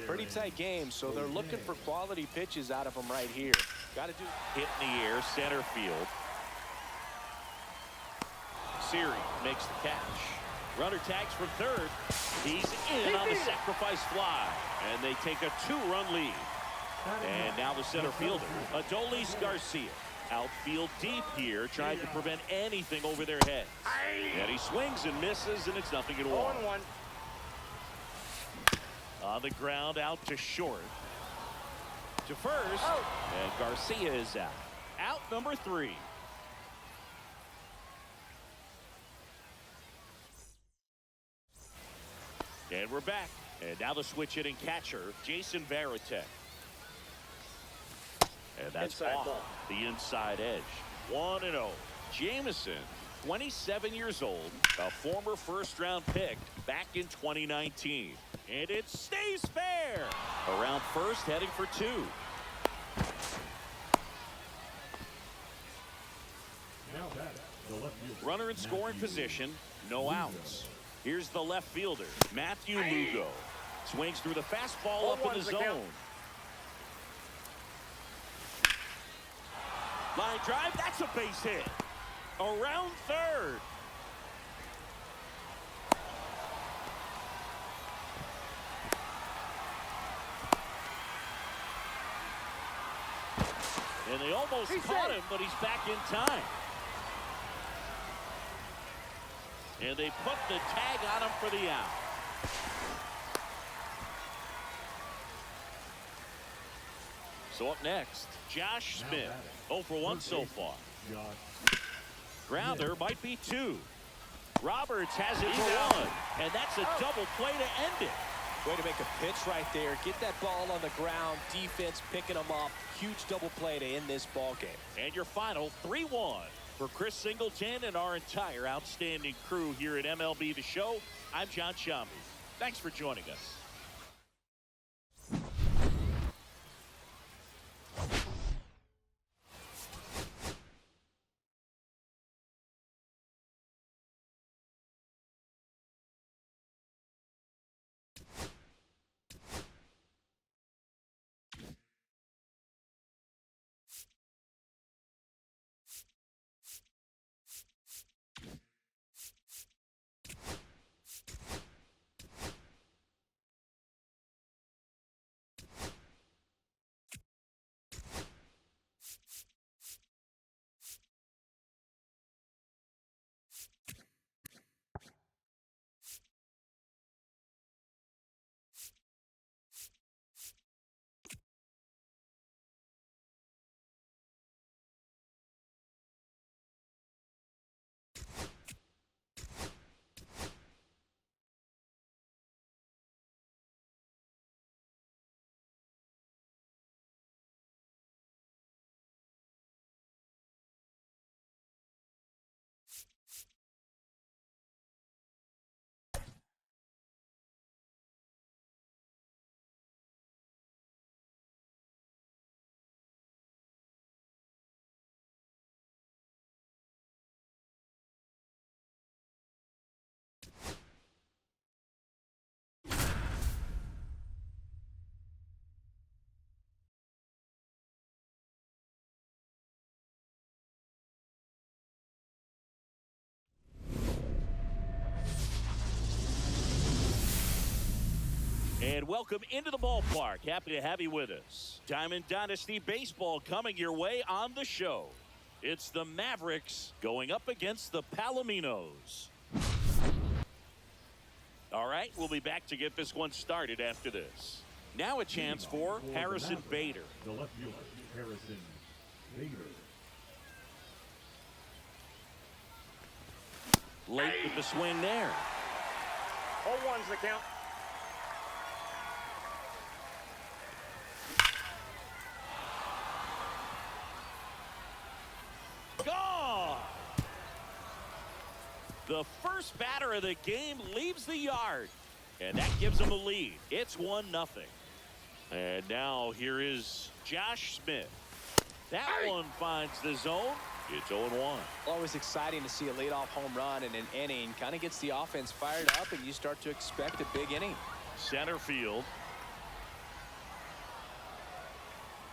pretty tight game, so they're looking for quality pitches out of him right here. Got to do Hit in the air, center field. Siri makes the catch. Runner tags from third. He's in on the sacrifice fly. And they take a 2-run lead. And now the center fielder, Adolis Garcia. Outfield deep here, trying to prevent anything over their heads. And he swings and misses, and it's 0-1. 0-1. On the ground, out to short. To first. And Garcia is out. Out number 3. And we're back. And now the switch hitting catcher, Jason Varitek. And that's Inside off ball. the inside edge. 1-0. Jamison, 27 years old, a former first-round pick back in 2019. And it stays fair. Around first, heading for 2. Now batting, the left fielder. Runner in scoring position, no outs. Here's the left fielder, Matthew Lugo. Swings through the fastball up in the zone. Line drive, that's a base hit. Around third. And they almost caught him, but he's back in time. And they put the tag on him for the out. So up next, Josh Smith. 0 for 1 so far. Grounder might be 2. Roberts has it for 1. And that's a double play to end it. Way to make a pitch right there. Get that ball on the ground. Defense picking them up. Huge double play to end this ball game. And your final 3-1 for Chris Singleton and our entire outstanding crew here at MLB The Show. I'm John Shambi. Thanks for joining us. And welcome into the ballpark. Happy to have you with us. Diamond Dynasty Baseball coming your way on the show. It's the Mavericks going up against the Palominos. All right, we'll be back to get this one started after this. Now a chance for Harrison Bader. The left fielder, Harrison Bader. Late with the swing there. 0-1's the count. Gone! The first batter of the game leaves the yard. And that gives them a lead. It's 1-0. And now here is Josh Smith. That one finds the zone. It's 0-1. Always exciting to see a leadoff home run in an inning. Kind of gets the offense fired up, and you start to expect a big inning. Center field.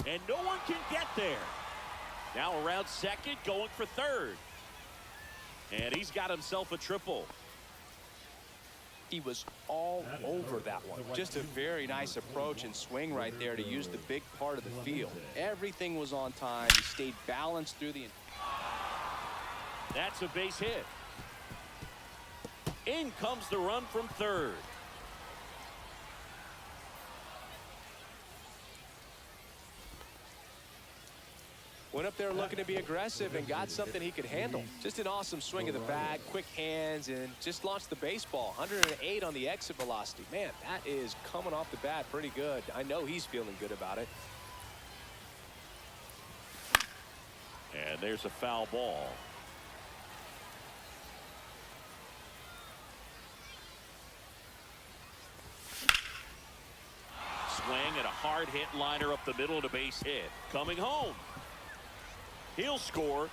And no one can get there. Now around second, going for third. And he's got himself a triple. He was all over that one. Just a very nice approach and swing right there to use the big part of the field. Everything was on time. He stayed balanced through the... That's a base hit. In comes the run from third. Went up there looking to be aggressive and got something he could handle. Just an awesome swing of the bat, quick hands, and just launched the baseball. 108 on the exit velocity. Man, that is coming off the bat pretty good. I know he's feeling good about it. And there's a foul ball. Swing and a hard hit liner up the middle and a base hit. Coming home. He'll score.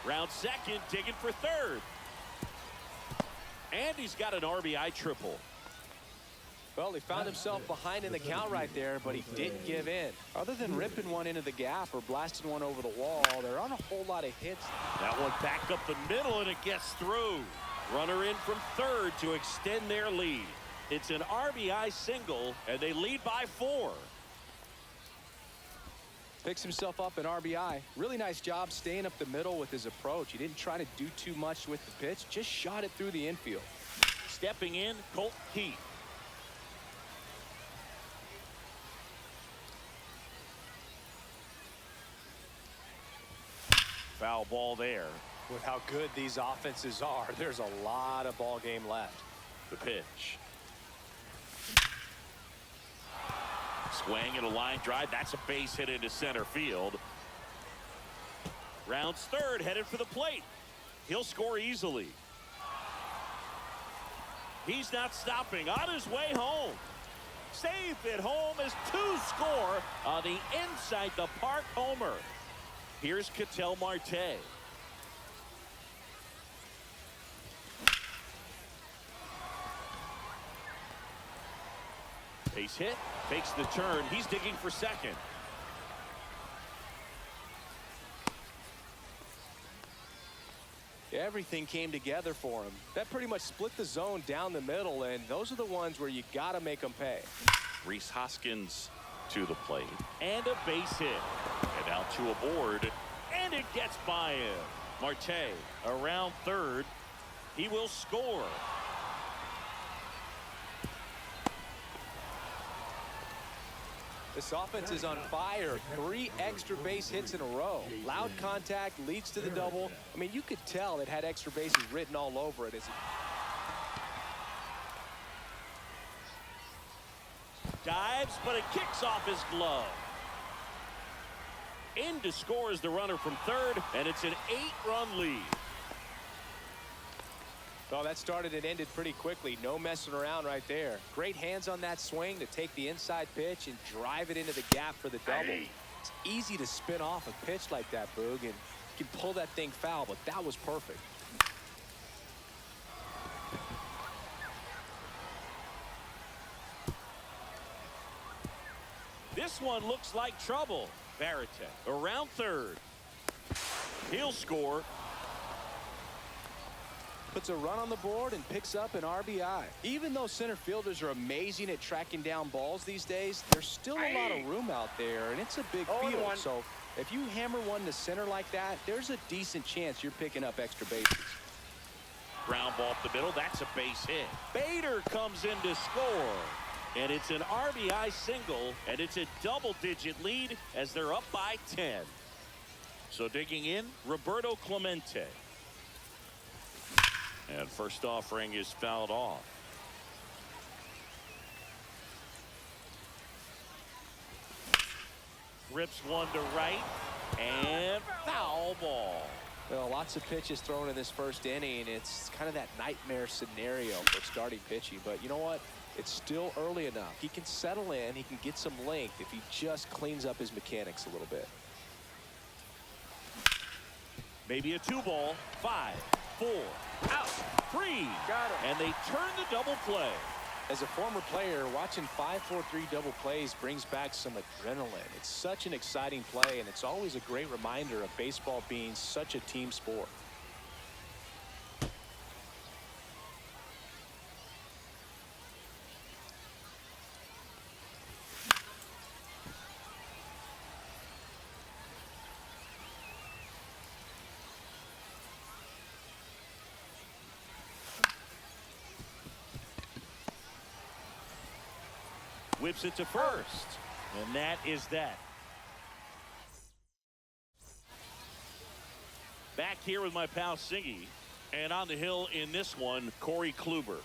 Round second, digging for third. And he's got an RBI triple. Well, he found himself behind in the count right there, but he didn't give in. Other than ripping one into the gap or blasting one over the wall, there aren't a whole lot of hits. That one back up the middle, and it gets through. Runner in from third to extend their lead. It's an RBI single, and they lead by 4. Picks himself up an RBI. Really nice job staying up the middle with his approach. He didn't try to do too much with the pitch, just shot it through the infield. Stepping in, Colt Heath. Foul ball there. With how good these offenses are, there's a lot of ball game left. The pitch. Swing and a line drive. That's a base hit into center field. Rounds third, headed for the plate. He'll score easily. He's not stopping. On his way home. Safe at home as 2 score on the inside the park homer. Here's Ketel Marte. Base hit, takes the turn. He's digging for second. Everything came together for him. That pretty much split the zone down the middle, and those are the ones where you got to make them pay. Rhys Hoskins to the plate. And a base hit. And now 2 aboard. And it gets by him. Marte around third. He will score. This offense is on fire. 3 extra base hits in a row. Loud contact leads to the double. I mean, you could tell it had extra bases written all over it. Dives, but it kicks off his glove. In to score is the runner from third, and it's an 8-run lead. Oh, that started and ended pretty quickly. No messing around right there. Great hands on that swing to take the inside pitch and drive it into the gap for the double. It's easy to spin off a pitch like that, Boog, and you can pull that thing foul, but that was perfect. This one looks like trouble. Barrett around third. He'll score. Puts a run on the board and picks up an RBI. Even though center fielders are amazing at tracking down balls these days, there's still a lot of room out there, and it's a big field. So if you hammer one to center like that, there's a decent chance you're picking up extra bases. Ground ball up the middle. That's a base hit. Bader comes in to score. And it's an RBI single, and it's a double-digit lead as they're up by 10. So digging in, Roberto Clemente. And first offering is fouled off. Rips one to right, and foul ball. Well, lots of pitches thrown in this first inning. It's kind of that nightmare scenario for starting pitching. But you know what? It's still early enough. He can settle in. He can get some length if he just cleans up his mechanics a little bit. Maybe a 2-ball. 5, 4, out, 3. Got him. And they turn the double play. As a former player, watching 5-4-3 double plays brings back some adrenaline. It's such an exciting play, and it's always a great reminder of baseball being such a team sport. whips it to first. And that is that. Back here with my pal Singy. And on the hill in this one, Corey Kluber.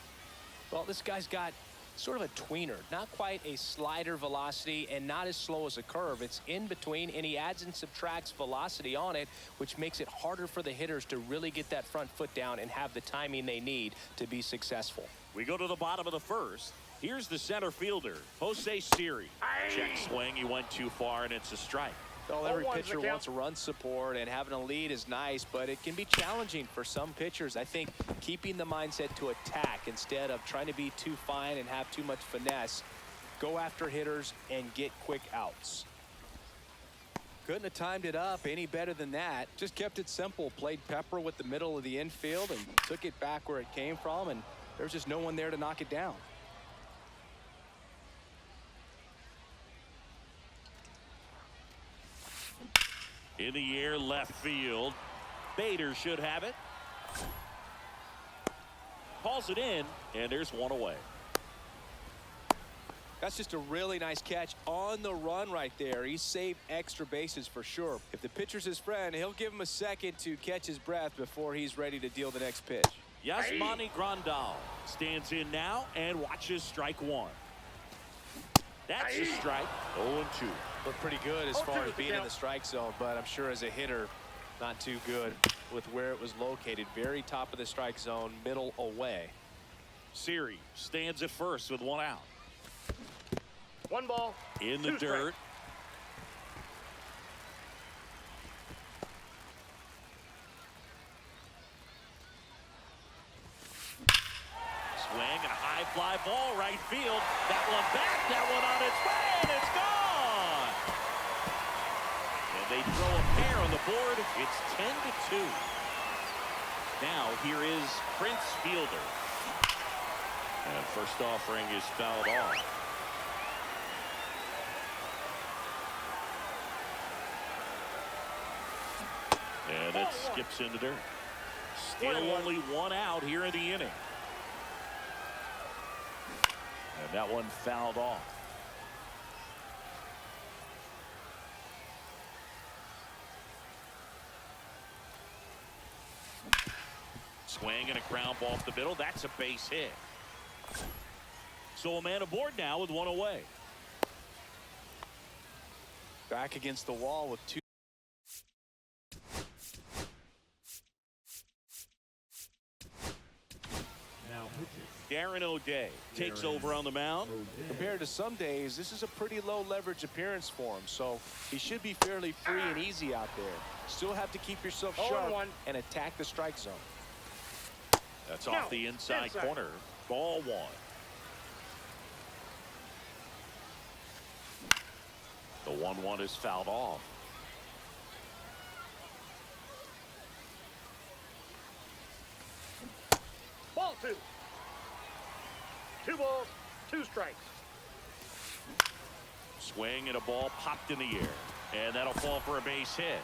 Well, this guy's got sort of a tweener, not quite a slider velocity and not as slow as a curve. It's in between, and he adds and subtracts velocity on it, which makes it harder for the hitters to really get that front foot down and have the timing they need to be successful. We go to the bottom of the first. Here's the center fielder, Jose Siri. Check swing, he went too far, and it's a strike. Well, every pitcher wants run support, and having a lead is nice, but it can be challenging for some pitchers. I think keeping the mindset to attack instead of trying to be too fine and have too much finesse, go after hitters and get quick outs. Couldn't have timed it up any better than that. Just kept it simple, played pepper with the middle of the infield and took it back where it came from, and there's just no one there to knock it down. In the air, left field. Bader should have it. Calls it in, and there's one away. That's just a really nice catch on the run right there. He saved extra bases for sure. If the pitcher's his friend, he'll give him a second to catch his breath before he's ready to deal the next pitch. Yasmani Grandal stands in now and watches strike one. That's a strike. 0-2. Looked pretty good as far as being in the strike zone, but I'm sure as a hitter, not too good with where it was located. Very top of the strike zone, middle away. Siri stands at first with one out. 1 ball. In the dirt. Swing and a high fly ball right field. That one back, that one on its way, and it's gone. And they throw a pair on the board. It's 10-2. Now here is Prince Fielder. And first offering is fouled off. And it skips in the dirt. Still only one out here in the inning. And that one fouled off. Swing and a ground ball off the middle. That's a base hit. So a man aboard now with one away. Back against the wall with two. Darren O'Day takes over on the mound. Compared to some days, this is a pretty low leverage appearance for him, so he should be fairly free and easy out there. Still have to keep yourself sharp and attack the strike zone. That's off the inside corner. Ball one. The 1-1 is fouled off. Ball 2. 2 balls, 2 strikes. Swing and a ball popped in the air. And that'll fall for a base hit.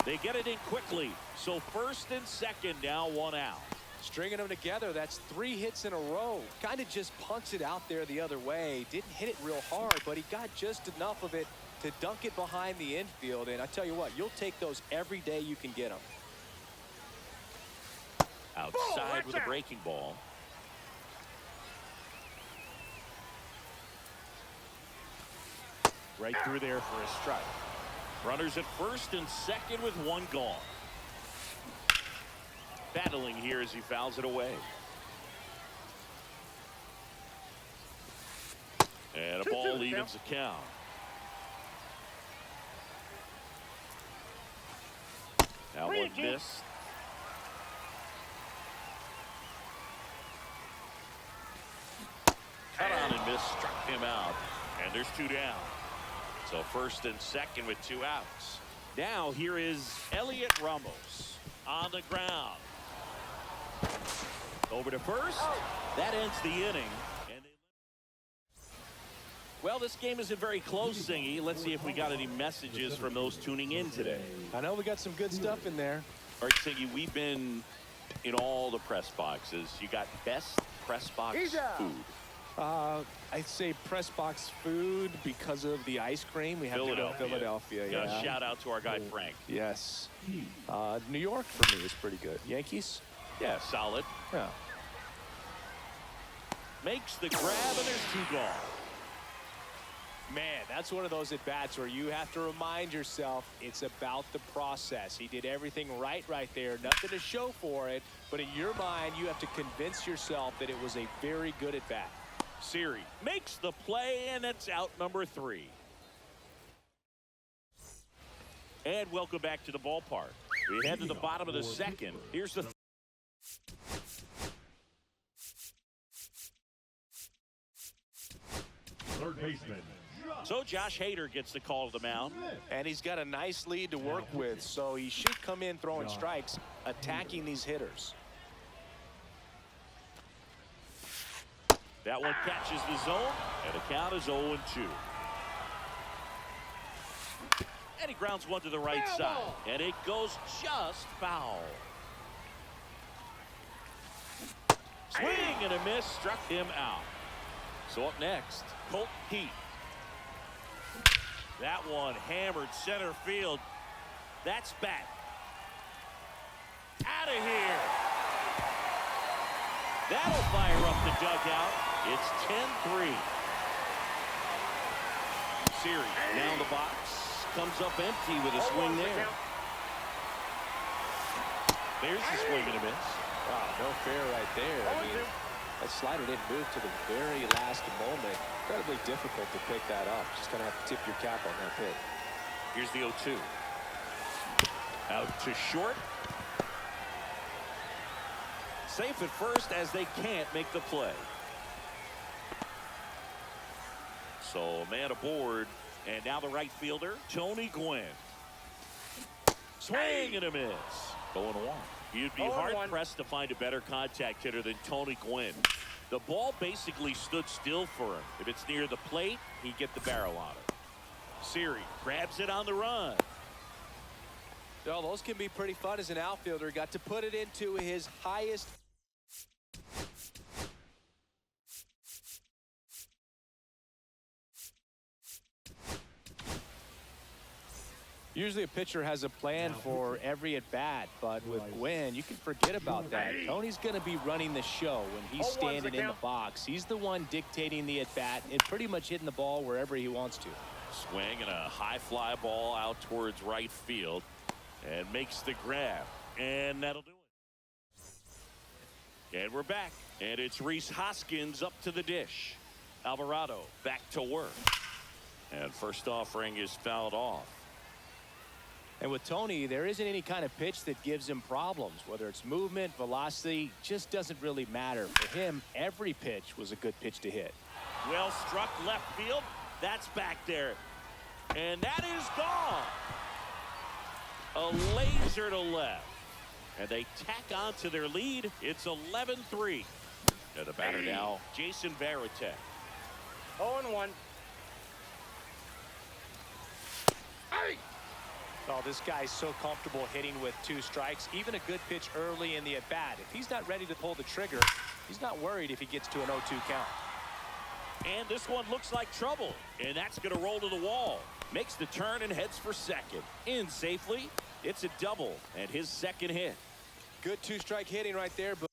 They get it in quickly. So first and second, now one out. Stringing them together, that's 3 hits in a row. Kind of just punts it out there the other way. Didn't hit it real hard, but he got just enough of it to dunk it behind the infield. And I tell you what, you'll take those every day you can get them. Outside with a breaking ball. Right through there for a strike. Runners at first and second with one gone. Battling here as he fouls it away. And a ball evens the count. That one missed. Cut on and missed, struck him out. And there's 2 down. So first and second with 2 outs. Now here is Elliot Ramos on the ground. Over to first. That ends the inning. Well, this game isn't very close, Singy. Let's see if we got any messages from those tuning in today. I know we got some good stuff in there. All right, Singy, we've been in all the press boxes. You got best press box food. I'd say press box food because of the ice cream. We have to go Philadelphia. Yeah. Shout out to our guy Frank. Yes. New York for me is pretty good. Yankees? Yeah, solid. Yeah. Makes the grab, and there's 2 gone. Man, that's one of those at-bats where you have to remind yourself it's about the process. He did everything right there. Nothing to show for it. But in your mind, you have to convince yourself that it was a very good at-bat. Siri makes the play, and it's out number 3. And welcome back to the ballpark. We head to the bottom of the second. Here's the Third baseman. So Josh Hader gets the call to the mound. And he's got a nice lead to work with, so he should come in throwing strikes, attacking these hitters. That one catches the zone, and the count is 0-2. And he grounds one to the right side, and it goes just foul. Swing and a miss, struck him out. So up next, Colt Heat. That one hammered center field. That's back. Out of here. That'll fire up the dugout. It's 10-3. Siri down the box. Comes up empty with a swing there. There's the swing and a miss. Wow, no fair right there. I mean, that slider didn't move to the very last moment. Incredibly difficult to pick that up. Just going to have to tip your cap on that hit. Here's the 0-2. Out to short. Safe at first as they can't make the play. So a man aboard, and now the right fielder, Tony Gwynn. Swing and a miss. 0-1. You'd be hard-pressed to find a better contact hitter than Tony Gwynn. The ball basically stood still for him. If it's near the plate, he'd get the barrel on it. Siri grabs it on the run. Well, those can be pretty fun as an outfielder. Got to put it into his highest. Usually a pitcher has a plan for every at-bat, but with Gwynn, you can forget about that. Tony's going to be running the show when he's standing in the box. He's the one dictating the at-bat and pretty much hitting the ball wherever he wants to. Swing and a high fly ball out towards right field, and makes the grab, and that'll do it. And we're back, and it's Rhys Hoskins up to the dish. Alvarado back to work, and first offering is fouled off. And with Tony, there isn't any kind of pitch that gives him problems. Whether it's movement, velocity, just doesn't really matter. For him, every pitch was a good pitch to hit. Well struck left field. That's back there. And that is gone. A laser to left. And they tack on to their lead. It's 11-3. And the batter now, Jason Varitek. 0-1. Oh, this guy's so comfortable hitting with 2 strikes. Even a good pitch early in the at-bat. If he's not ready to pull the trigger, he's not worried if he gets to an 0-2 count. And this one looks like trouble. And that's going to roll to the wall. Makes the turn and heads for second. In safely. It's a double and his second hit. Good 2-strike hitting right there. But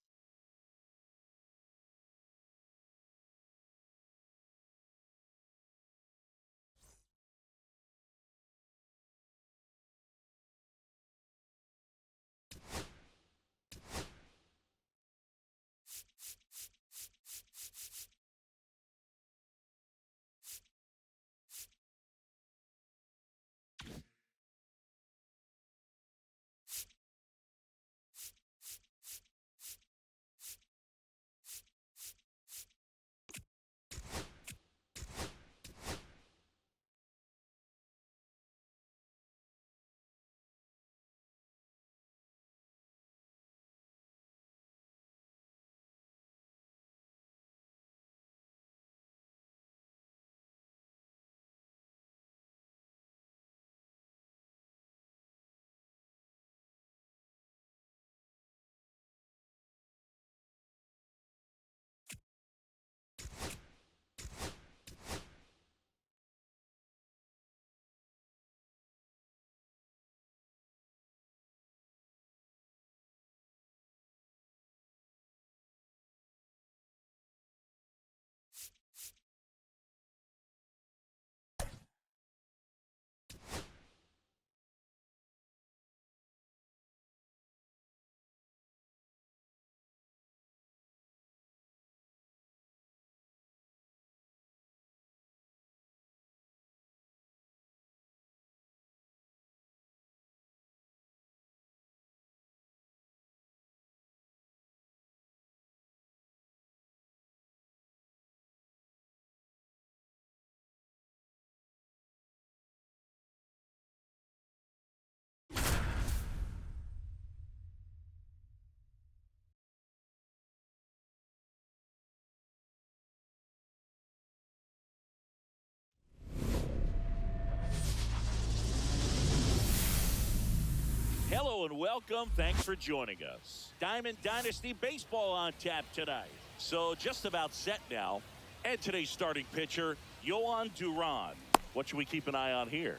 welcome. Thanks for joining us. Diamond Dynasty Baseball on tap tonight. So just about set now. And today's starting pitcher, Yohan Duran. What should we keep an eye on here?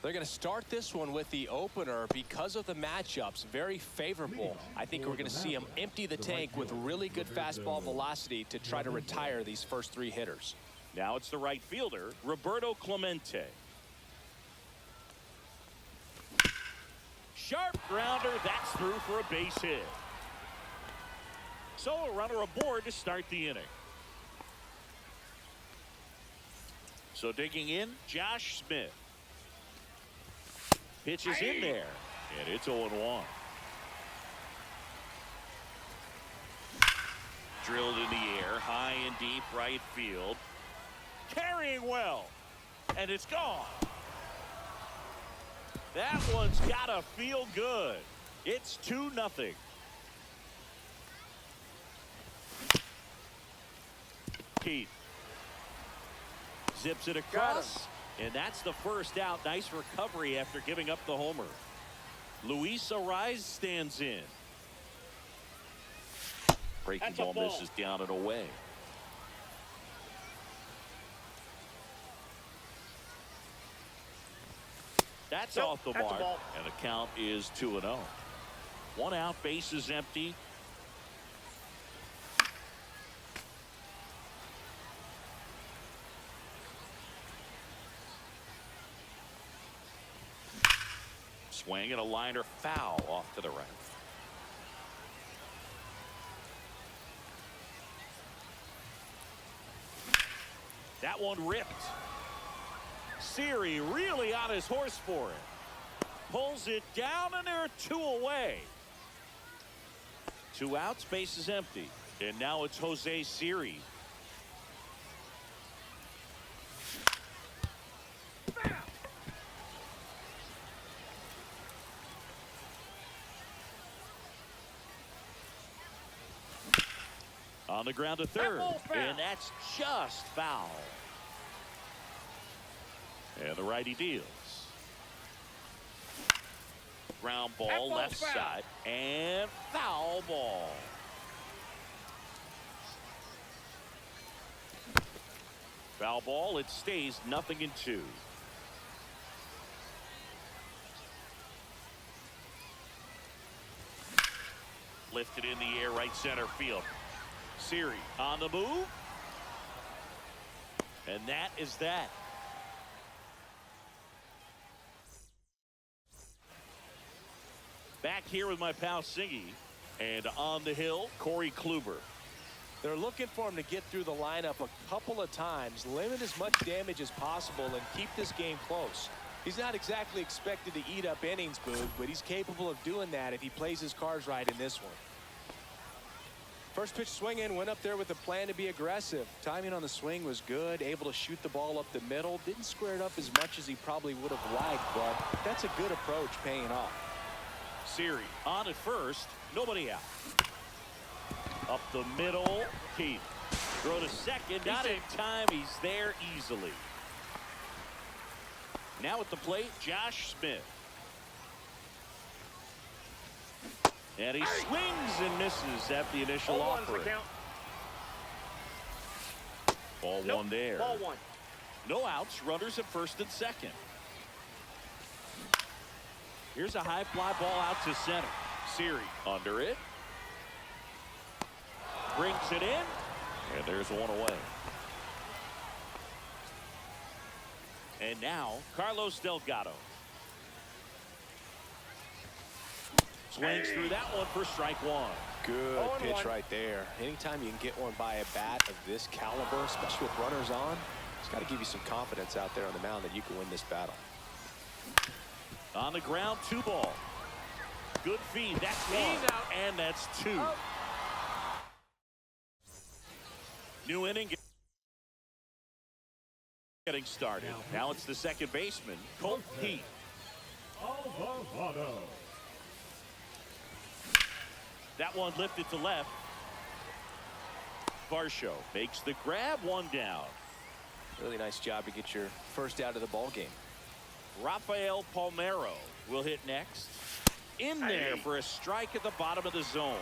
They're going to start this one with the opener because of the matchups. Very favorable. I think we're going to see him empty the tank with really good fastball velocity to try to retire these first three hitters. Now it's the right fielder, Roberto Clemente. Sharp grounder. That's through for a base hit. So a runner aboard to start the inning. So digging in, Josh Smith. Pitch is in there, and it's 0-1. Drilled in the air, high and deep right field. Carrying well, and it's gone. That one's gotta feel good. It's 2-0. Keith zips it across, and that's the first out. Nice recovery after giving up the homer. Luis Ariz stands in. Breaking ball misses down and away. That's off the mark, and the count is 2-0. 1 out, base is empty. Swing and a liner foul off to the right. That one ripped. Siri really on his horse for it. Pulls it down, and there are 2 away. 2 outs, base is empty. And now it's Jose Siri. On the ground to third, and that's just foul. And the righty deals. Ground ball left side, and foul ball. Foul ball, it stays 0-2. Lifted in the air, right center field. Siri on the move. And that is that. Back here with my pal Singy. And on the hill, Corey Kluber. They're looking for him to get through the lineup a couple of times, limit as much damage as possible, and keep this game close. He's not exactly expected to eat up innings, Boog, but he's capable of doing that if he plays his cards right in this one. First pitch swinging, went up there with a plan to be aggressive. Timing on the swing was good, able to shoot the ball up the middle. Didn't square it up as much as he probably would have liked, but that's a good approach paying off. Siri on at first, nobody out. Up the middle, Keith. Throw to second, not in time, he's there easily. Now at the plate, Josh Smith. And he swings and misses at the initial offering. Ball one there. Ball one. No outs, runners at first and second. Here's a high fly ball out to center. Siri under it. Brings it in. And there's one away. And now, Carlos Delgado. Swings through that one for strike one. Good pitch right there. Anytime you can get one by a bat of this caliber, especially with runners on, it's got to give you some confidence out there on the mound that you can win this battle. On the ground, 2 ball. Good feed. That's 1. And that's 2. New inning getting started. Now it's the second baseman, Colt Heath. Alvarado. That one lifted to left. Varsho makes the grab, 1 down. Really nice job to get your first out of the ball game. Rafael Palmeiro will hit next. in there for a strike at the bottom of the zone.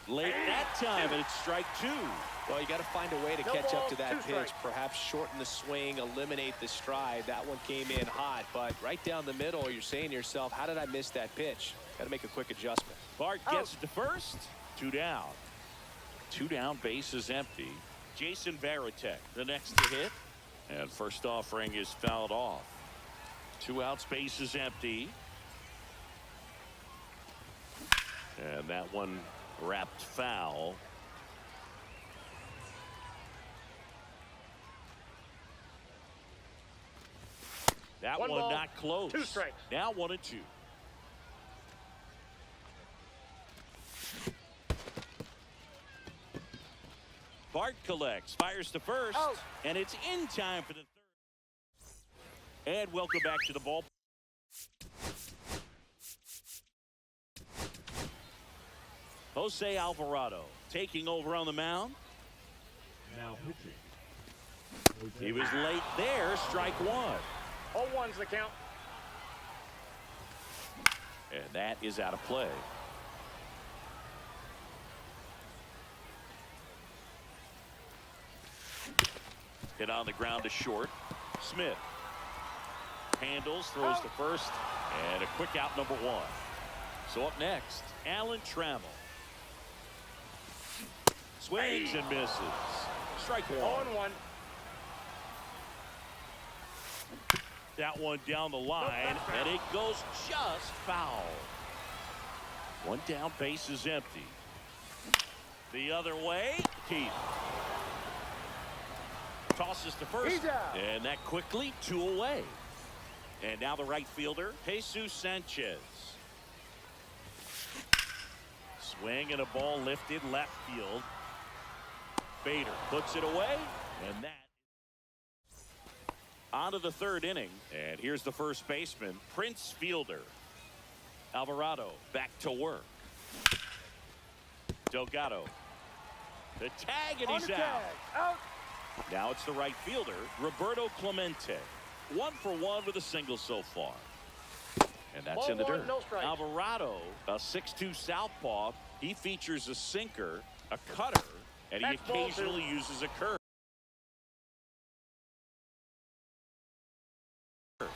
Late that time, and it's strike 2. Well, you got to find a way to catch up to that pitch. Perhaps shorten the swing, eliminate the stride. That one came in hot, but right down the middle, you're saying to yourself, how did I miss that pitch? Got to make a quick adjustment. Bart gets it to first. 2 down. 2 down, base is empty. Jason Varitek, the next to hit. And first offering is fouled off. 2 outs, base is empty. And that one wrapped foul. That one ball, not close. 2 strikes. Now 1-2. Bart collects, fires to first, and it's in time for the third. And welcome back to the ball. Jose Alvarado taking over on the mound. Now pitching. He was late there, strike 1. 0-1's the count. And that is out of play. Hit on the ground to short. Smith handles, throws to first, and a quick out, number 1. So up next, Alan Trammell. Swings and misses. Strike 1. 0-1. That one down the line, and it goes just foul. 1 down, base is empty. The other way, Keith. Tosses to first, and that quickly 2 away. And now the right fielder, Jesus Sanchez. Swing and a ball lifted left field. Bader puts it away, and that on to the 3rd inning. And here's the first baseman, Prince Fielder. Alvarado back to work. Delgado. The tag, and he's out. Now it's the right fielder, Roberto Clemente. 1 for 1 with a single so far. And that's in the dirt. No strikes. Alvarado, a 6'2 southpaw. He features a sinker, a cutter, and he occasionally uses a curve.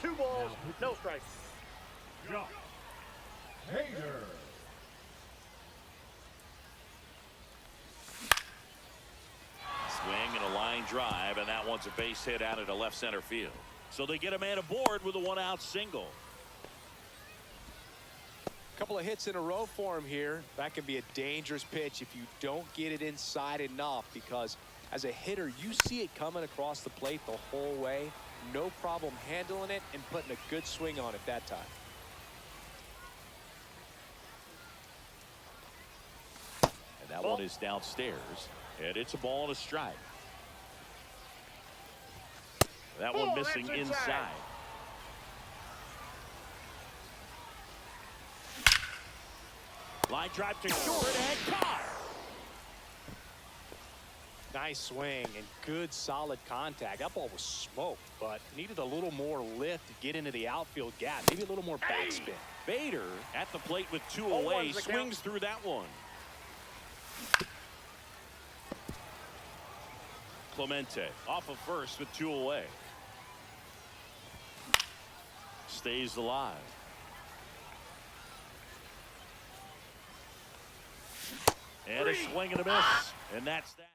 2 balls, no strikes. Josh Hader. Swing and a line drive, and that one's a base hit out into left center field. So they get a man aboard with a 1-out single. Couple of hits in a row for him here. That can be a dangerous pitch if you don't get it inside enough, because as a hitter, you see it coming across the plate the whole way. No problem handling it and putting a good swing on it that time. And that one is downstairs, and it's a ball and a strike. That one missing inside. Line drive to short and caught. Nice swing and good solid contact. That ball was smoked, but needed a little more lift to get into the outfield gap. Maybe a little more backspin. Bader at the plate with 2 away, swings through that one. Clemente off of first with 2 away. Stays alive. And a swing and a miss. And that's that.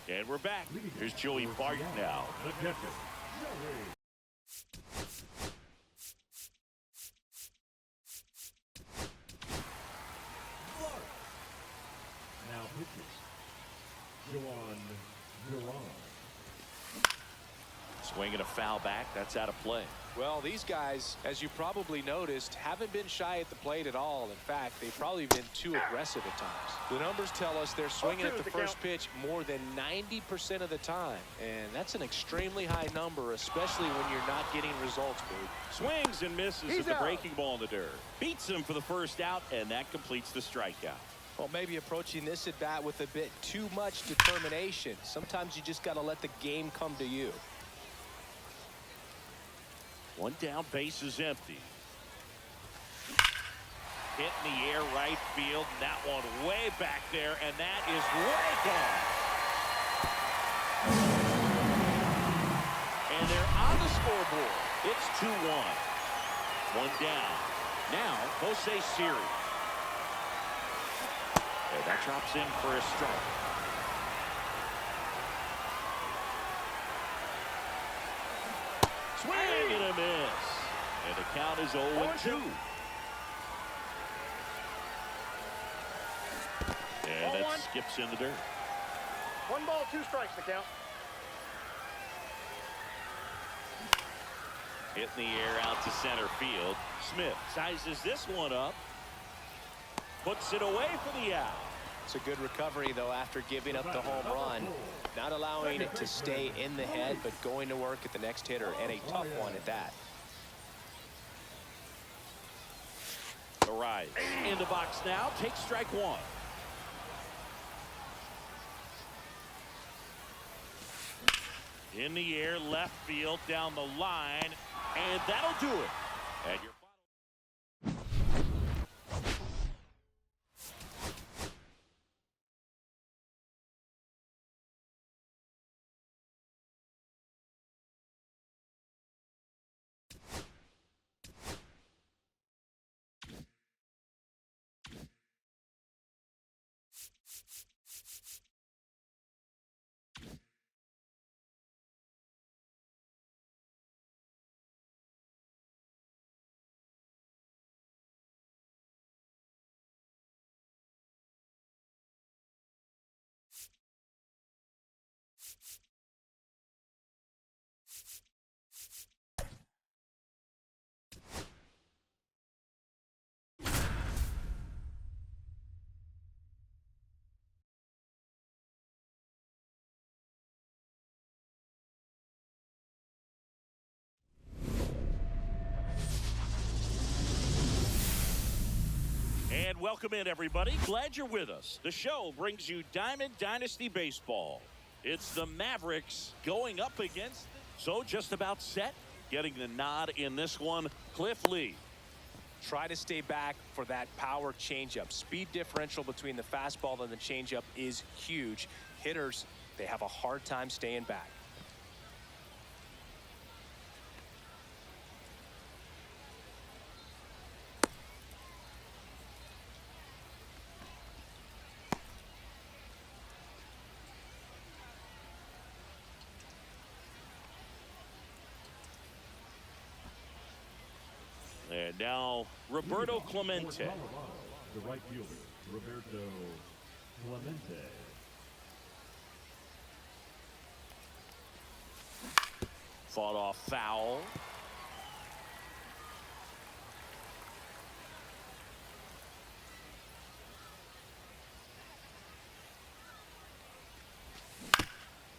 And we're back. Here's Joey Bart now. The catcher, Joey. Bart. Now pitches. Joan. Swing and a foul back. That's out of play. Well, these guys, as you probably noticed, haven't been shy at the plate at all. In fact, they've probably been too aggressive at times. The numbers tell us they're swinging at the first pitch more than 90% of the time. And that's an extremely high number, especially when you're not getting results, Boo. Swings and misses at the breaking ball in the dirt. Beats him for the first out, and that completes the strikeout. Well, maybe approaching this at bat with a bit too much determination. Sometimes you just got to let the game come to you. One down, base is empty. Hit in the air, right field. And that one way back there, and that is way gone. And they're on the scoreboard. It's 2-1. One down. Now, Jose Siri. And that drops in for a strike. Swing and a miss. And the count is 0-2. And that skips in the dirt. 1 ball, 2 strikes to count. Hit in the air out to center field. Smith sizes this one up. Puts it away for the out. It's a good recovery, though, after giving up the home run. Not allowing it to stay in the head, but going to work at the next hitter, and a tough one at that. Arise in the box now. Takes strike one. In the air, left field, down the line, and that'll do it. And your And welcome in, everybody. Glad you're with us. The show brings you Diamond Dynasty Baseball. It's the Mavericks going up against. So just about set. Getting the nod in this one, Cliff Lee. Try to stay back for that power changeup. Speed differential between the fastball and the changeup is huge. Hitters, they have a hard time staying back. And now, Roberto Clemente. The right fielder, Roberto Clemente. Fought off foul.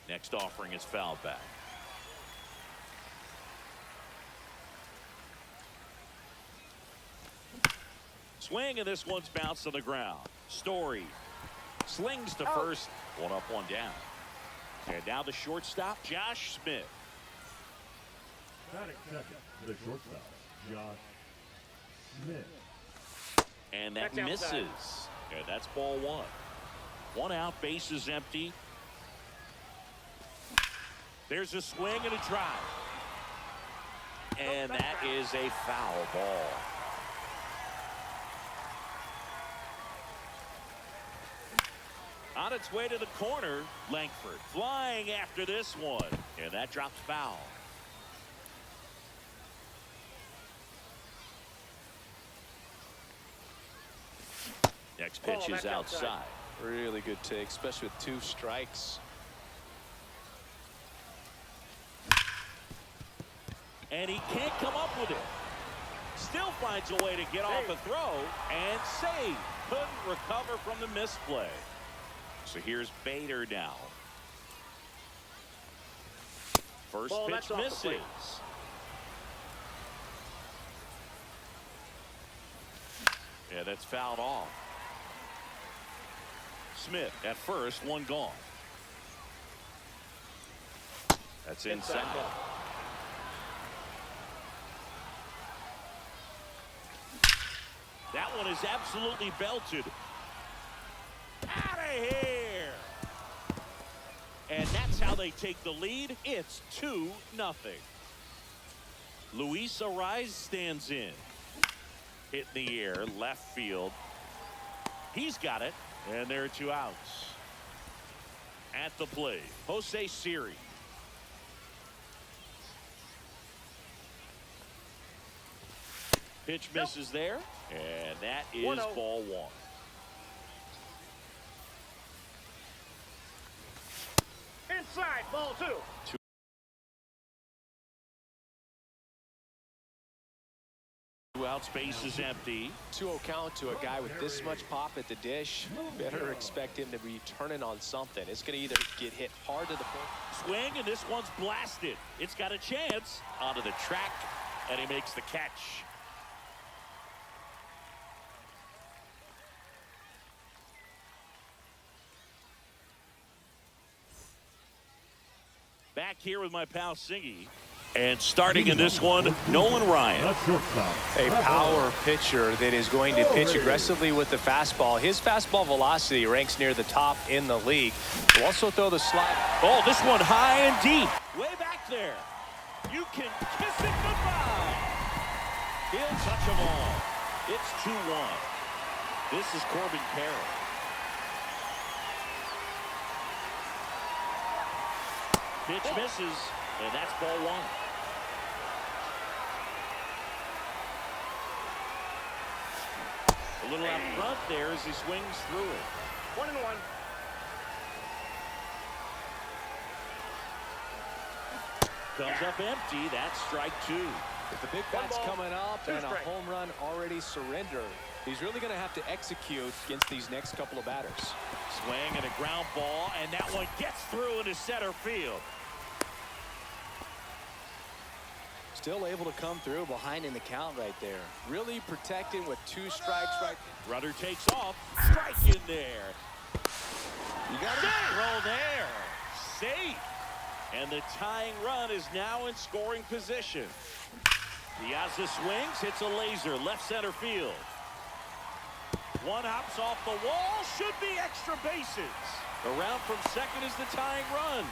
Next offering is foul back. Swing, and this one's bounced on the ground. Story slings to first. One up, one down. And now the shortstop, Josh Smith. Batting second, the shortstop, Josh Smith. And that That's outside. misses. And that's ball one. One out, base is empty. There's a swing and a drive. And that is a foul ball. On its way to the corner, Langford flying after this one. And that drops foul. Next pitch is outside. Really good take, especially with 2 strikes. And he can't come up with it. Still finds a way to get off a throw and save. Couldn't recover from the misplay. So here's Bader now. First Ball, pitch that's off the misses. plate. Yeah, that's fouled off. Smith at first, one gone. That's inside. That one is absolutely belted. Out of here. And that's how they take the lead. It's 2-0. Luis Ariz stands in. Hit in the air, left field. He's got it, and there are 2 outs. At the plate, Jose Siri. Pitch misses there, and that is 1-0. ball 1. Inside, ball 2. 2 outs, base is empty. 2-0 count to a guy with this much pop at the dish. Better expect him to be turning on something. It's going to either get hit hard to the plate. Swing, and this one's blasted. It's got a chance. Onto the track, and he makes the catch. Back here with my pal Singy. And starting in this one, Nolan Ryan. A power pitcher that is going to pitch aggressively with the fastball. His fastball velocity ranks near the top in the league. He'll also throw the slide. Oh, this one high and deep. Way back there. You can kiss it goodbye. He'll touch them all. It's 2-1. This is Corbin Carroll. Pitch misses, and that's ball 1. A little out front there as he swings through it. 1-1. Comes up empty. That's strike 2. With the big bats coming up and a strikes. home run already surrendered, he's really going to have to execute against these next couple of batters. Swing and a ground ball, and that one gets through into center field. Still able to come through behind in the count right there. Really protecting with 2 strikes right. Runner takes off. Strike in there. You got Throw there. Safe. And the tying run is now in scoring position. Piazza swings, hits a laser, left center field. One hops off the wall, should be extra bases. Around from second is the tying run.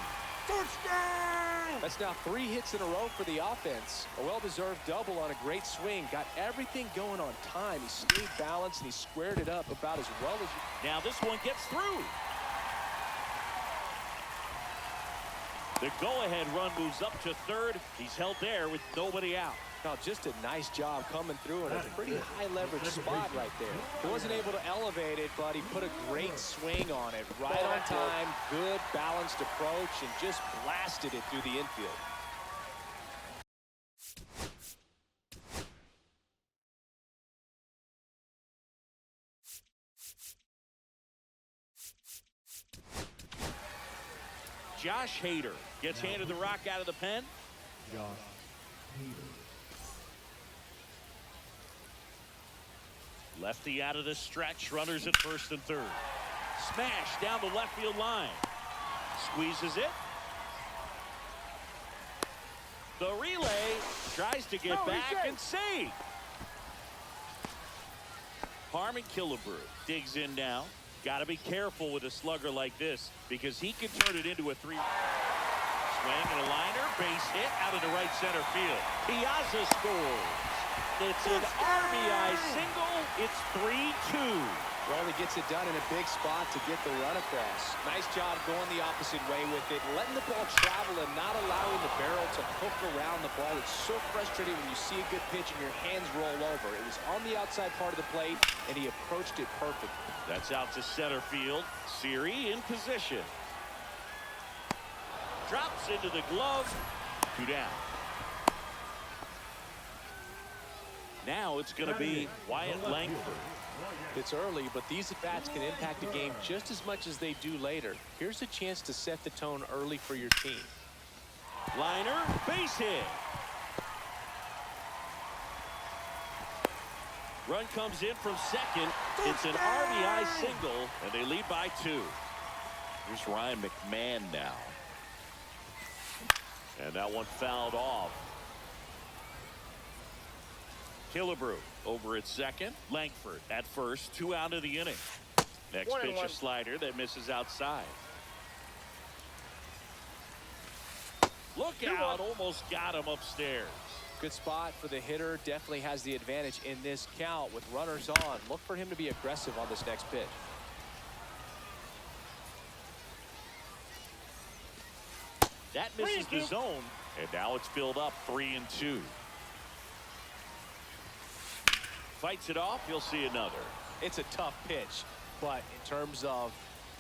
Touchdown! That's now 3 hits in a row for the offense. A well-deserved double on a great swing. Got everything going on time. He stayed balanced and he squared it up about as well as you. Now this one gets through. The go-ahead run moves up to third. He's held there with nobody out. Now just a nice job coming through in a pretty high leverage spot right there. He wasn't able to elevate it, but he put a great swing on it. Right on time, good balanced approach, and just blasted it through the infield. Josh Hader gets handed the rock out of the pen. Josh Hader. Lefty out of the stretch, runners at first and third. Smash down the left field line. Squeezes it. The relay tries to get back and save. Harmon Killebrew digs in now. Got to be careful with a slugger like this because he can turn it into a 3. Swing and a liner, base hit out into right center field. Piazza scores. It's an RBI single. It's 3-2. Well, he gets it done in a big spot to get the run across. Nice job going the opposite way with it, letting the ball travel and not allowing the barrel to hook around the ball. It's so frustrating when you see a good pitch and your hands roll over. It was on the outside part of the plate, and he approached it perfectly. That's out to center field. Siri in position. Drops into the glove. 2 down. Now it's going to be Wyatt Langford. It's early, but these at-bats can impact a game just as much as they do later. Here's a chance to set the tone early for your team. Liner, base hit. Run comes in from second. It's an RBI single, and they lead by 2. Here's Ryan McMahon now. And that one fouled off. Killebrew over at second. Langford at first. 2 out of the inning. Next pitch, a slider that misses outside. Look out, almost got him upstairs. Good spot for the hitter. Definitely has the advantage in this count with runners on. Look for him to be aggressive on this next pitch. That misses the zone, and now it's filled up 3-2. Fights it off, you'll see another. It's a tough pitch, but in terms of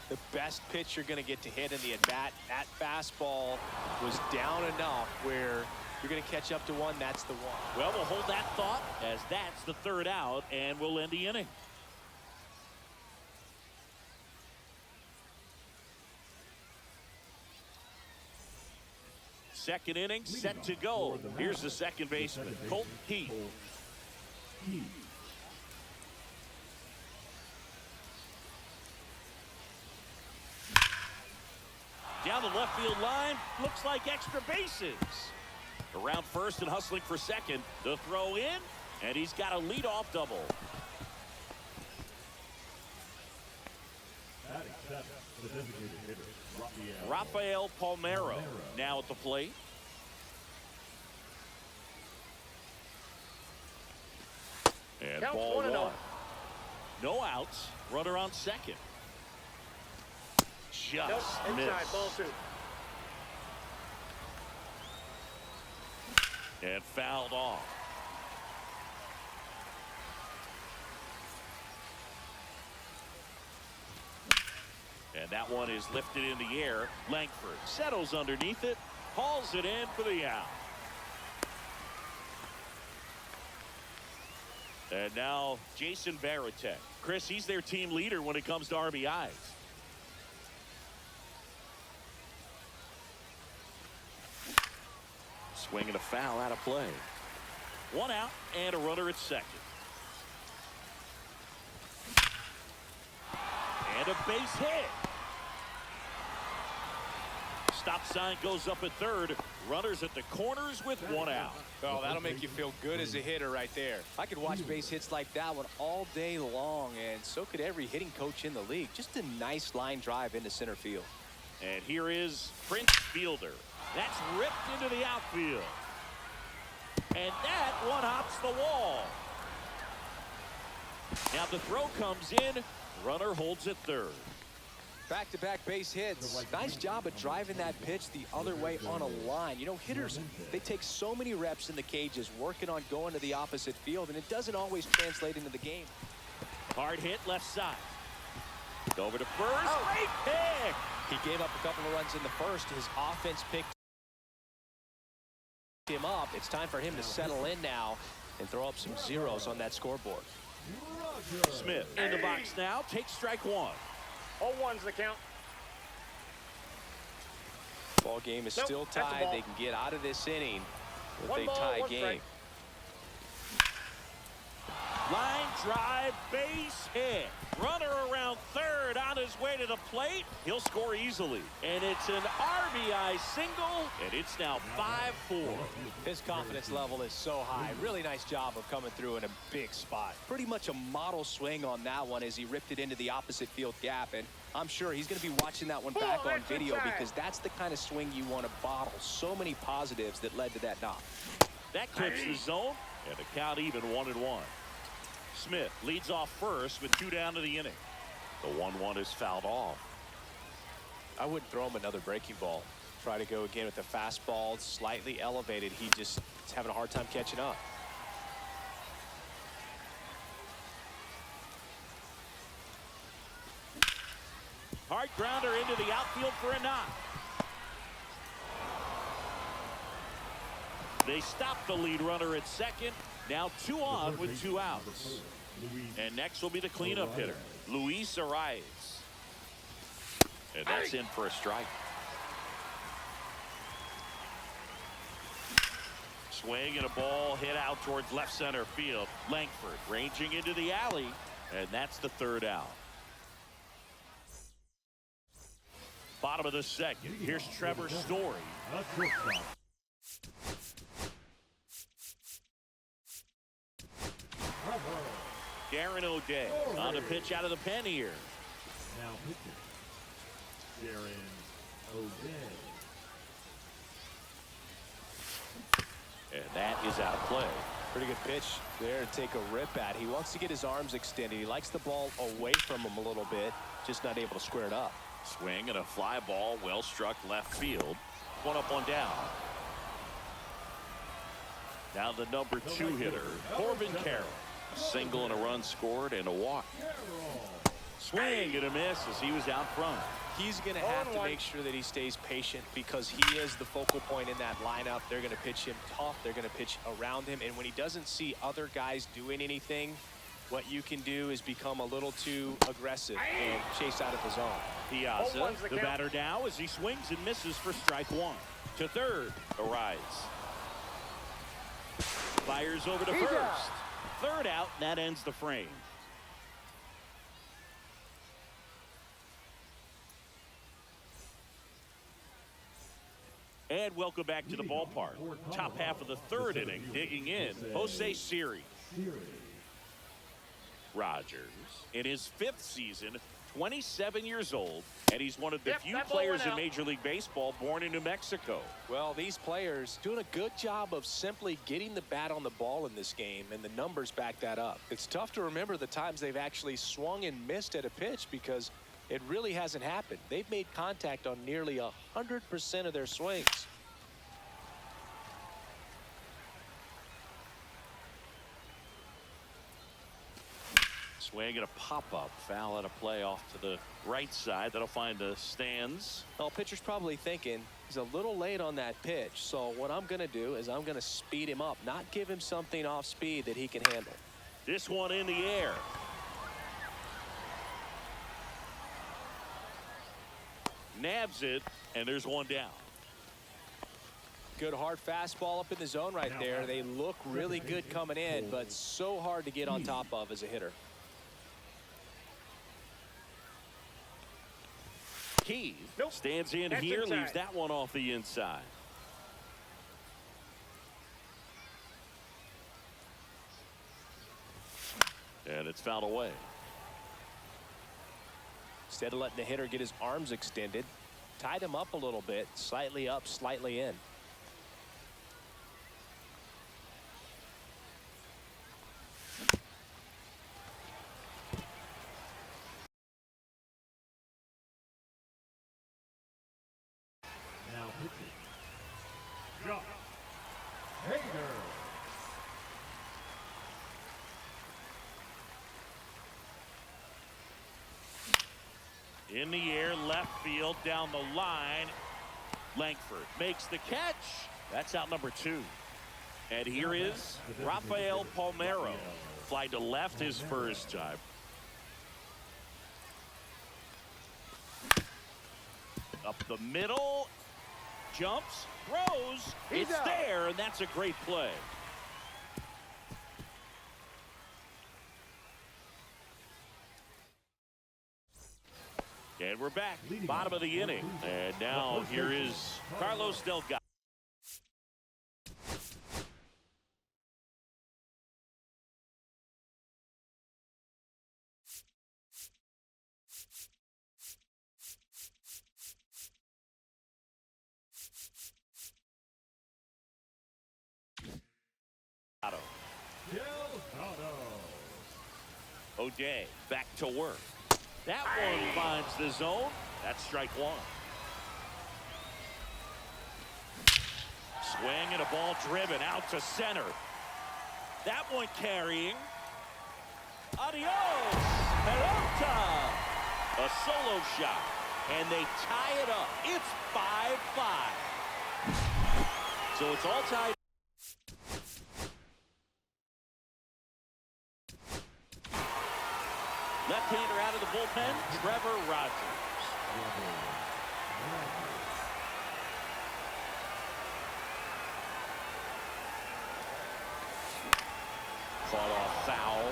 the best pitch you're going to get to hit in the at-bat, that fastball was down enough where you're going to catch up to one. That's the one. Well, we'll hold that thought as that's the 3rd out, and we'll end the inning. Second inning set to go. Here's the second baseman, Colt Heath. Down the left field line, looks like extra bases. Around first and hustling for second. The throw in, and he's got a leadoff double. Batting seventh, the designated hitter, Rafael Palmeiro now at the plate. And Count ball 1-0. No outs. Runner on second. Just Nope, missed. inside, ball 2. And fouled off. And that one is lifted in the air. Langford settles underneath it, hauls it in for the out. And now Jason Varitek. Chris, he's their team leader when it comes to RBIs. Swinging a foul out of play. 1 out and a runner at second. And a base hit. Stop sign goes up at third. Runners at the corners with 1 out. Oh, that'll make you feel good as a hitter right there. I could watch base hits like that one all day long, and so could every hitting coach in the league. Just a nice line drive into center field. And here is Prince Fielder. That's ripped into the outfield. And that one hops the wall. Now the throw comes in. Runner holds at third. Back-to-back base hits. Nice job of driving that pitch the other way on a line. You know, hitters, they take so many reps in the cages working on going to the opposite field, and it doesn't always translate into the game. Hard hit left side. Over to first. Great pick. He gave up a couple of runs in the first. His offense picked him up. It's time for him to settle in now and throw up some zeros on that scoreboard. Smith in the box now. Takes strike 1. 0-1's the count. Ball game is Nope, still that's a tied. ball. They can get out of this inning with One a ball, tie one game. strike. Line drive, base hit. Runner around third on his way to the plate. He'll score easily. And it's an RBI single, and it's now 5-4. His confidence level is so high. Really nice job of coming through in a big spot. Pretty much a model swing on that one as he ripped it into the opposite field gap. And I'm sure he's going to be watching that one back on video because that's the kind of swing you want to bottle. So many positives that led to that knock. That clips the zone, and the count even 1-1. Smith leads off first with 2 down to the inning. The 1-1 is fouled off. I wouldn't throw him another breaking ball. Try to go again with the fastball, slightly elevated. He just is having a hard time catching up. Hard grounder into the outfield for a knock. They stop the lead runner at second. Now 2 on with 2 outs. And next will be the cleanup hitter, Luis Arias. And that's in for a strike. Swing and a ball hit out towards left center field. Langford ranging into the alley, and that's the 3rd out. Bottom of the second. Here's Trevor Story. a shortstop. Darren O'Day on the pitch out of the pen here. Now pitching, Darren O'Day. And that is out of play. Pretty good pitch there to take a rip at. He wants to get his arms extended. He likes the ball away from him a little bit, just not able to square it up. Swing and a fly ball, well struck left field. One up, one down. Now the number 2 hitter, Corbin Carroll. A single and a run scored and a walk. Swing and a miss as he was out front. He's going to have to make sure that he stays patient because he is the focal point in that lineup. They're going to pitch him tough. They're going to pitch around him. And when he doesn't see other guys doing anything, what you can do is become a little too aggressive and chase out of the zone. Piazza, the batter now, as he swings and misses for strike 1. To third, Arise. Fires over to first. Third out, and that ends the frame. And welcome back to the ballpark. Top half of the third inning, digging in, Jose Siri. Rogers, in his 5th season, 27 years old, and he's one of the few players in Major League Baseball born in New Mexico. Well, these players doing a good job of simply getting the bat on the ball in this game, and the numbers back that up. It's tough to remember the times they've actually swung and missed at a pitch because it really hasn't happened. They've made contact on nearly 100% of their swings. Swing and a pop-up, foul out of play off to the right side. That'll find the stands. Well, pitcher's probably thinking he's a little late on that pitch, so what I'm going to do is I'm going to speed him up, not give him something off speed that he can handle. This one in the air. Nabs it, and there's one down. Good hard fastball up in the zone right there. They look really good coming in, but so hard to get on top of as a hitter. Key stands in here, leaves that one off the inside. And it's fouled away. Instead of letting the hitter get his arms extended, tied him up a little bit, slightly up, slightly in. Now pitching, Josh Hader. In the air, left field, down the line. Langford makes the catch. That's out number 2. And here is Rafael Palmeiro. Fly to left his first time. Up the middle. Jumps, throws. It's there, and that's a great play. And we're back, bottom of the inning. And now here is Carlos Delgado. O'Day back to work. That one finds the zone. That's strike 1. Swing and a ball driven out to center. That one carrying. Adios, Peralta. A solo shot, and they tie it up. It's 5-5. So it's all tied. Left-hander out of the bullpen, Trevor Rogers. Caught off foul.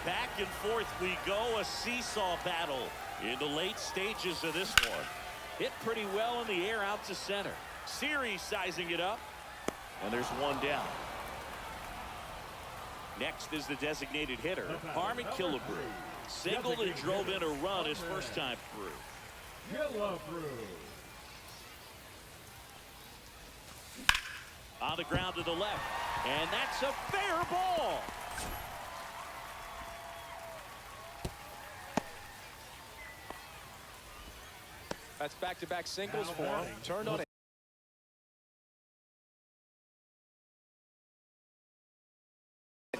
Back and forth we go, a seesaw battle in the late stages of this one. Hit pretty well in the air out to center. Siri sizing it up, and there's one down. Next is the designated hitter, Harmon Killebrew. Singled and drove in a run his first time through. On the ground to the left, and that's a fair ball. That's back-to-back singles for him. Turned on it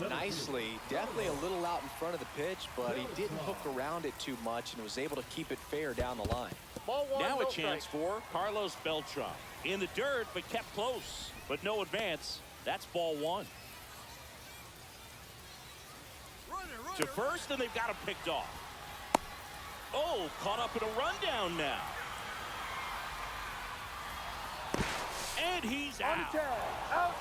nicely. Definitely a little out in front of the pitch, but he didn't hook around it too much and was able to keep it fair down the line. Ball one, Now no a chance for Carlos Beltran. In the dirt, but kept close. But no advance. That's ball one. To first, and they've got him picked off. Oh, caught up in a rundown now. And he's out. Out.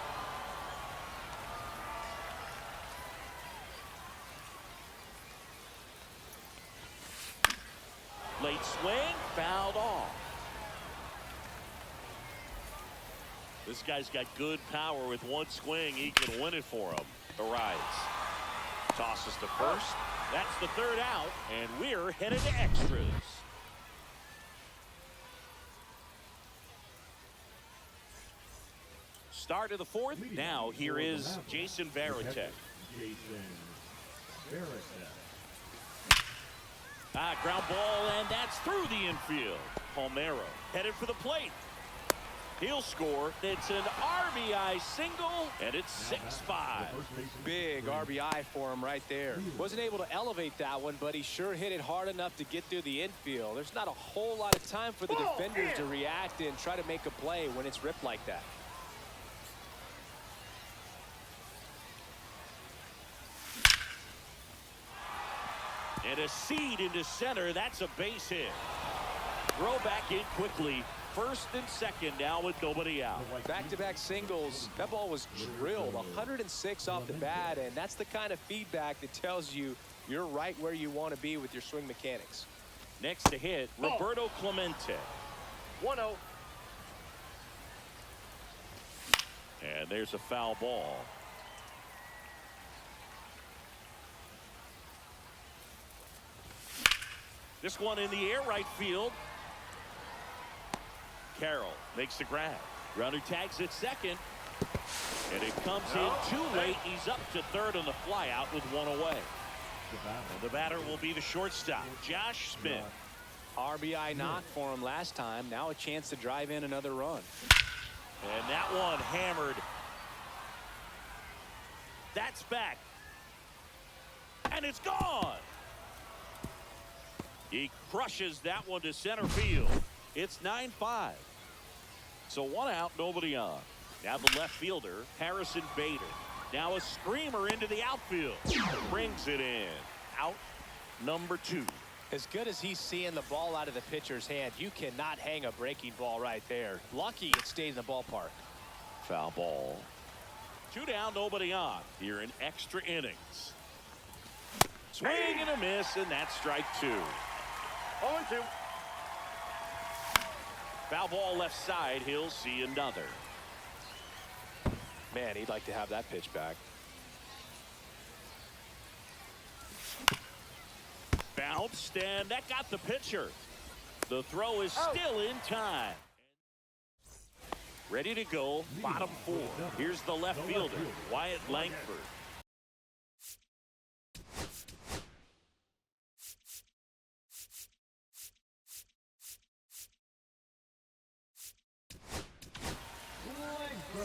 Late swing, fouled off. This guy's got good power. With one swing, he can win it for him. The rise. Tosses to first. That's the third out, and we're headed to extras. Start of the fourth. Now here is Jason Varitek. Ground ball, and that's through the infield. Palmeiro headed for the plate. He'll score. It's an RBI single, and it's 6-5. Big RBI for him right there. Wasn't able to elevate that one, but he sure hit it hard enough to get through the infield. There's not a whole lot of time for the defenders to react and try to make a play when it's ripped like that. And a seed into center. That's a base hit. Throw back in quickly. First and second now with nobody out. Back-to-back singles. That ball was drilled 106 off the bat, and that's the kind of feedback that tells you you're right where you want to be with your swing mechanics. Next to hit, Roberto Clemente. 1-0. And there's a foul ball. This one in the air, right field. Carroll makes the grab. Runner tags at second. And it comes in too late. He's up to third on the fly out with one away. And the batter will be the shortstop, Josh Smith. RBI knock for him last time. Now a chance to drive in another run. And that one hammered. That's back. And it's gone. He crushes that one to center field. It's 9-5. So one out, nobody on. Now the left fielder, Harrison Bader. Now a screamer into the outfield. Brings it in. Out number 2. As good as he's seeing the ball out of the pitcher's hand, you cannot hang a breaking ball right there. Lucky it stayed in the ballpark. Foul ball. 2 down, nobody on. Here in extra innings. Swing and a miss, and that's strike 2. 0-2. Foul ball left side. He'll see another. Man, he'd like to have that pitch back. Bounced, and that got the pitcher. The throw is still in time. Ready to go, bottom 4. Here's the left fielder, Wyatt Langford.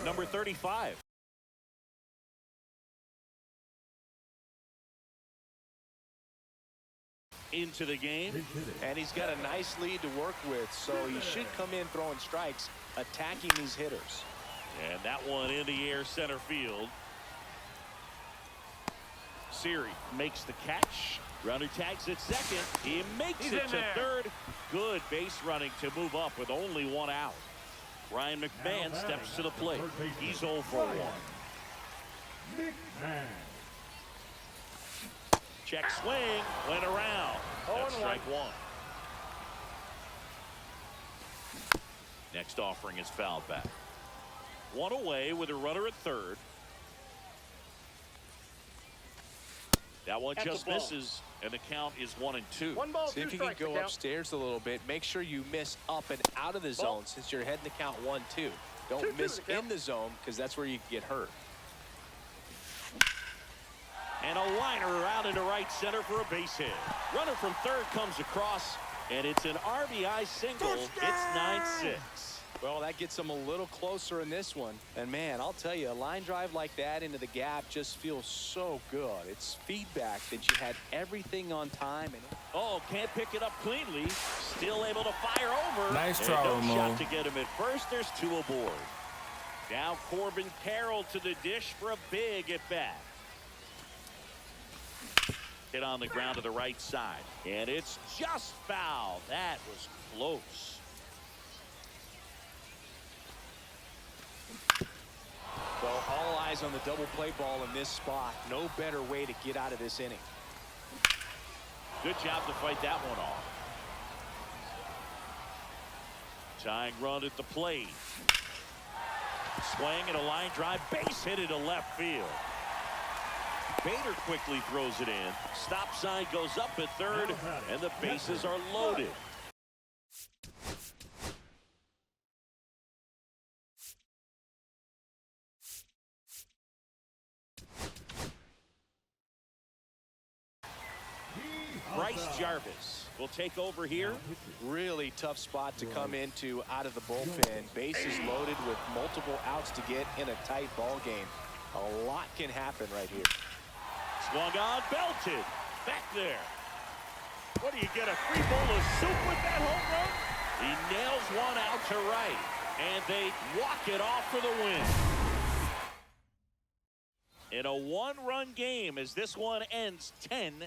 Number 35. Into the game. And he's got a nice lead to work with, so he should come in throwing strikes, attacking these hitters. And that one in the air, center field. Siri makes the catch. Runner tags at second. He makes it to third. Good base running to move up with only one out. Ryan McMahon steps to the plate. He's 0 for 1. Check swing, went around. That's strike 1. Next offering is fouled back. 1 away with a runner at third. That one At the just ball. misses, and the count is 1-2. 1 ball, See 2 if you can strikes. go to count. upstairs a little bit. Make sure you miss up and out of the Ball. zone since you're heading to count 1-2. Don't 2-2 miss to count. in the zone because that's where you can get hurt. And a liner out into right center for a base hit. Runner from third comes across, and it's an RBI single. It's 9-6. Well, that gets them a little closer in this one. And, man, I'll tell you, a line drive like that into the gap just feels so good. It's feedback that you had everything on time. And Oh, can't pick it up cleanly. Still able to fire over. Nice And try, no Ramon. shot to get him at first. There's 2 aboard. Now Corbin Carroll to the dish for a big at bat. Hit on the ground to the right side. And it's just foul. That was close. well, all eyes on the double play ball in this spot. No better way to get out of this inning. Good job to fight that one off. Tying run at the plate. Swing and a line drive. Base hit into left field. Bader quickly throws it in. Stop sign goes up at third, and the bases are loaded. Bryce Jarvis will take over here. Really tough spot to come into out of the bullpen. Bases loaded with multiple outs to get in a tight ball game. A lot can happen right here. Swung on, belted. Back there. What do you get, a free bowl of soup with that home run? He nails one out to right, and they walk it off for the win. In a 1-run game as this one ends 10-9.